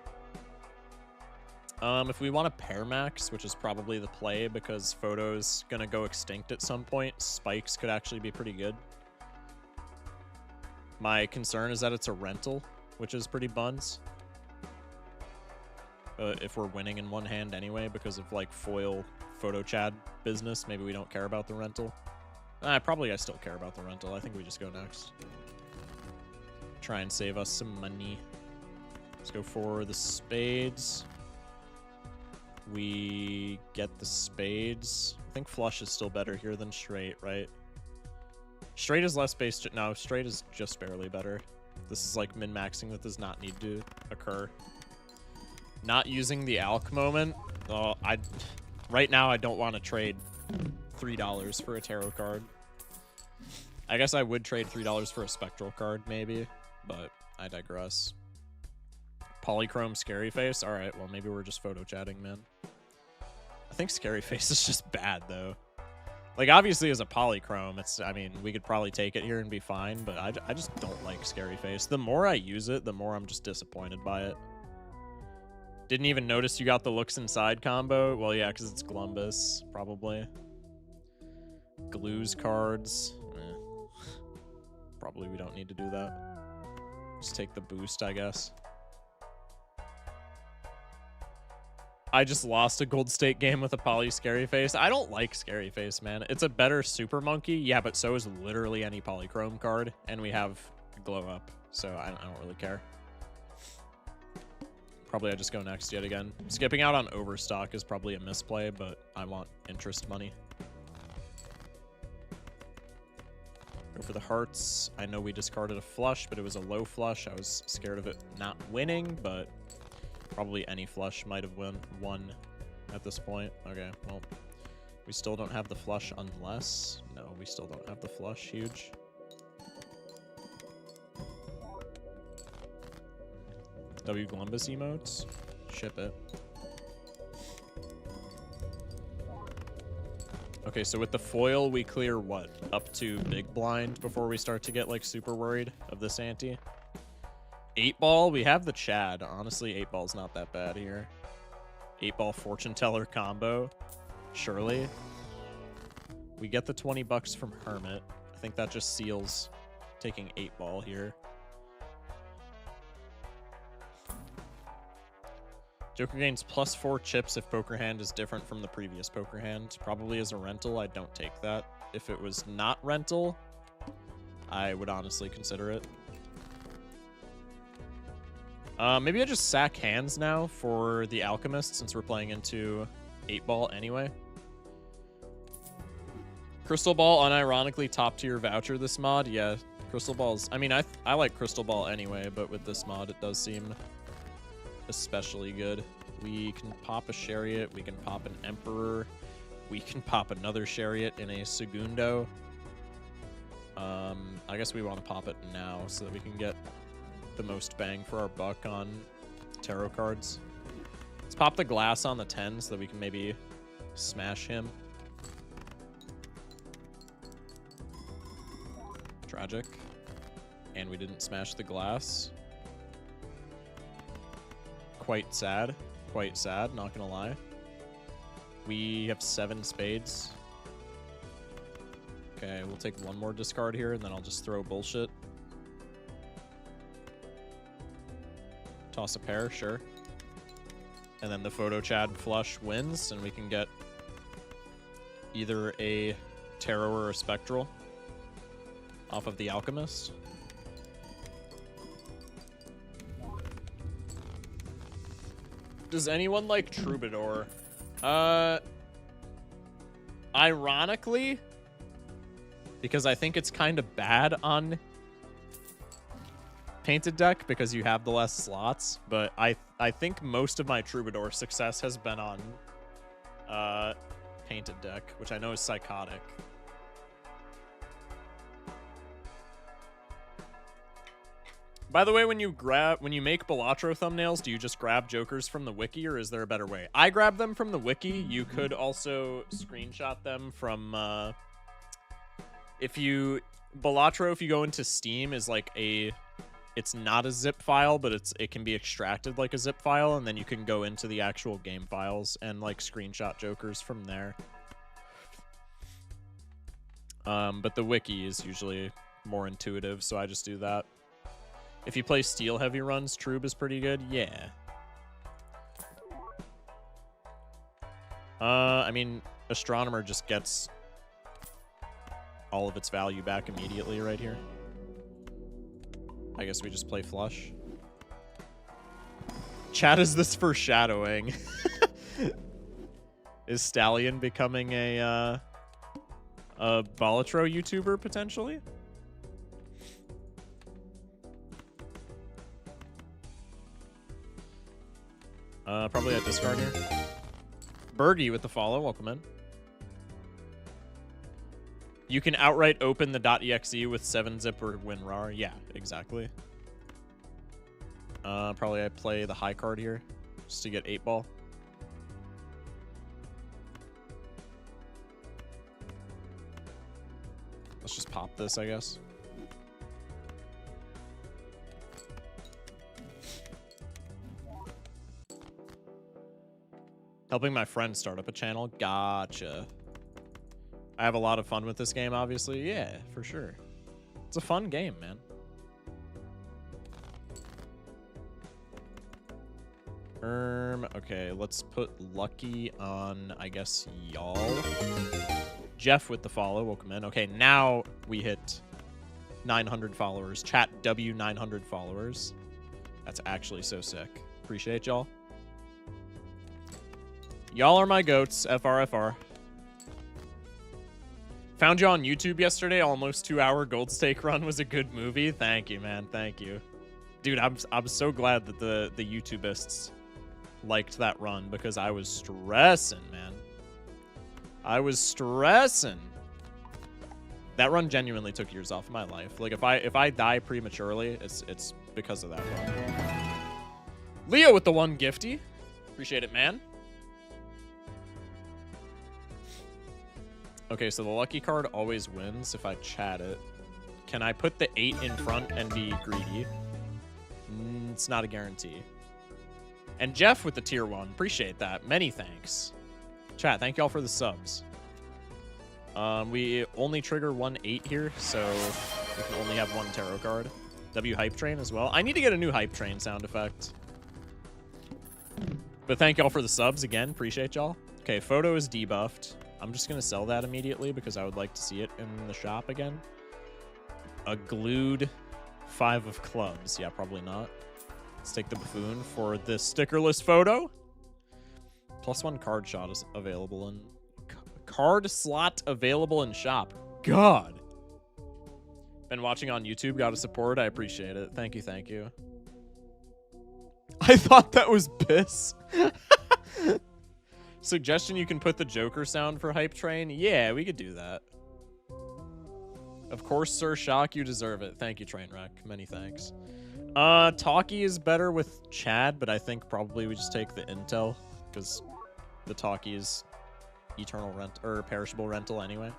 If we want a pair max, which is probably the play because photo's gonna go extinct at some point, spikes could actually be pretty good. My concern is that it's a rental, which is pretty buns. If we're winning in one hand anyway, because of like foil photo Chad business, maybe we don't care about the rental. Probably I still care about the rental. I think we just go next. Try and save us some money. Let's go for the spades. We get the spades. I think flush is still better here than straight, right? Straight is less base. No, straight is just barely better. This is like min-maxing that does not need to occur. Not using the alch moment. Oh, right now I don't want to trade $3 for a tarot card. I guess I would trade $3 for a spectral card maybe, but I digress. Polychrome Scary Face? Alright, well maybe we're just photo chatting, man. I think Scary Face is just bad, though. Like, obviously as a Polychrome, I mean, we could probably take it here and be fine, but I just don't like Scary Face. The more I use it, the more I'm just disappointed by it. Didn't even notice you got the looks inside combo? Well, yeah, because it's Glumbus, probably. Glues cards. Probably we don't need to do that. Just take the boost, I guess. I just lost a gold stake game with a poly Scary Face. I don't like Scary Face, man. It's a better Super Monkey. Yeah, but so is literally any Polychrome card. And we have Glow Up, so I don't really care. Probably I just go next yet again. Skipping out on Overstock is probably a misplay, but I want interest money. Go for the hearts. I know we discarded a flush, but it was a low flush. I was scared of it not winning, but probably any flush might have won at this point. Okay, well, we still don't have the flush unless... No, we still don't have the flush. Huge. W Glumbus emotes. Ship it. Okay, so with the foil, we clear what? Up to big blind before we start to get, like, super worried of this ante? 8-ball, we have the Chad. Honestly, 8-ball's not that bad here. 8-ball fortune teller combo. Surely. We get the 20 bucks from Hermit. I think that just seals taking 8-ball here. Joker gains +4 chips if poker hand is different from the previous poker hand. Probably as a rental, I don't take that. If it was not rental, I would honestly consider it. Maybe I just sack hands now for the Alchemist since we're playing into 8-ball anyway. Crystal Ball, unironically top tier voucher this mod. Yeah, Crystal Ball's... I mean, I like Crystal Ball anyway, but with this mod, it does seem especially good. We can pop a Chariot. We can pop an Emperor. We can pop another Chariot in a Segundo. I guess we want to pop it now so that we can get the most bang for our buck on tarot cards. Let's pop the glass on the 10 so that we can maybe smash him. Tragic. And we didn't smash the glass. Quite sad. Quite sad, not gonna lie. We have 7 spades. Okay, we'll take one more discard here, and then I'll just throw bullshit. Toss a pair, sure. And then the photo Chad flush wins, and we can get either a tarot or a spectral off of the Alchemist. Does anyone like Troubadour? Ironically, because I think it's kind of bad on Painted deck because you have the less slots, but I think most of my Troubadour success has been on Painted deck, which I know is psychotic. By the way, when you make Balatro thumbnails, do you just grab jokers from the wiki, or is there a better way? I grab them from the wiki. You could also screenshot them from Balatro, if you go into Steam, is like it's not a zip file, but it can be extracted like a zip file, and then you can go into the actual game files and like screenshot jokers from there. But the wiki is usually more intuitive, so I just do that. If you play steel heavy runs, Trube is pretty good. Yeah. I mean, Astronomer just gets all of its value back immediately right here. I guess we just play flush. Chat, is this foreshadowing? Is Stallion becoming a Balatro YouTuber, potentially? Probably a discard here. Bergie with the follow. Welcome in. You can outright open the .exe with 7-zip or WinRAR. Yeah, exactly. Probably I play the high card here just to get 8-ball. Let's just pop this, I guess. Helping my friend start up a channel. Gotcha. I have a lot of fun with this game, obviously. Yeah, for sure. It's a fun game, man. Okay, let's put Lucky on, I guess, y'all. Jeff with the follow. Welcome in. Okay, now we hit 900 followers. Chat W 900 followers. That's actually so sick. Appreciate y'all. Y'all are my goats. FRFR. Found you on YouTube yesterday. Almost 2-hour gold stake run was a good movie. Thank you, man. Thank you. Dude, I'm so glad that the YouTubists liked that run because I was stressing, man. I was stressing. That run genuinely took years off of my life. Like if I die prematurely, it's because of that run. Leo with the 1 gifty. Appreciate it, man. Okay, so the lucky card always wins if I chat it. Can I put the 8 in front and be greedy? It's not a guarantee. And Jeff with the tier 1. Appreciate that. Many thanks. Chat, thank y'all for the subs. We only trigger 1/8 here, so we can only have one tarot card. W Hype Train as well. I need to get a new Hype Train sound effect. But thank y'all for the subs again. Appreciate y'all. Okay, photo is debuffed. I'm just going to sell that immediately because I would like to see it in the shop again. A glued 5 of clubs. Yeah, probably not. Let's take the buffoon for this stickerless photo. +1 card shot is available in... Card slot available in shop. God. Been watching on YouTube. Got to support. I appreciate it. Thank you, thank you. I thought that was piss. Suggestion, you can put the Joker sound for Hype Train. Yeah, we could do that. Of course, Sir Shock, you deserve it. Thank you, Trainwreck. Many thanks. Talkie is better with Chad, but I think probably we just take the Intel because the Talkie is eternal rent or perishable rental anyway.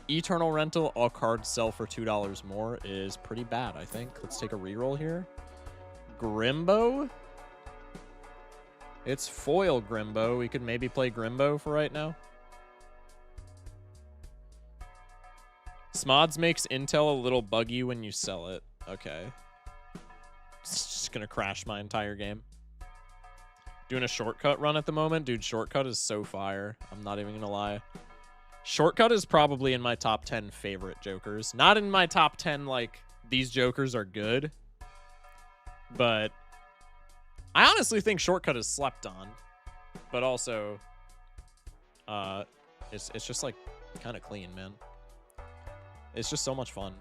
Eternal rental, all cards sell for $2 more is pretty bad, I think. Let's take a reroll here. Grimbo. It's foil Grimbo. We could maybe play Grimbo for right now. Smods makes Intel a little buggy when you sell it. Okay. It's just gonna crash my entire game. Doing a shortcut run at the moment. Dude, shortcut is so fire. I'm not even gonna lie. Shortcut is probably in my top 10 favorite Jokers. Not in my top 10, like, these Jokers are good. But I honestly think Shortcut is slept on. But also, it's just, like, kind of clean, man. It's just so much fun.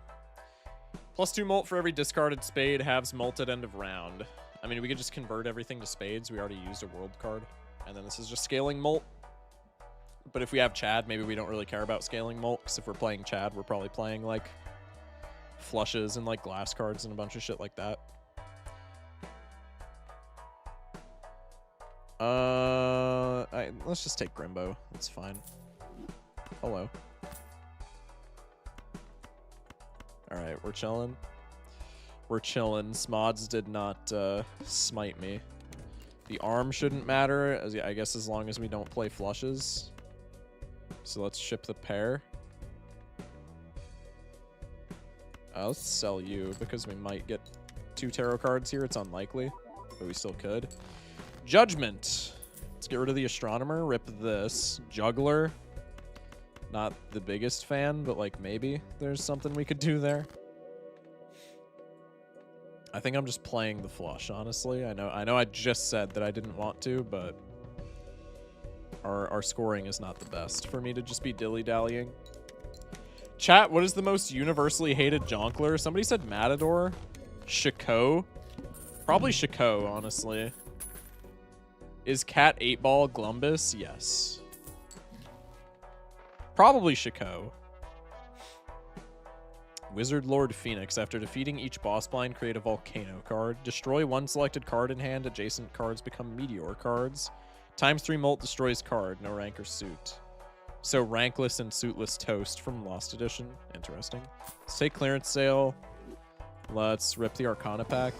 +2 molt for every discarded spade. Halves molt at end of round. I mean, we could just convert everything to spades. We already used a world card. And then this is just scaling molt. But if we have Chad, maybe we don't really care about scaling molt. Because if we're playing Chad, we're probably playing, like, flushes and, like, glass cards and a bunch of shit like that. Let's just take Grimbo. That's fine. Hello. Alright, we're chilling. We're chilling. Smods did not smite me. The arm shouldn't matter, I guess, as long as we don't play flushes. So let's ship the pair. Let's sell you, because we might get 2 tarot cards here. It's unlikely, but we still could. Judgment. Let's get rid of the Astronomer. Rip this. Juggler. Not the biggest fan, but, like, maybe there's something we could do there. I think I'm just playing the flush, honestly. I know I just said that I didn't want to, but our scoring is not the best for me to just be dilly-dallying. Chat, what is the most universally hated Jonkler? Somebody said Matador. Shaco. Probably Shaco, honestly. Is Cat 8-Ball Glumbus? Yes. Probably Shaco. Wizard Lord Phoenix. After defeating each boss blind, create a Volcano card. Destroy one selected card in hand. Adjacent cards become Meteor cards. ×3 molt destroys card. No rank or suit. So rankless and suitless Toast from Lost Edition. Interesting. Let's take clearance sale. Let's rip the Arcana pack.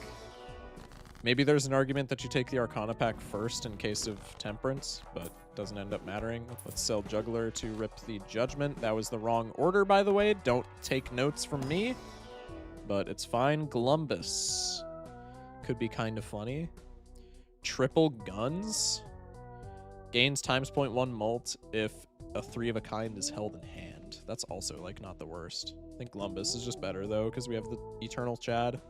Maybe there's an argument that you take the Arcana pack first in case of Temperance, but doesn't end up mattering. Let's sell Juggler to rip the Judgment. That was the wrong order, by the way. Don't take notes from me, but it's fine. Glumbus. Could be kind of funny. Triple Guns. Gains ×0.1 molt if a 3 of a kind is held in hand. That's also, like, not the worst. I think Glumbus is just better, though, because we have the Eternal Chad.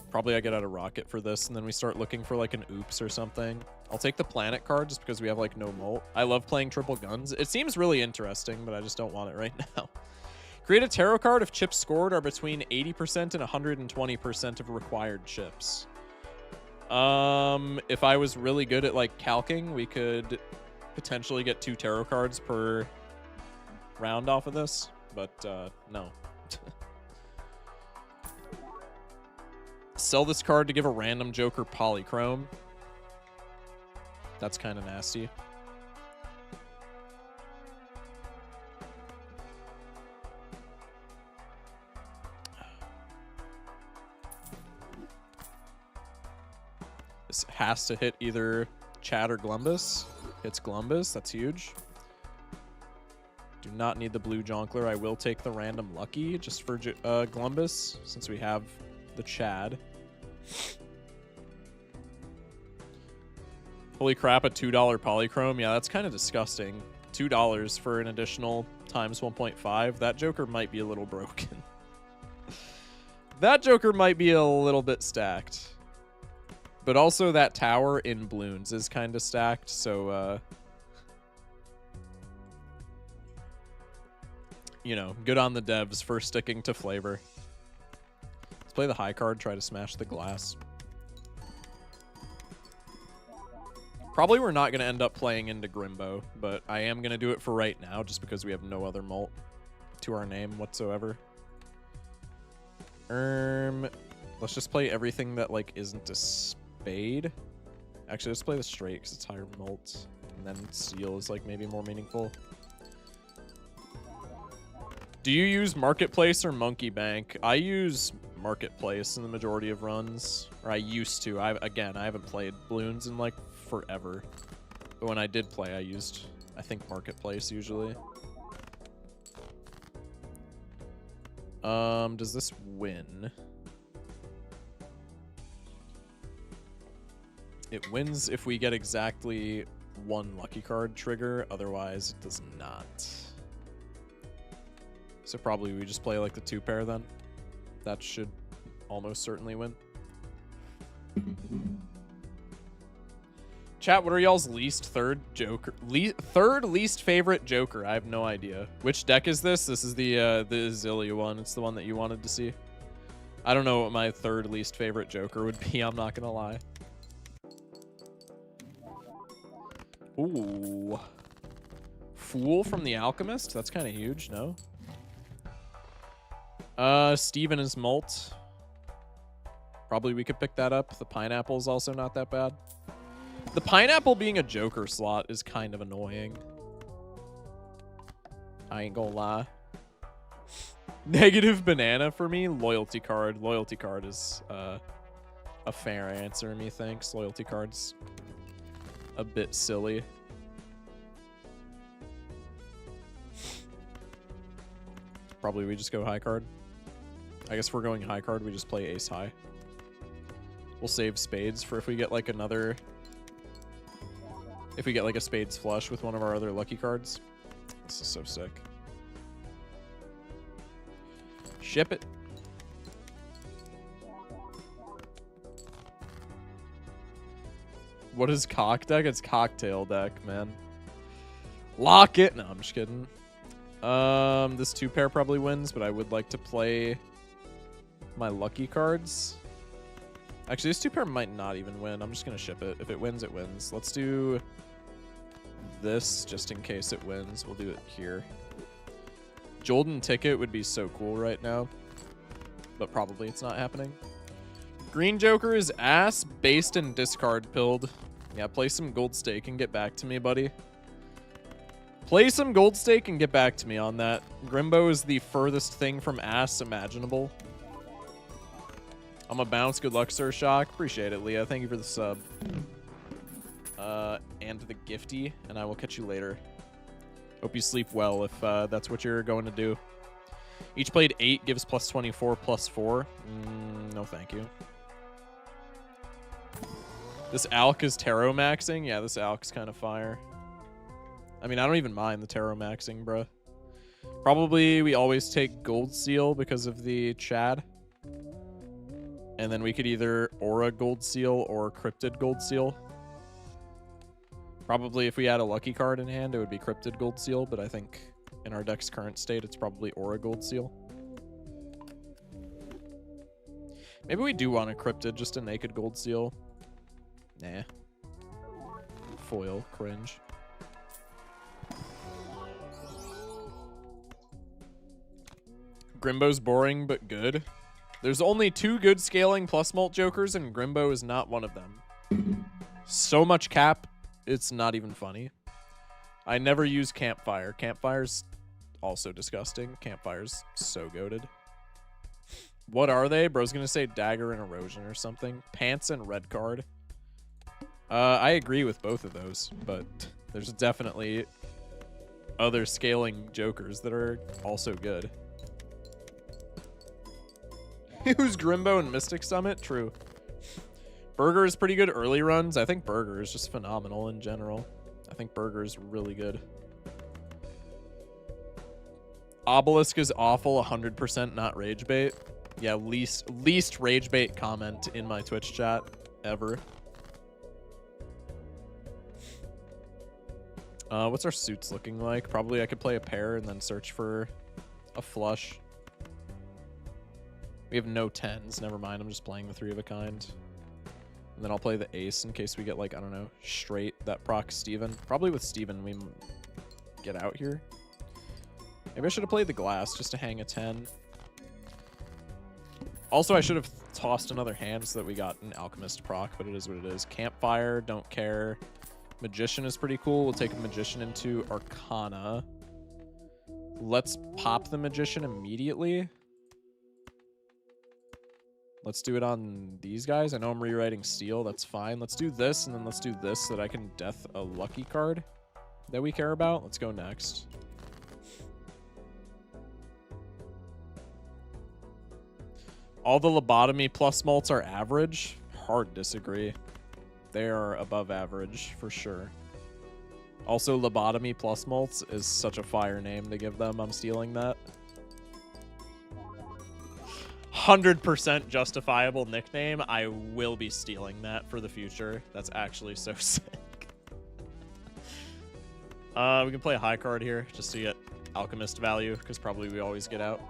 Probably I get out a rocket for this, and then we start looking for, like, an oops or something. I'll take the planet card just because we have, like, no molt. I love playing triple guns. It seems really interesting, but I just don't want it right now. Create a tarot card if chips scored are between 80% and 120% of required chips. If I was really good at, like, calcing, we could potentially get 2 tarot cards per round off of this, but no. Sell this card to give a random Joker Polychrome. That's kind of nasty. This has to hit either Chad or Glumbus. Hits Glumbus. That's huge. Do not need the blue Jonkler. I will take the random Lucky just for Glumbus, since we have the Chad. Holy crap, a $2 Polychrome. Yeah, that's kind of disgusting. $2 for an additional times 1.5. That Joker might be a little broken. That Joker might be a little bit stacked. But also that tower in Bloons is kind of stacked, so, you know, good on the devs for sticking to flavor. Let's play the high card, try to smash the glass. Probably we're not going to end up playing into Grimbo, but I am going to do it for right now just because we have no other mult to our name whatsoever. Let's just play everything that, like, isn't a spade. Actually, let's play the straight because it's higher mult. And then seal is, like, maybe more meaningful. Do you use Marketplace or Monkey Bank? I use Marketplace in the majority of runs. Or I used to. Again, I haven't played Bloons in, like, forever. But when I did play, I used, I think, Marketplace usually. Does this win? It wins if we get exactly one lucky card trigger. Otherwise, it does not. So probably we just play like the 2-pair then. That should almost certainly win. Chat, what are y'all's third least favorite Joker? I have no idea. Which deck is this? This is the Azilea one. It's the one that you wanted to see. I don't know what my third least favorite Joker would be. I'm not gonna lie. Ooh. Fool from the Alchemist? That's kind of huge, no? Steven is Molt. Probably we could pick that up. The Pineapple is also not that bad. The Pineapple being a Joker slot is kind of annoying. I ain't gonna lie. Negative Banana for me. Loyalty card. Loyalty card is a fair answer, methinks. Loyalty card's a bit silly. Probably we just go high card. I guess if we're going high card, we just play ace high. We'll save spades for if we get like another... If we get like a spades flush with one of our other lucky cards. This is so sick. Ship it. What is cock deck? It's cocktail deck, man. Lock it. No, I'm just kidding. This 2-pair probably wins, but I would like to play my lucky cards. Actually, this 2-pair might not even win. I'm just going to ship it. If it wins, it wins. Let's do this just in case it wins. We'll do it here. Jolden Ticket would be so cool right now, but probably it's not happening. Green Joker is ass, based, and discard pilled. Yeah, play some Gold Stake and get back to me, buddy. Play some Gold Stake and get back to me on that. Grimbo is the furthest thing from ass imaginable. I'm a bounce. Good luck, Sir Shock. Appreciate it, Leah. Thank you for the sub. And the gifty, and I will catch you later. Hope you sleep well if that's what you're going to do. Each played 8 gives plus 24 plus 4. No, thank you. This Alk is tarot maxing. Yeah, this Alk's kind of fire. I mean, I don't even mind the tarot maxing, bruh. Probably we always take Gold Seal because of the Chad. And then we could either Aura Gold Seal or Cryptid Gold Seal. Probably if we had a lucky card in hand, it would be Cryptid Gold Seal, but I think in our deck's current state, it's probably Aura Gold Seal. Maybe we do want a Cryptid, just a naked Gold Seal. Nah. Foil, cringe. Grimbo's boring, but good. There's only 2 good scaling plus mult Jokers, and Grimbo is not one of them. So much cap, it's not even funny. I never use Campfire. Campfire's also disgusting. Campfire's so goated. What are they? Bro's gonna say Dagger and Erosion or something. Pants and Red Card. I agree with both of those, but There's definitely other scaling jokers that are also good. Who's Grimbo and Mystic Summit? True. Burger is pretty good early runs. I think Burger is just phenomenal in general. I think Burger is really good. Obelisk is awful, 100% not rage bait. Yeah, least rage bait comment in my Twitch chat ever. What's our suits looking like? Probably I could play a pair and then search for a flush. We have no 10s. Never mind. I'm just playing the 3 of a kind. And then I'll play the ace in case we get, like, I don't know, straight that procs Steven. Probably with Steven we get out here. Maybe I should have played the glass just to hang a 10. Also, I should have tossed another hand so that we got an alchemist proc, but it is what it is. Campfire, don't care. Magician is pretty cool. We'll take a magician into Arcana. Let's pop the magician immediately. Let's do it on these guys. I know I'm rewriting steel. That's fine. Let's do this, and then let's do this so that I can death a lucky card that we care about. Let's go next. All the lobotomy plus mults are average. Hard disagree. They are above average for sure. Also, lobotomy plus mults is such a fire name to give them. I'm stealing that. 100% justifiable nickname. I will be stealing that for the future. That's actually so sick. We can play a high card here just to get alchemist value, because probably we always get out.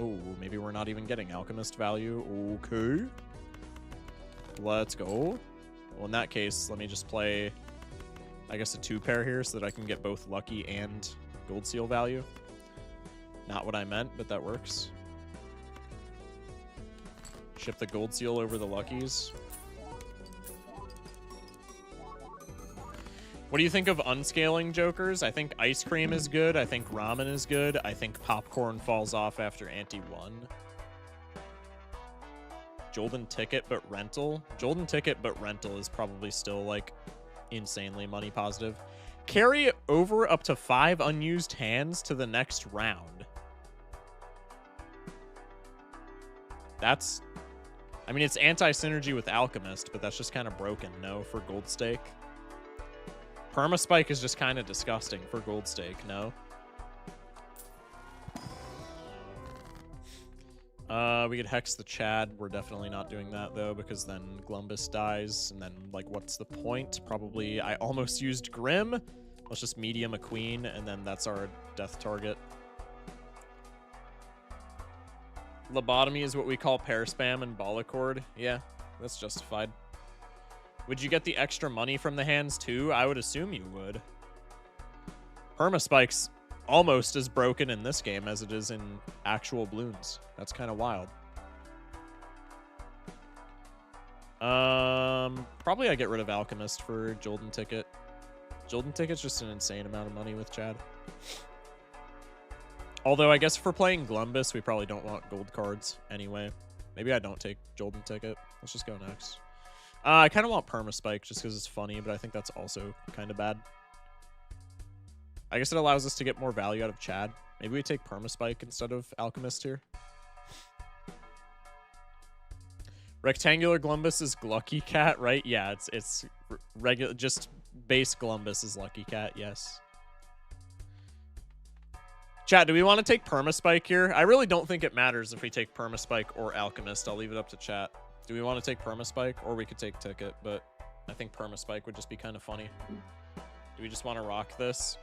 Oh, maybe we're not even getting alchemist value. Okay. Let's go. Well, in that case, let me just play, I guess, a 2-pair here so that I can get both lucky and gold seal value. Not what I meant, but that works. Ship the gold seal over the luckies. What do you think of unscaling jokers? I think ice cream is good. I think ramen is good. I think popcorn falls off after ante 1. Golden ticket but rental. Golden ticket but rental is probably still like insanely money positive. Carry over up to 5 unused hands to the next round. That's, I mean, it's anti-synergy with Alchemist, but that's just kind of broken, no, for Gold Stake. Permaspike is just kind of disgusting for Gold Stake, no? We could hex the Chad. We're definitely not doing that, though, because then Glumbus dies, and then, like, what's the point? Probably, I almost used Grim. Let's just medium a queen, and then that's our death target. Lobotomy is what we call pair spam and Balatro. Yeah, that's justified. Would you get the extra money from the hands too? I would assume you would. Permaspike's almost as broken in this game as it is in actual Bloons. That's kind of wild. Probably I get rid of Alchemist for Golden Ticket. Golden Ticket's just an insane amount of money with Chad. Although, I guess if we're playing Glumbus, we probably don't want gold cards anyway. Maybe I don't take Golden Ticket. Let's just go next. I kind of want Permaspike just because it's funny, but I think that's also kind of bad. I guess it allows us to get more value out of Chad. Maybe we take Permaspike instead of Alchemist here. Rectangular Glumbus is Lucky Cat, right? Yeah, it's regular, just base Glumbus is Lucky Cat, yes. Chat, do we want to take Permaspike here? I really don't think it matters if we take Permaspike or Alchemist. I'll leave it up to chat. Do we want to take Permaspike? Or we could take Ticket, but I think Permaspike would just be kind of funny. Do we just want to rock this?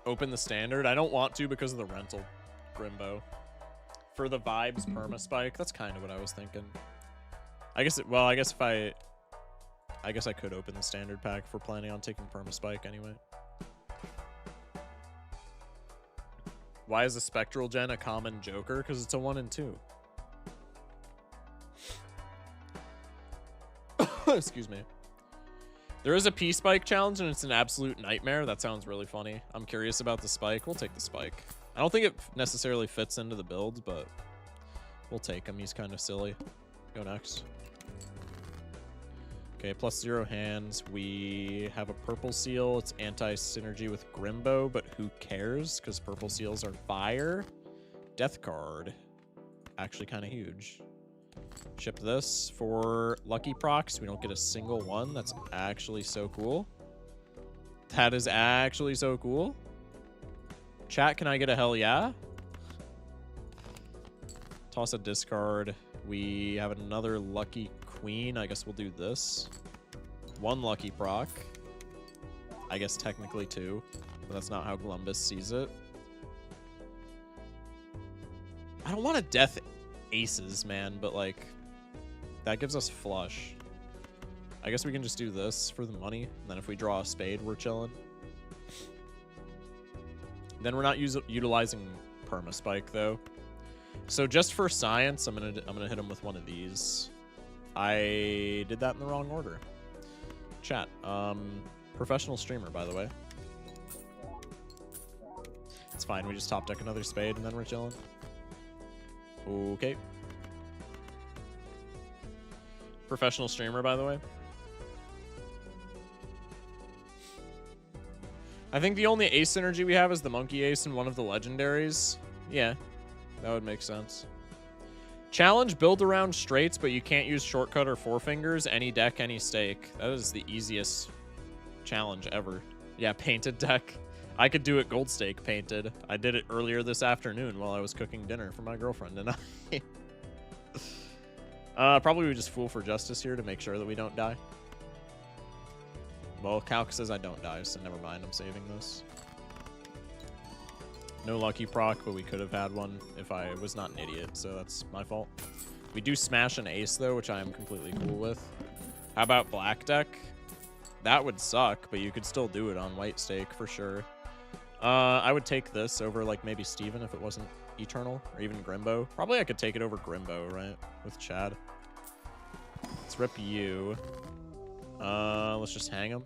Open the standard? I don't want to because of the rental, Grimbo. For the vibes, Permaspike. That's kind of what I was thinking. I guess it, well, I guess I could open the standard pack if we're planning on taking Permaspike anyway. Why is the Spectral Gen a common Joker? Because it's a 1 and 2. Excuse me. There is a P-Spike challenge, and it's an absolute nightmare. That sounds really funny. I'm curious about the spike. We'll take the spike. I don't think it necessarily fits into the build, but we'll take him. He's kind of silly. Go next. Okay, +0 hands. We have a purple seal. It's anti-synergy with Grimbo, but who cares? Because purple seals are fire. Death card. Actually kind of huge. Ship this for lucky procs. We don't get a single one. That's actually so cool. That is actually so cool. Chat, can I get a hell yeah? Toss a discard. We have another lucky queen. I guess we'll do this. One lucky proc. I guess technically two, but that's not how Glumbus sees it. I don't want to death aces, man, but like that gives us flush. I guess we can just do this for the money, and then if we draw a spade, we're chilling. Then we're not utilizing Permaspike though. So just for science, I'm gonna hit him with one of these. I did that in the wrong order. Chat, professional streamer, by the way. It's fine. We just top deck another spade and then we're chilling. Okay. Professional streamer, by the way. I think the only ace synergy we have is the monkey ace and one of the legendaries. Yeah, that would make sense. Challenge, build around straights, but you can't use shortcut or four fingers. Any deck, any stake. That is the easiest challenge ever. Yeah, painted deck. I could do it gold stake painted. I did it earlier this afternoon while I was cooking dinner for my girlfriend and I. Probably we just fool for justice here to make sure that we don't die. Well, Calc says I don't die, so never mind. I'm saving this. No lucky proc, but we could have had one if I was not an idiot, so that's my fault. We do smash an ace, though, which I am completely cool with. How about black deck? That would suck, but you could still do it on white stake for sure. I would take this over, like, maybe Steven if it wasn't Eternal, or even Grimbo. Probably I could take it over Grimbo, right? With Chad. Let's rip you. Let's just hang him.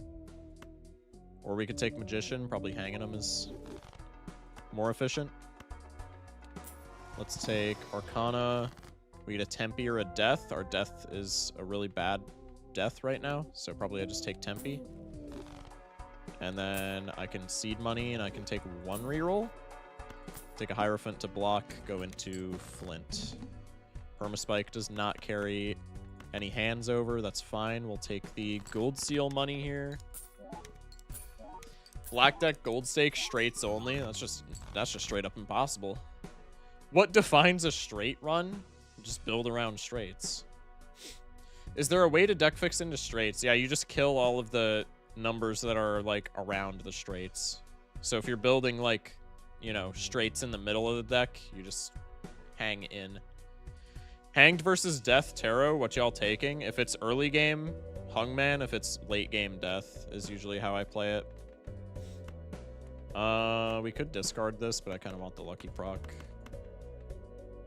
Or we could take Magician. Probably hanging him is more efficient. Let's take Arcana. We get a Tempe or a Death. Our Death is a really bad Death right now, so probably I just take Tempe. And then I can seed money, and I can take one reroll. Take a Hierophant to block, go into Flint. Permaspike does not carry any hands over. That's fine. We'll take the gold seal money here. Black deck gold stake straights only. That's just straight up impossible. What defines a straight run? Just build around straights. Is there a way to deck fix into straights? Yeah, you just kill all of the numbers that are like around the straights. So if you're building like, you know, straights in the middle of the deck, you just hang in. Hanged versus Death Tarot, what y'all taking? If it's early game, Hungman. If it's late game, Death is usually how I play it. We could discard this, but I kind of want the lucky proc.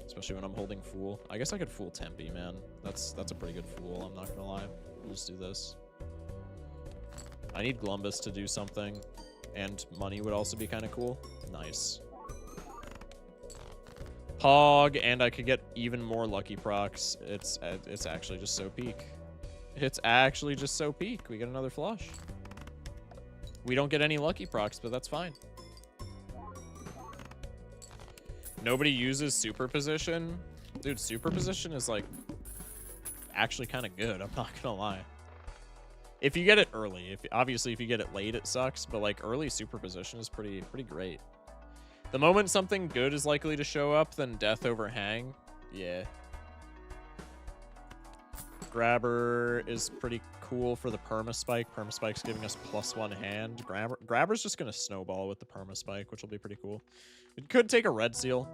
Especially when I'm holding Fool. I guess I could Fool Tempe, man. That's a pretty good Fool, I'm not gonna lie. We'll just do this. I need Glumbus to do something. And money would also be kind of cool. Nice. Pog, and I could get even more lucky procs. It's actually just so peak. It's actually just so peak. We get another flush. We don't get any lucky procs, but that's fine. Nobody uses superposition. Dude, superposition is like actually kind of good. I'm not gonna lie. If you get it early, obviously if you get it late, it sucks. But like early superposition is pretty great. The moment something good is likely to show up, then Death over Hang. Yeah. Grabber is pretty cool for the Permaspike. Permaspike's giving us +1 hand. Grabber's just going to snowball with the Permaspike, which will be pretty cool. We could take a red seal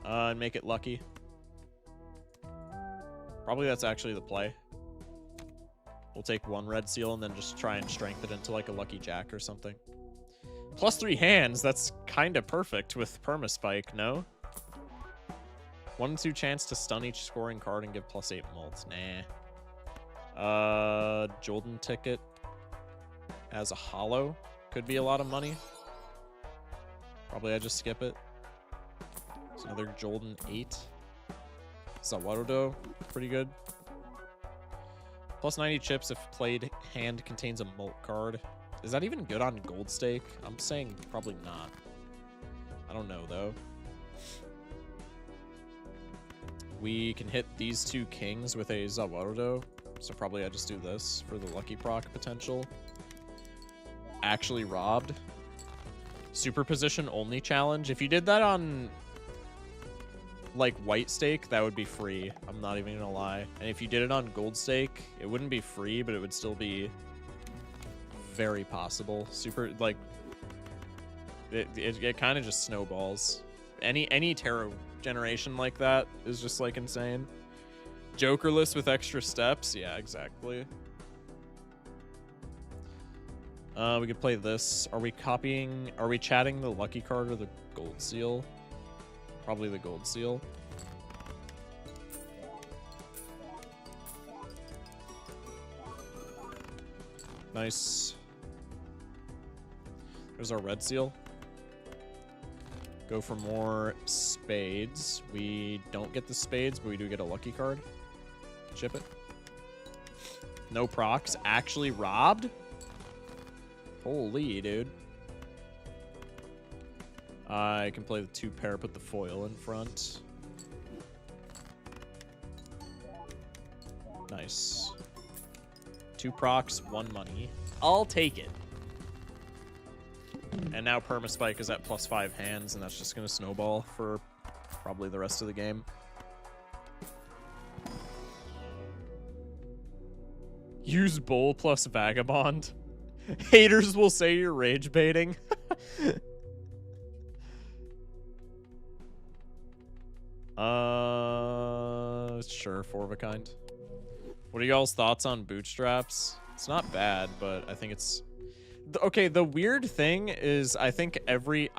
and make it lucky. Probably that's actually the play. We'll take one red seal and then just try and strength it into like a lucky jack or something. +3 hands, that's kind of perfect with Permaspike, no? 1-2 chance to stun each scoring card and give +8 mult. Nah. Jolden ticket as a hollow could be a lot of money. Probably I just skip it. It's another Jolden 8. Zawarudo, pretty good. Plus 90 chips if played hand contains a Molt card. Is that even good on Gold Stake? I'm saying probably not. I don't know, though. We can hit these two kings with a Zawarudo, so probably I just do this for the lucky proc potential. Actually robbed. Superposition only challenge. If you did that on like white stake, that would be free. I'm not even gonna lie. And if you did it on gold stake, it wouldn't be free, but it would still be very possible. Super, like, it kind of just snowballs. Any tarot generation like that is just like insane. Jokerless with extra steps, yeah, exactly. We could play this. Are we chatting the lucky card or the gold seal? Probably the gold seal. Nice. There's our red seal. Go for more spades. We don't get the spades, but we do get a lucky card. Chip it. No procs. Actually robbed? Holy, dude. I can play the 2 pair, put the foil in front. Nice. 2 procs, 1 money. I'll take it. And now Permaspike is at +5 hands, and that's just going to snowball for probably the rest of the game. Use Bull plus Vagabond. Haters will say you're rage baiting. Sure, 4 of a kind. What are y'all's thoughts on bootstraps? It's not bad, but I think it's okay. The weird thing is, I think every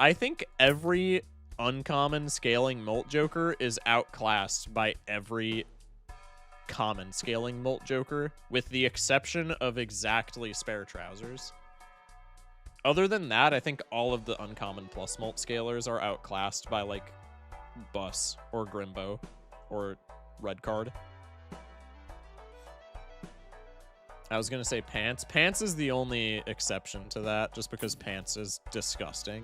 uncommon scaling Molt Joker is outclassed by every common scaling Molt Joker, with the exception of exactly Spare Trousers. Other than that, I think all of the uncommon plus Molt scalers are outclassed by like Bus or Grimbo or Red Card. I was gonna say Pants. Pants is the only exception to that, just because Pants is disgusting.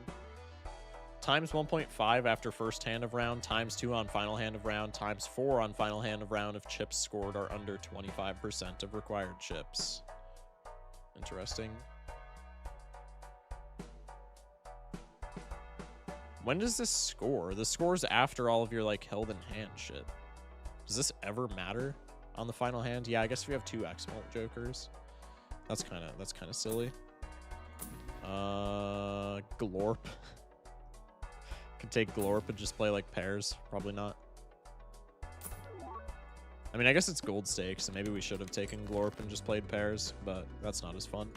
Times 1.5 after first hand of round, times 2 on final hand of round, times 4 on final hand of round if chips scored are under 25% of required chips. Interesting. When does this score? This scores after all of your like held in hand shit. Does this ever matter on the final hand? Yeah, I guess we have 2 X-Molt Jokers. That's kind of silly. Glorp. Could take Glorp and just play like pairs. Probably not. I mean, I guess it's gold stake, so maybe we should have taken Glorp and just played pairs, but that's not as fun.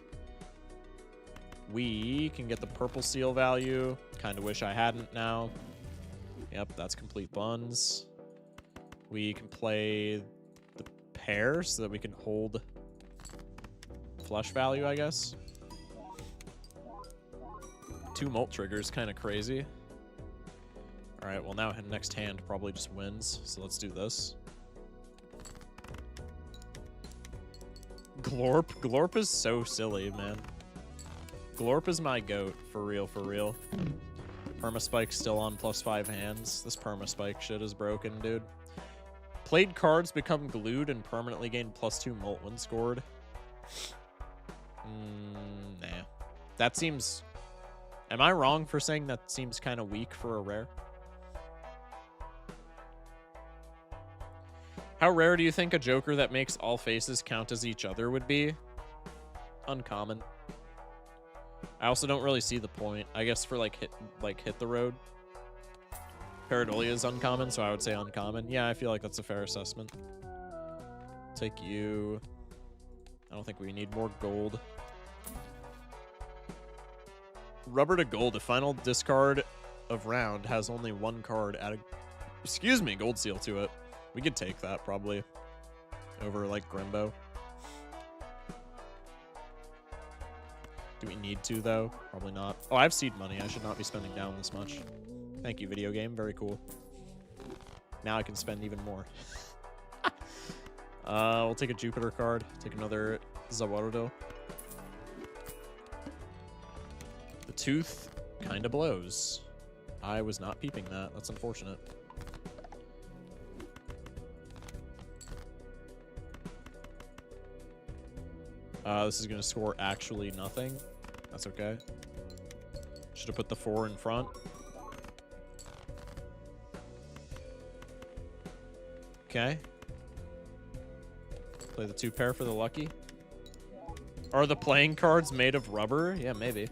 We can get the purple seal value. Kind of wish I hadn't now. Yep, that's complete buns. We can play the pair so that we can hold flush value, I guess. 2 Molt triggers, kind of crazy. All right, well now next hand probably just wins, so let's do this. Glorp. Glorp is so silly, man. Glorp is my goat, for real, for real. Permaspike's still on +5 hands. This Permaspike shit is broken, dude. Played cards become glued and permanently gain +2 Molt when scored. Nah. That seems... Am I wrong for saying that seems kind of weak for a rare? How rare do you think a Joker that makes all faces count as each other would be? Uncommon. I also don't really see the point. I guess for like hit the road. Pareidolia is uncommon, so I would say uncommon. Yeah, I feel like that's a fair assessment. Take you. I don't think we need more gold. Rubber to gold. The final discard of round has only 1 card added. Excuse me, gold seal to it. We could take that probably over like Grimbo. Do we need to, though? Probably not. Oh, I have seed money. I should not be spending down this much. Thank you, video game. Very cool. Now I can spend even more. We'll take a Jupiter card. Take another Zawardo. The tooth kind of blows. I was not peeping that. That's unfortunate. This is going to score actually nothing. That's okay. Should have put the 4 in front. Okay. Play the 2 pair for the lucky. Are the playing cards made of rubber? Yeah, maybe.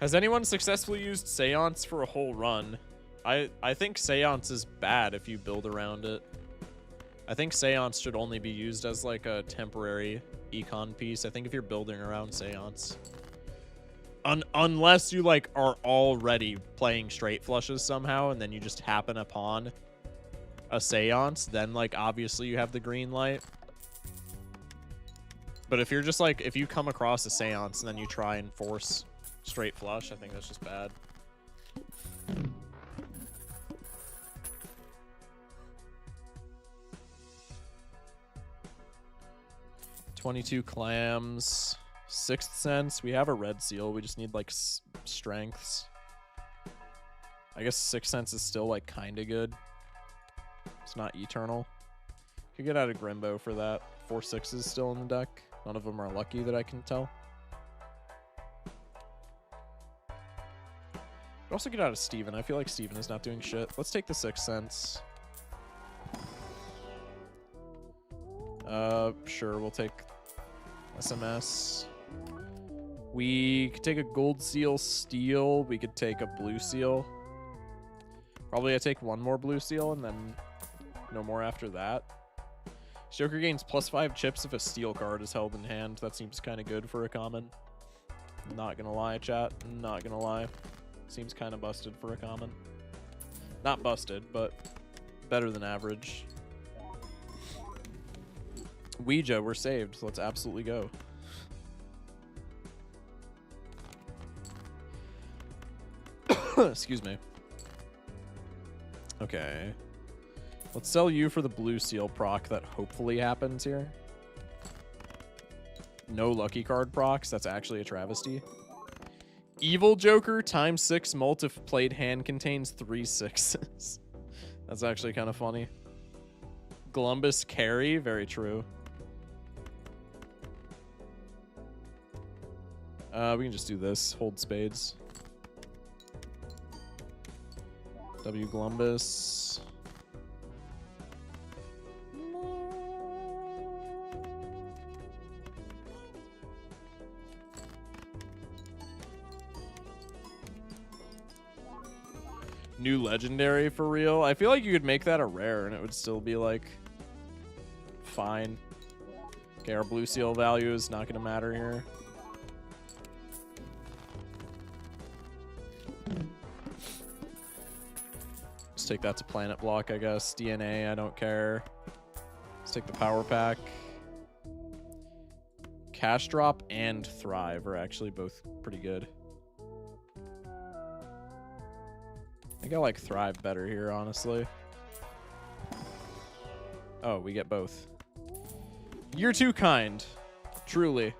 Has anyone successfully used Seance for a whole run? I think Seance is bad if you build around it. I think Seance should only be used as like a temporary econ piece. I think if you're building around Seance. Unless you like are already playing straight flushes somehow and then you just happen upon a Seance, then like obviously you have the green light. But if you're just like, if you come across a Seance and then you try and force straight flush, I think that's just bad. $22 clams, 6th sense. We have a red seal. We just need like strengths. I guess 6th sense is still like kind of good. It's not eternal. Could get out of Grimbo for that. 4 6s still in the deck. None of them are lucky that I can tell. Could also get out of Steven. I feel like Steven is not doing shit. Let's take the 6th sense. Sure, we'll take SMS. We could take a gold seal steel. We could take a blue seal. Probably I take 1 more blue seal and then no more after that. Joker gains +5 chips if a steel card is held in hand. That seems kind of good for a common. Not gonna lie, chat. Not gonna lie. Seems kind of busted for a common. Not busted, but better than average. Ouija, we're saved. So let's absolutely go. Excuse me. Okay. Let's sell you for the blue seal proc that hopefully happens here. No lucky card procs. That's actually a travesty. Evil Joker ×6 mult if played hand contains 3 6s. That's actually kind of funny. Glumbus carry. Very true. We can just do this. Hold spades. W Glumbus. New legendary for real? I feel like you could make that a rare and it would still be like fine. Okay, our blue seal value is not gonna matter here. Let's take that to planet block, I guess. DNA, I don't care. Let's take the power pack. Cash drop and thrive are actually both pretty good. I think I like thrive better here, honestly. Oh, we get both. You're too kind. Truly.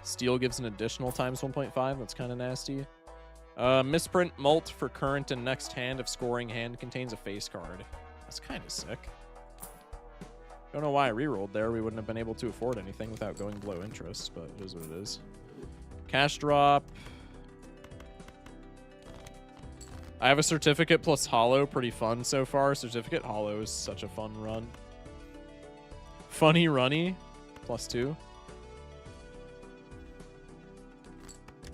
Steel gives an additional ×1.5. That's kind of nasty. Misprint mult for current and next hand if scoring hand contains a face card. That's kind of sick. Don't know why I rerolled there. We wouldn't have been able to afford anything without going below interest, but it is what it is. Cash drop. I have a certificate plus hollow. Pretty fun so far. Certificate hollow is such a fun run. Funny runny. +2.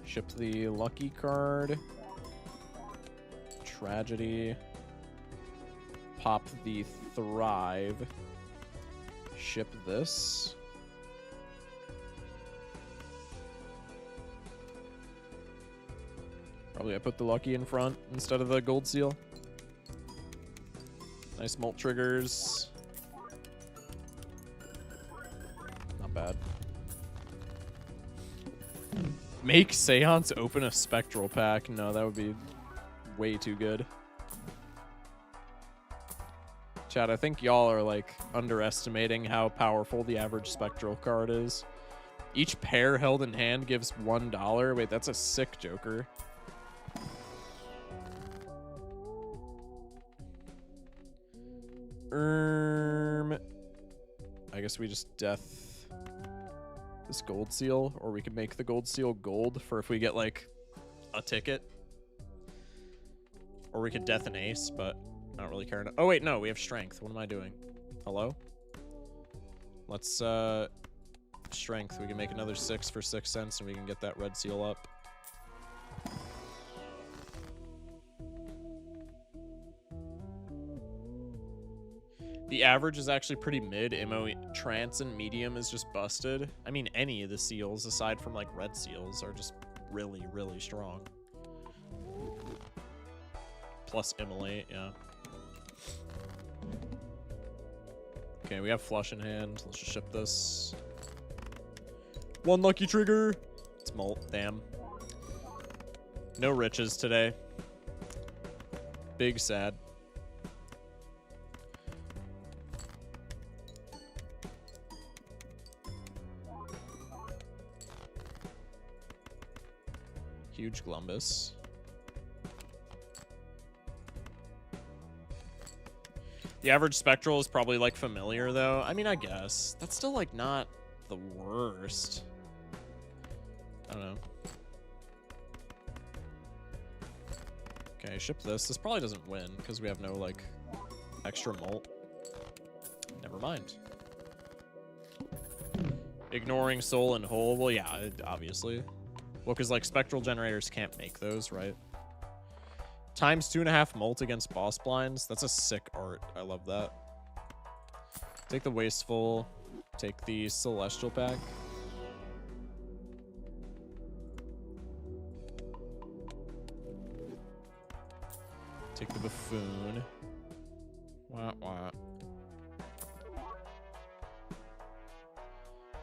Ship the lucky card. Tragedy. Pop the thrive. Ship this. Probably I put the lucky in front instead of the gold seal. Nice mult triggers. Not bad. Make Seance open a Spectral pack. No, that would be way too good. Chat, I think y'all are like underestimating how powerful the average Spectral card is. Each pair held in hand gives $1. Wait, that's a sick Joker. I guess we just death this gold seal, or we could make the gold seal gold for if we get like a ticket. Or we could death an ace, but I don't really care enough. Oh wait, no, we have strength. What am I doing? Hello? Let's strength. We can make another 6 for 6 cents and we can get that red seal up. The average is actually pretty mid. Immo Trance and medium is just busted. I mean, any of the seals aside from like red seals are just really, really strong. Plus immolate, yeah. Okay, we have flush in hand. Let's just ship this. One lucky trigger. It's molt, damn. No riches today. Big sad. Huge Glumbus. The average Spectral is probably like familiar though. I mean, I guess. That's still like not the worst. I don't know. Okay, ship this. This probably doesn't win because we have no like extra molt. Never mind. Ignoring soul and hole. Well, yeah, obviously. Well, because like spectral generators can't make those, right? Times 2.5 molt against boss blinds. That's a sick art. I love that. Take the wasteful. Take the celestial pack. Take the buffoon. Wah, wah.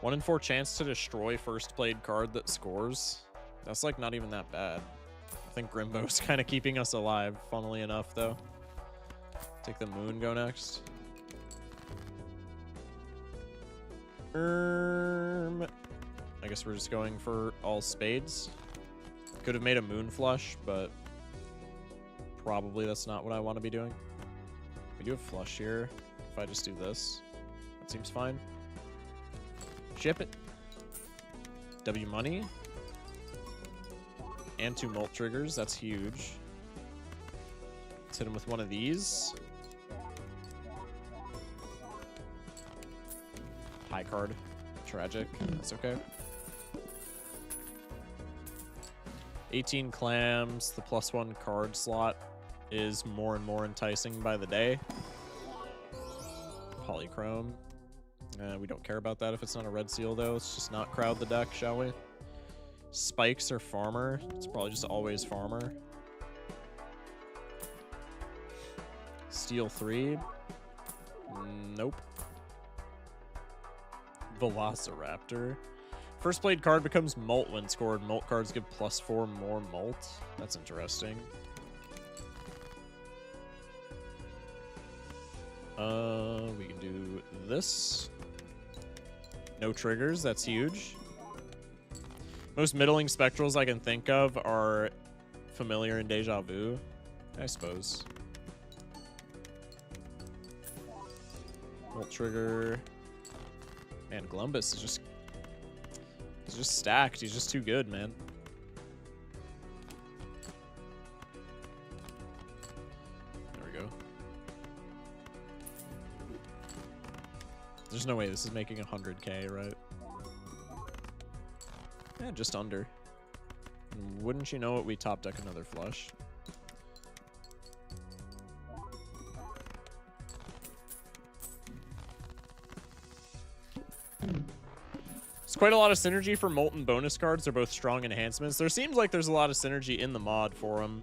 1 in 4 chance to destroy first played card that scores. That's like not even that bad. I think Grimbo's kind of keeping us alive, funnily enough, though. Take the moon, go next. I guess we're just going for all spades. Could have made a moon flush, but probably that's not what I want to be doing. We do have flush here. If I just do this, that seems fine. Ship it. W money. And 2 molt triggers. That's huge. Let's hit him with one of these. High card. Tragic. That's okay. 18 clams. The +1 card slot is more and more enticing by the day. Polychrome. We don't care about that if it's not a red seal, though. Let's just not crowd the deck, shall we? Spikes or farmer. It's probably just always farmer. Steel 3. Nope. Velociraptor. First played card becomes molt when scored. Molt cards give +4 more molt. That's interesting. We can do this. No triggers. That's huge. Most middling spectrals I can think of are familiar and deja vu, I suppose. Volt trigger. Man, Glumbus is just... He's just stacked. He's just too good, man. There we go. There's no way this is making 100k, right? Yeah, just under. And wouldn't you know it, we top deck another flush. It's quite a lot of synergy for Molten bonus cards. They're both strong enhancements. There seems like there's a lot of synergy in the mod for them,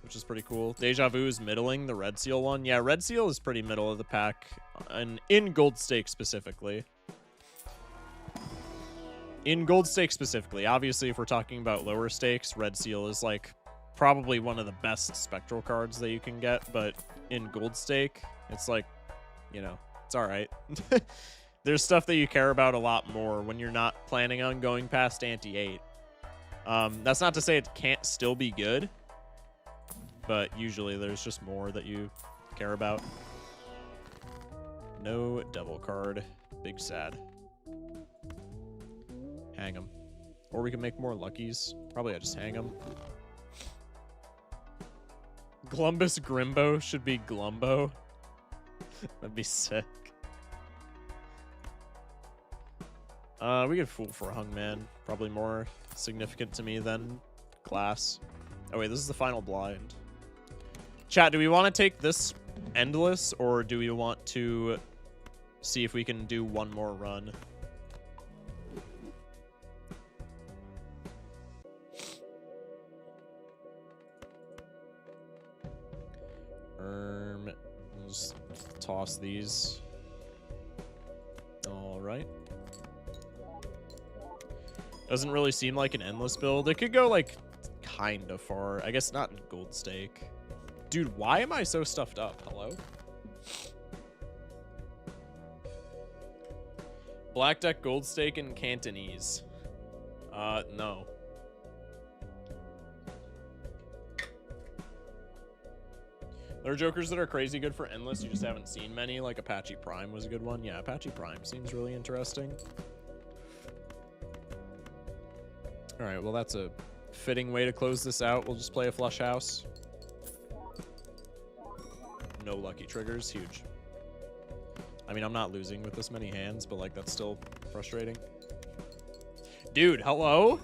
which is pretty cool. Deja Vu is middling, the Red Seal one. Yeah, Red Seal is pretty middle of the pack, and in Gold Stake specifically. In gold stake specifically, obviously if we're talking about lower stakes, red seal is like probably one of the best spectral cards that you can get, but in gold stake, it's like, you know, it's all right. There's stuff that you care about a lot more when you're not planning on going past ante 8. That's not to say it can't still be good, but usually there's just more that you care about. No devil card. Big sad. Hang them. Or we can make more luckies. Probably I just hang them. Glumbus Grimbo should be Glumbo. That'd be sick. We could Fool for a Hungman. Probably more significant to me than Glass. Oh wait, this is the final blind. Chat, do we want to take this endless, or do we want to see if we can do one more run? Just toss these. All right. Doesn't really seem like an endless build. It could go like kind of far. I guess not in gold stake. Dude, why am I so stuffed up? Hello? Black deck gold stake and Cantonese. No. There are jokers that are crazy good for endless. You just haven't seen many. Like Apache Prime was a good one. Yeah, Apache Prime seems really interesting. All right, well, that's a fitting way to close this out. We'll just play a flush house. No lucky triggers. Huge. I mean, I'm not losing with this many hands, but like that's still frustrating. Dude, hello?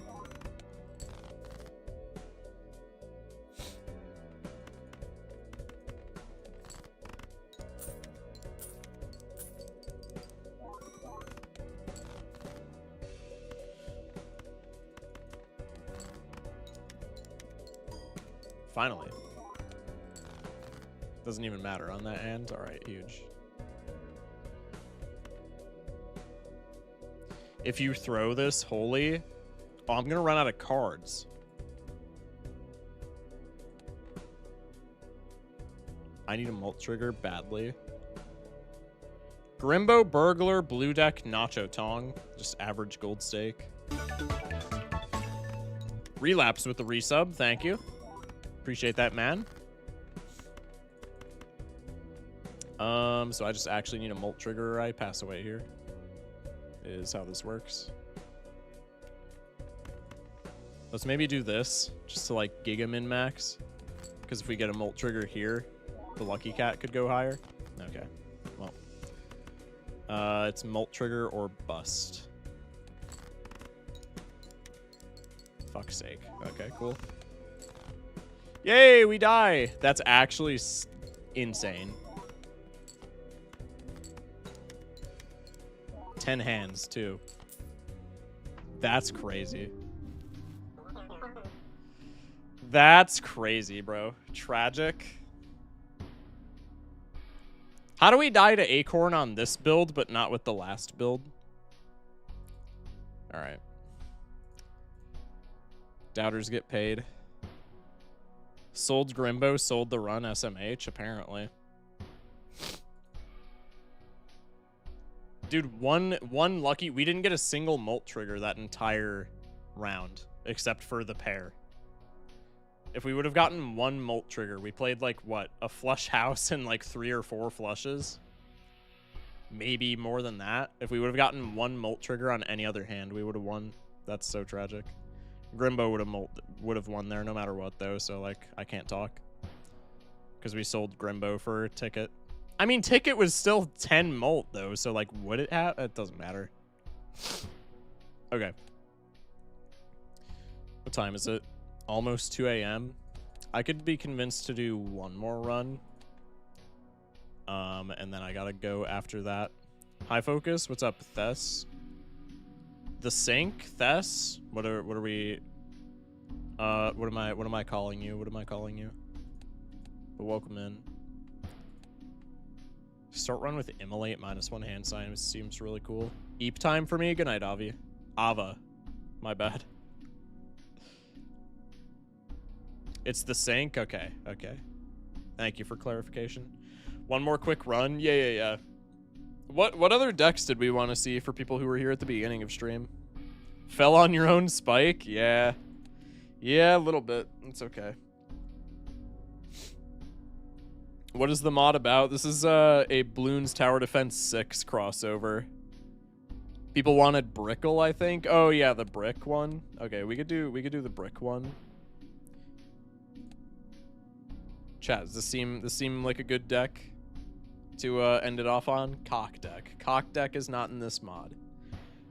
Finally. Doesn't even matter on that hand. All right, huge. If you throw this holy, oh, I'm gonna run out of cards. I need a mult trigger badly. Grimbo, Burglar, Blue Deck, Nacho Tong. Just average gold stake. Relapse with the resub. Thank you. Appreciate that, man. So I just actually need a mult trigger or I pass away here. Is how this works. Let's maybe do this just to like Giga min max. Because if we get a mult trigger here, the lucky cat could go higher. Okay. Well. It's mult trigger or bust. Fuck's sake. Okay, cool. Yay, we die. That's actually insane. 10 hands, too. That's crazy. That's crazy, bro. Tragic. How do we die to Acorn on this build, but not with the last build? All right. Doubters get paid. Sold Grimbo, sold the run SMH, apparently. Dude, one lucky. We didn't get a single mult trigger that entire round, except for the pair. If we would have gotten one mult trigger, we played like, what, a flush house and like 3 or 4 flushes? Maybe more than that. If we would have gotten one mult trigger on any other hand, we would have won. That's so tragic. Grimbo would have won there no matter what, though, so like I can't talk. Because we sold Grimbo for a ticket. I mean, ticket was still 10 mult, though, so like would it have? It doesn't matter. Okay. What time is it? Almost 2 a.m. I could be convinced to do one more run. And then I gotta go after that. High focus, what's up, Thess? The sink, Thess? What are we what am I calling you? What am I calling you? But welcome in. Start run with Immolate -1 hand sign seems really cool. Eep time for me. Good night, Avi. Ava. My bad. It's the sink? Okay, okay. Thank you for clarification. One more quick run? Yeah. What other decks did we want to see for people who were here at the beginning of stream? Fell on your own spike? Yeah. Yeah, a little bit. It's okay. What is the mod about? This is a Bloons Tower Defense 6 crossover. People wanted Brickle, I think. Oh yeah, the brick one. Okay, we could do the brick one. Chat, does this seem like a good deck to end it off on? Cock deck. Cock deck is not in this mod.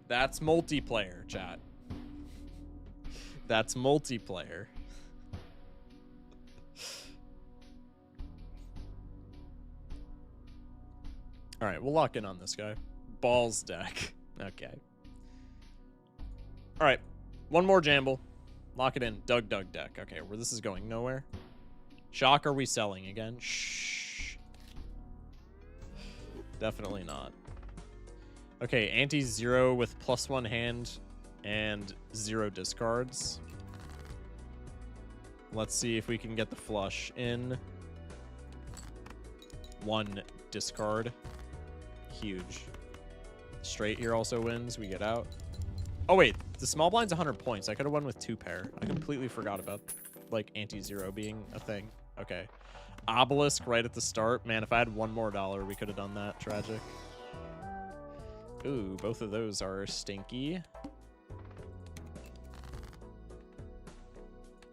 That's multiplayer, chat. That's multiplayer. All right, we'll lock in on this guy. Balls deck. Okay. All right, one more jamble. Lock it in. Doug deck. Okay, where this is going nowhere. Shock, are we selling again? Shh. Definitely not. Okay, anti-0 with +1 hand and 0 discards. Let's see if we can get the flush in. 1 discard. Huge. Straight here also wins. We get out. Oh, wait. The small blind's 100 points. I could have won with 2 pair. I completely forgot about, like, anti-0 being a thing. Okay. Obelisk right at the start. Man, if I had $1 more, we could have done that. Tragic. Ooh, both of those are stinky.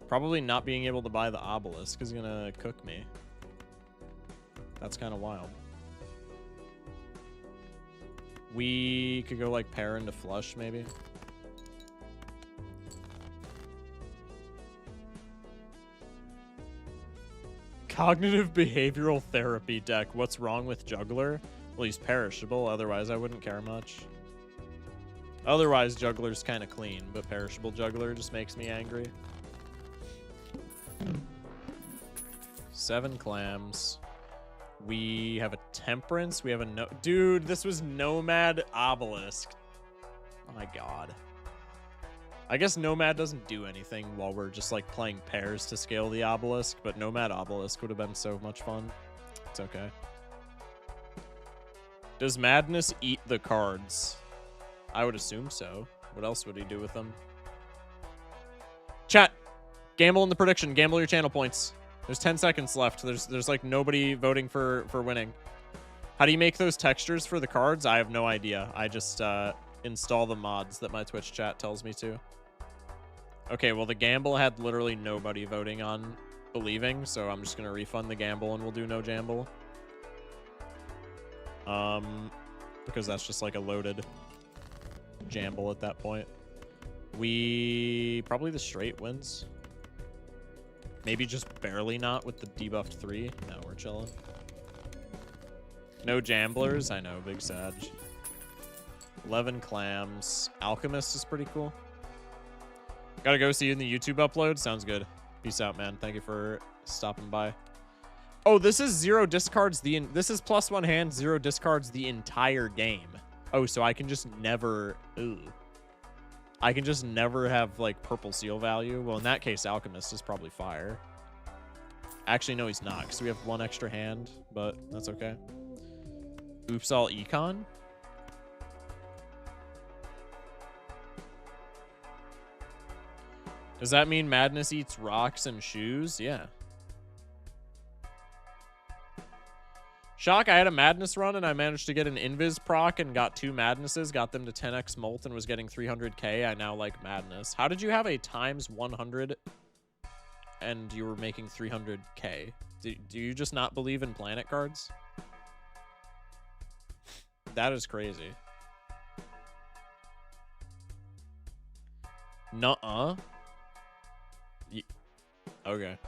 Probably not being able to buy the obelisk is gonna cook me. That's kind of wild. We could go like pair into flush, maybe. Cognitive behavioral therapy deck. What's wrong with Juggler? Well, he's perishable. Otherwise, I wouldn't care much. Otherwise, Juggler's kind of clean, but perishable Juggler just makes me angry. 7 clams. We have a Temperance. We have a no... Dude, this was Nomad Obelisk. Oh my god. I guess Nomad doesn't do anything while we're just like playing pairs to scale the Obelisk, but Nomad Obelisk would have been so much fun. It's okay. Does Madness eat the cards? I would assume so. What else would he do with them? Chat, gamble in the prediction. Gamble your channel points. There's 10 seconds left. There's like nobody voting for winning. How do you make those textures for the cards? I have no idea. I just install the mods that my Twitch chat tells me to. Okay, well the gamble had literally nobody voting on believing, so I'm just gonna refund the gamble and we'll do no jamble. Because that's just like a loaded jamble at that point. Probably the straight wins. Maybe just barely not with the debuffed 3. No, we're chilling. No jamblers. I know, big sag. 11 clams. Alchemist is pretty cool. Gotta go. See you in the YouTube upload. Sounds good. Peace out, man. Thank you for stopping by. Oh, this is 0 discards. This is +1 hand, 0 discards the entire game. Oh, so I can just never... Ooh. I can just never have, like, purple seal value. Well, in that case, Alchemist is probably fire. Actually, no, he's not, because we have 1 extra hand, but that's okay. Oops, all econ? Does that mean Madness eats rocks and shoes? Yeah. Shock, I had a Madness run and I managed to get an Invis proc and got 2 Madnesses, got them to 10x molt and was getting 300k. I now like Madness. How did you have a times 100 and you were making 300k? Do you just not believe in planet cards? That is crazy. Nuh-uh. Okay.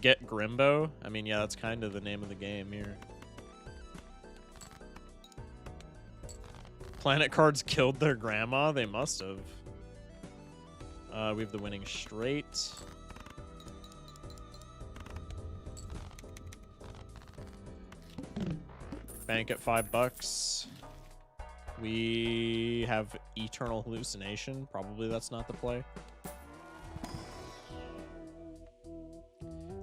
Get Grimbo? I mean, yeah, that's kind of the name of the game here. Planet cards killed their grandma? They must have. We have the winning straight. Bank at $5. We have Eternal Hallucination. Probably that's not the play.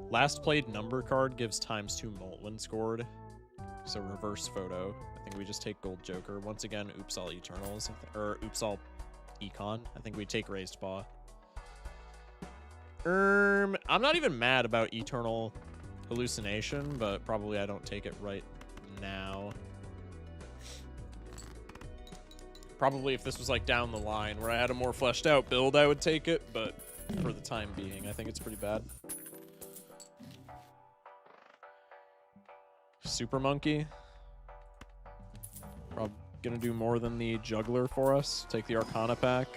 Last played number card gives ×2 Molt when scored. So reverse photo. I think we just take Gold Joker. Once again, oops all Eternals. Or oops all Econ. I think we take Raised Paw. I'm not even mad about Eternal Hallucination, but probably I don't take it right now. Probably if this was like down the line where I had a more fleshed out build, I would take it, but for the time being, I think it's pretty bad. Super Monkey. Probably gonna do more than the Juggler for us. Take the Arcana pack.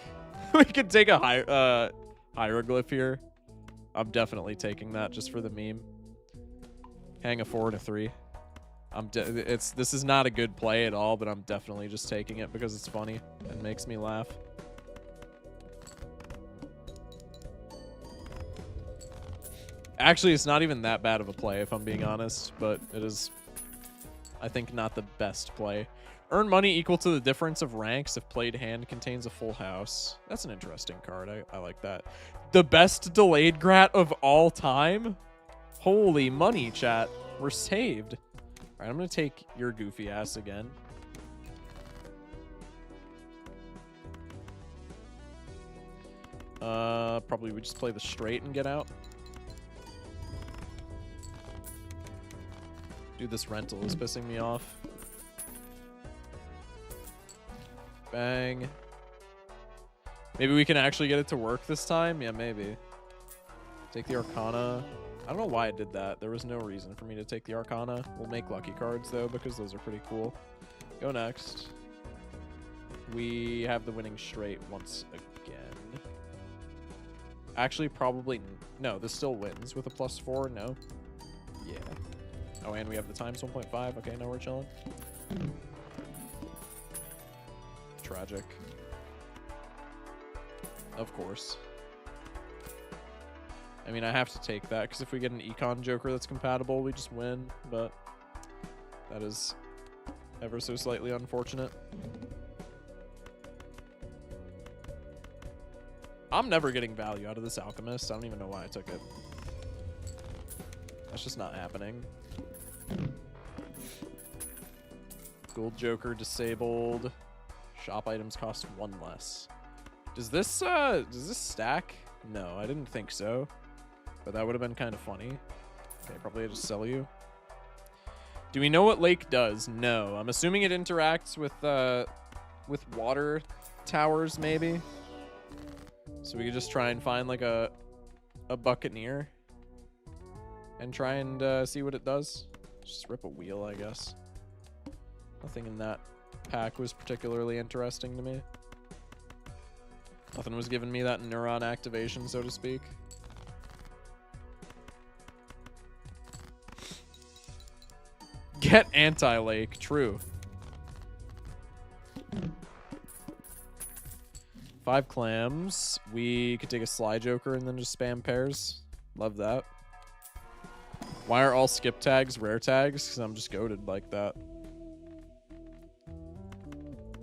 We could take a Hieroglyph here. I'm definitely taking that just for the meme. Hang a 4 and a 3. This is not a good play at all, but I'm definitely just taking it because it's funny and makes me laugh. Actually, it's not even that bad of a play if I'm being honest, but it is, I think, not the best play. Earn money equal to the difference of ranks if played hand contains a full house. That's an interesting card. I like that. The best delayed grat of all time? Holy money, chat. We're saved. All right, I'm going to take your goofy ass again. Probably we just play the straight and get out. Dude, this rental is pissing me off. Bang. Maybe we can actually get it to work this time? Yeah, maybe. Take the Arcana. I don't know why I did that. There was no reason for me to take the Arcana. We'll make lucky cards, though, because those are pretty cool. Go next. We have the winning straight once again. Actually, probably... No, this still wins with a +4. No. Yeah. Oh, and we have the times 1.5. Okay, now we're chilling. Tragic. Of course. I mean, I have to take that, because if we get an Econ Joker that's compatible, we just win, but that is ever so slightly unfortunate. I'm never getting value out of this Alchemist. I don't even know why I took it. That's just not happening. Gold Joker disabled. Shop items cost 1 less. Does this stack? No, I didn't think so. But that would have been kind of funny. Okay, probably I just sell you. Do we know what Lake does? No. I'm assuming it interacts with water towers, maybe. So we could just try and find like a Buccaneer and try and see what it does. Just rip a wheel, I guess. Nothing in that pack was particularly interesting to me. Nothing was giving me that neuron activation, so to speak. Get anti-Lake, true. 5 clams. We could take a Sly Joker and then just spam pairs. Love that. Why are all skip tags rare tags? Because I'm just goated like that.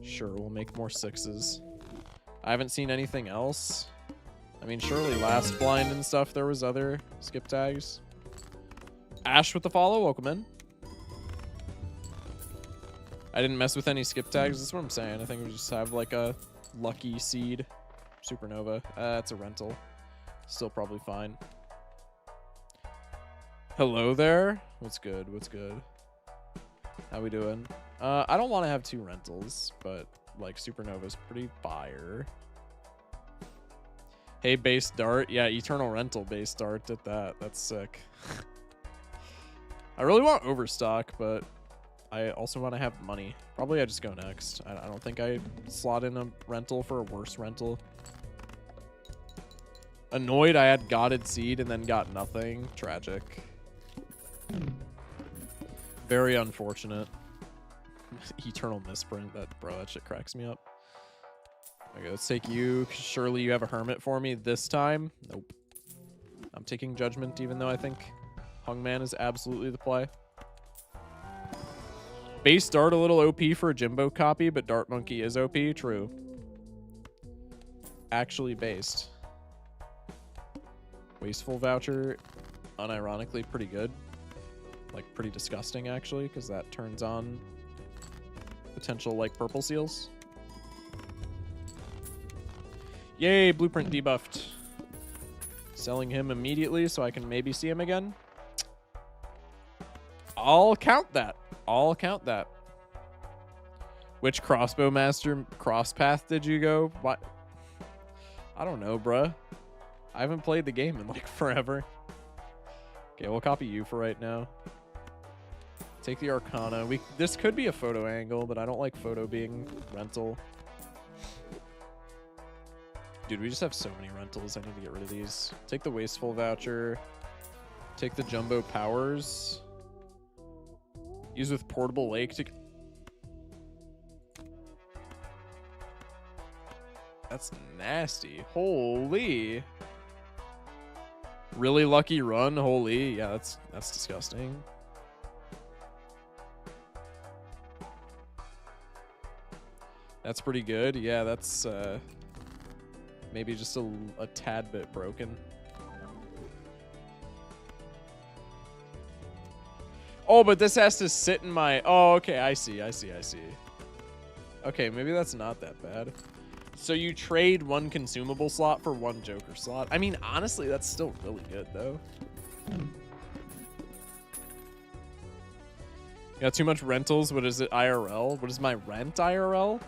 Sure, we'll make more 6s. I haven't seen anything else. I mean, surely last blind and stuff, there was other skip tags. Ash with the follow, welcome in. I didn't mess with any skip tags. That's what I'm saying. I think we just have like a lucky seed. Supernova. That's a rental. Still probably fine. Hello there. What's good? What's good? How we doing? I don't want to have 2 rentals, but like Supernova's pretty fire. Hey, base dart. Yeah, Eternal Rental base dart at that. That's sick. I really want Overstock, but I also want to have money. Probably I just go next. I don't think I slot in a rental for a worse rental. Annoyed I had Godded Seed and then got nothing. Tragic. Very unfortunate. Eternal Misprint. That shit cracks me up. Okay, let's take you. Surely you have a Hermit for me this time. Nope. I'm taking Judgment, even though I think Hungman is absolutely the play. Base Dart a little OP for a Jimbo copy, but Dart Monkey is OP. True. Actually based. Wasteful Voucher, unironically pretty good. Like, pretty disgusting, actually, because that turns on potential, like, purple seals. Yay, Blueprint debuffed. Selling him immediately so I can maybe see him again. I'll count that. I'll count that. Which Crossbow Master cross path did you go? What? I don't know, bruh. I haven't played the game in like forever. Okay, we'll copy you for right now. Take the Arcana. This could be a photo angle, but I don't like photo being rental. Dude, we just have so many rentals. I need to get rid of these. Take the Wasteful Voucher. Take the Jumbo Powers. Use with Portable Lake to... That's nasty. Holy. Really lucky run. Holy. Yeah, that's disgusting. That's pretty good. Yeah, that's maybe just a tad bit broken. Oh, but this has to sit in my... Oh, okay. I see. Okay, maybe that's not that bad. So you trade one consumable slot for one Joker slot. I mean, honestly, that's still really good, though. Got too much rentals. What is it, IRL? What is my rent, IRL?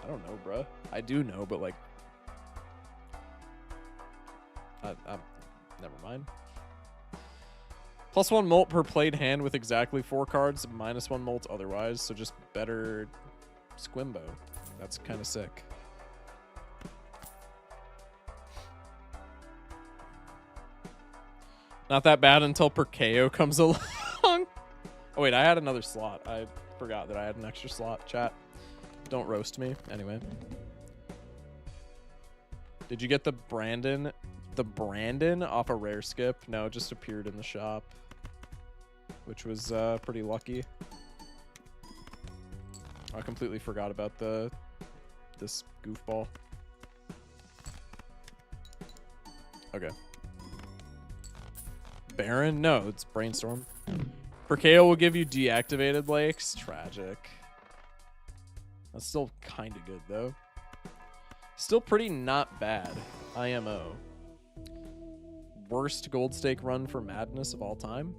I don't know, bruh. I do know, but, like... never mind. +1 molt per played hand with exactly 4 cards. -1 molt otherwise. So just better Squimbo. That's kind of sick. Not that bad until Perkeo comes along. Oh, wait. I had another slot. I forgot that I had an extra slot. Chat. Don't roast me. Anyway. Did you get the Brandon? The Brandon off a rare skip? No, it just appeared in the shop. Which was pretty lucky. I completely forgot about this goofball. Okay. Baron? No, it's Brainstorm. Perkeo will give you deactivated lakes. Tragic. That's still kind of good, though. Still pretty not bad. IMO. Worst gold stake run for Madness of all time?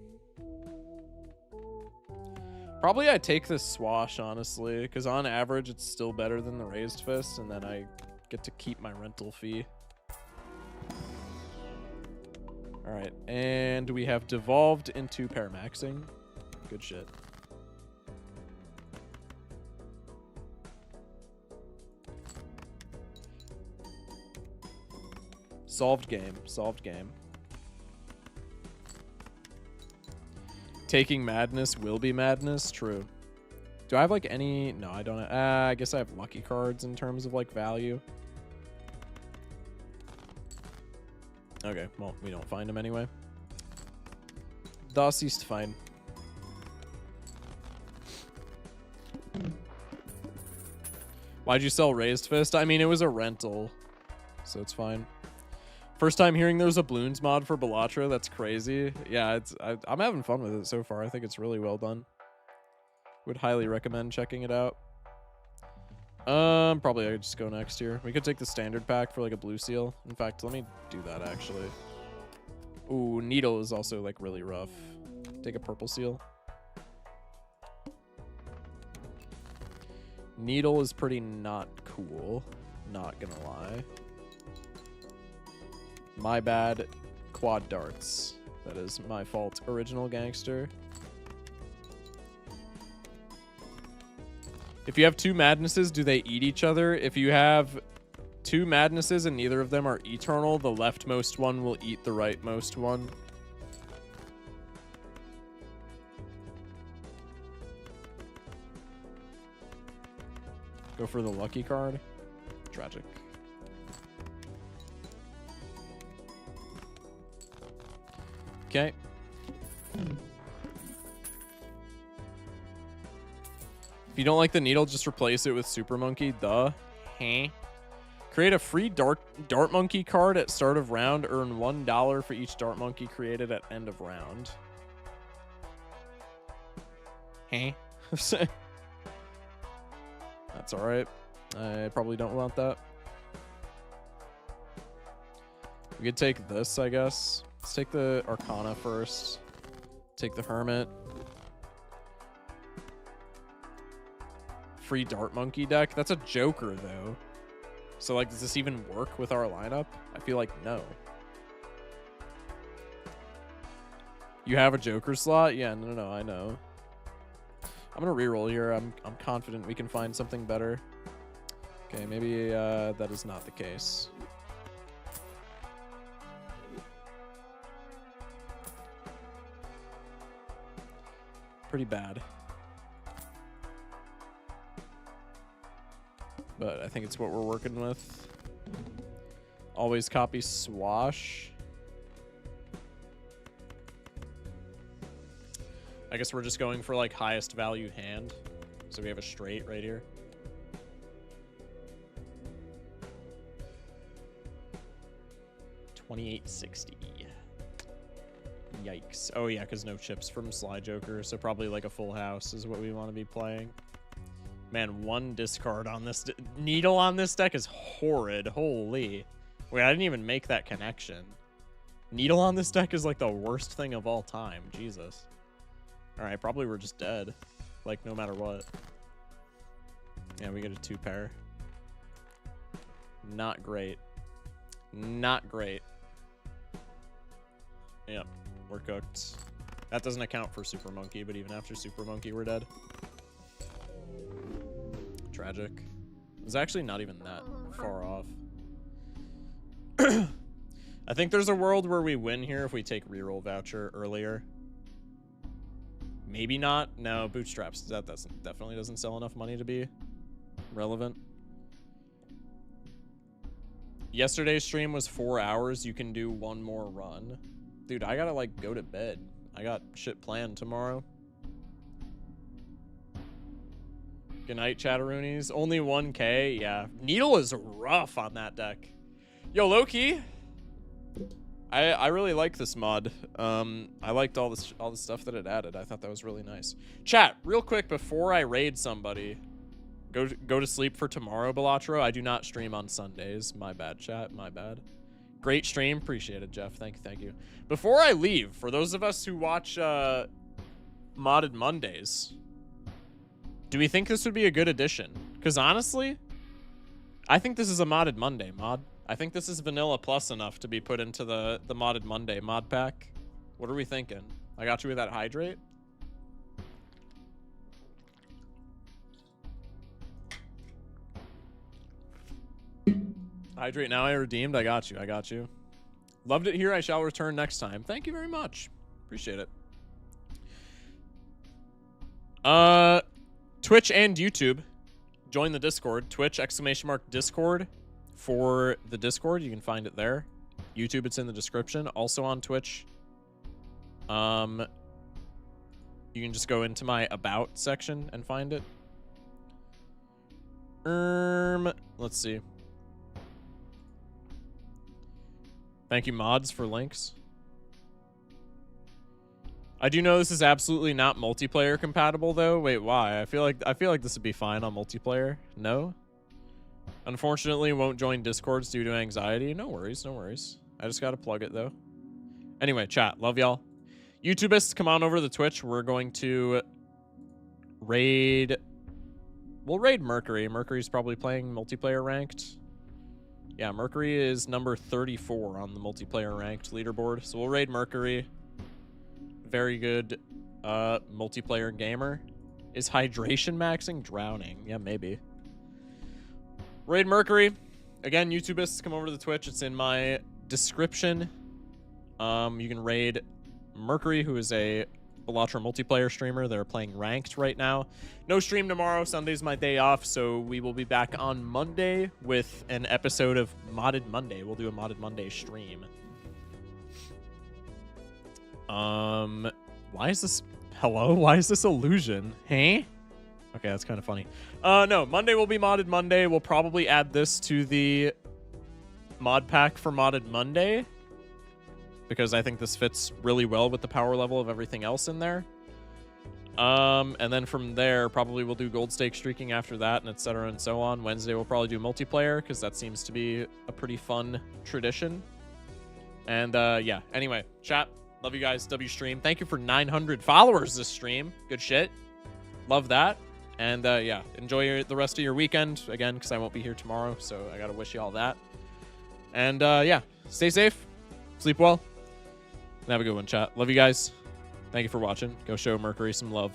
Probably I take this Swash, honestly, because on average it's still better than the Raised Fist, and then I get to keep my rental fee. Alright, and we have devolved into Paramaxing. Good shit. Solved game. Solved game. Taking Madness will be Madness. True. Do I have like any... No, I don't. I guess I have lucky cards in terms of like value. Okay, well, we don't find them anyway. Das ist fine. Why'd you sell Raised Fist? I mean, it was a rental, so it's fine. First time hearing there's a Bloons mod for Balatro. That's crazy. Yeah, I'm having fun with it so far. I think it's really well done. Would highly recommend checking it out. Probably I could just go next here. We could take the standard pack for like a blue seal. In fact, let me do that actually. Ooh, Needle is also like really rough. Take a purple seal. Needle is pretty not cool. Not gonna lie. My bad. Quad darts. That is my fault. Original gangster. If you have two Madnesses, do they eat each other? If you have two Madnesses and neither of them are eternal, the leftmost one will eat the rightmost one. Go for the lucky card. Tragic. Okay. If you don't like the needle, just replace it with Super Monkey. Duh. Huh? Create a free Dart Monkey card at start of round. Earn $1 for each Dart Monkey created at end of round. Huh? That's alright. I probably don't want that. We could take this, I guess. Let's take the Arcana first. Take the Hermit. Free Dart Monkey deck. That's a Joker, though. So, like, does this even work with our lineup? I feel like no. You have a Joker slot? Yeah, no, I know. I'm gonna reroll here. I'm confident we can find something better. Okay, maybe that is not the case. Pretty bad. But I think it's what we're working with. Always copy Swash. I guess we're just going for like highest value hand. So we have a straight right here. $28.60. Yikes. Oh yeah, because no chips from Sly Joker, so probably like a full house is what we want to be playing. Man, one discard on this needle on this deck is horrid. Holy. Wait, I didn't even make that connection. Needle on this deck is like the worst thing of all time. Jesus. Alright, probably we're just dead. Like, no matter what. Yeah, we get a 2-pair. Not great. Not great. Yep, we're cooked. That doesn't account for Super Monkey, but even after Super Monkey, we're dead. Tragic. It's actually not even that far off. I think there's a world where we win here if we take reroll voucher earlier. Maybe not. No, bootstraps. That definitely doesn't sell enough money to be relevant. Yesterday's stream was 4 hours. You can do one more run. Dude, I gotta like go to bed. I got shit planned tomorrow. Good night, chatteroonies. Only 1K. Yeah. Needle is rough on that deck. Yo, Loki. I really like this mod. I liked all the stuff that it added. I thought that was really nice. Chat, real quick before I raid somebody. Go to sleep for tomorrow, Balatro. I do not stream on Sundays. My bad, chat. My bad. Great stream. Appreciate it, Jeff. Thank you. Before I leave, for those of us who watch Modded Mondays, do we think this would be a good addition? Because honestly, I think this is a Modded Monday mod. I think this is vanilla plus enough to be put into the Modded Monday mod pack. What are we thinking? I got you with that hydrate. Hydrate now I redeemed. I got you. Loved it here. I shall return next time. Thank you very much. Appreciate it. Twitch and YouTube. Join the Discord. Twitch !Discord for the Discord. You can find it there. YouTube, it's in the description. Also on Twitch. You can just go into my About section and find it. Let's see. Thank you, mods, for links. I do know this is absolutely not multiplayer compatible, though. Wait, why? I feel like this would be fine on multiplayer. No? Unfortunately, won't join Discords due to anxiety. No worries, no worries. I just gotta plug it, though. Anyway, chat. Love y'all. YouTubists, come on over to the Twitch. We're going to raid... We'll raid Mercury. Mercury's probably playing multiplayer ranked. Yeah, Mercury is number 34 on the multiplayer ranked leaderboard. So we'll raid Mercury. Very good multiplayer gamer. Is hydration maxing? Drowning. Yeah, maybe. Raid Mercury. Again, YouTubists, come over to the Twitch. It's in my description. You can raid Mercury, who is a Balatro multiplayer streamer. They're playing ranked right now. No stream tomorrow. Sunday's my day off, so we will be back on Monday with an episode of Modded Monday. We'll do a Modded Monday stream. Why is this... Hello? Why is this illusion? Hey? Okay, that's kind of funny. No, Monday will be Modded Monday. We'll probably add this to the mod pack for Modded Monday, because I think this fits really well with the power level of everything else in there. And then from there, probably we'll do gold stake streaking after that, and etc. and so on. Wednesday we'll probably do multiplayer, because that seems to be a pretty fun tradition. And yeah, anyway, chat, love you guys. W stream, thank you for 900 followers this stream. Good shit. Love that. And yeah, enjoy the rest of your weekend, again, because I won't be here tomorrow, so I gotta wish you all that. And yeah, stay safe, sleep well, and have a good one, chat. Love you guys. Thank you for watching. Go show Mercury some love.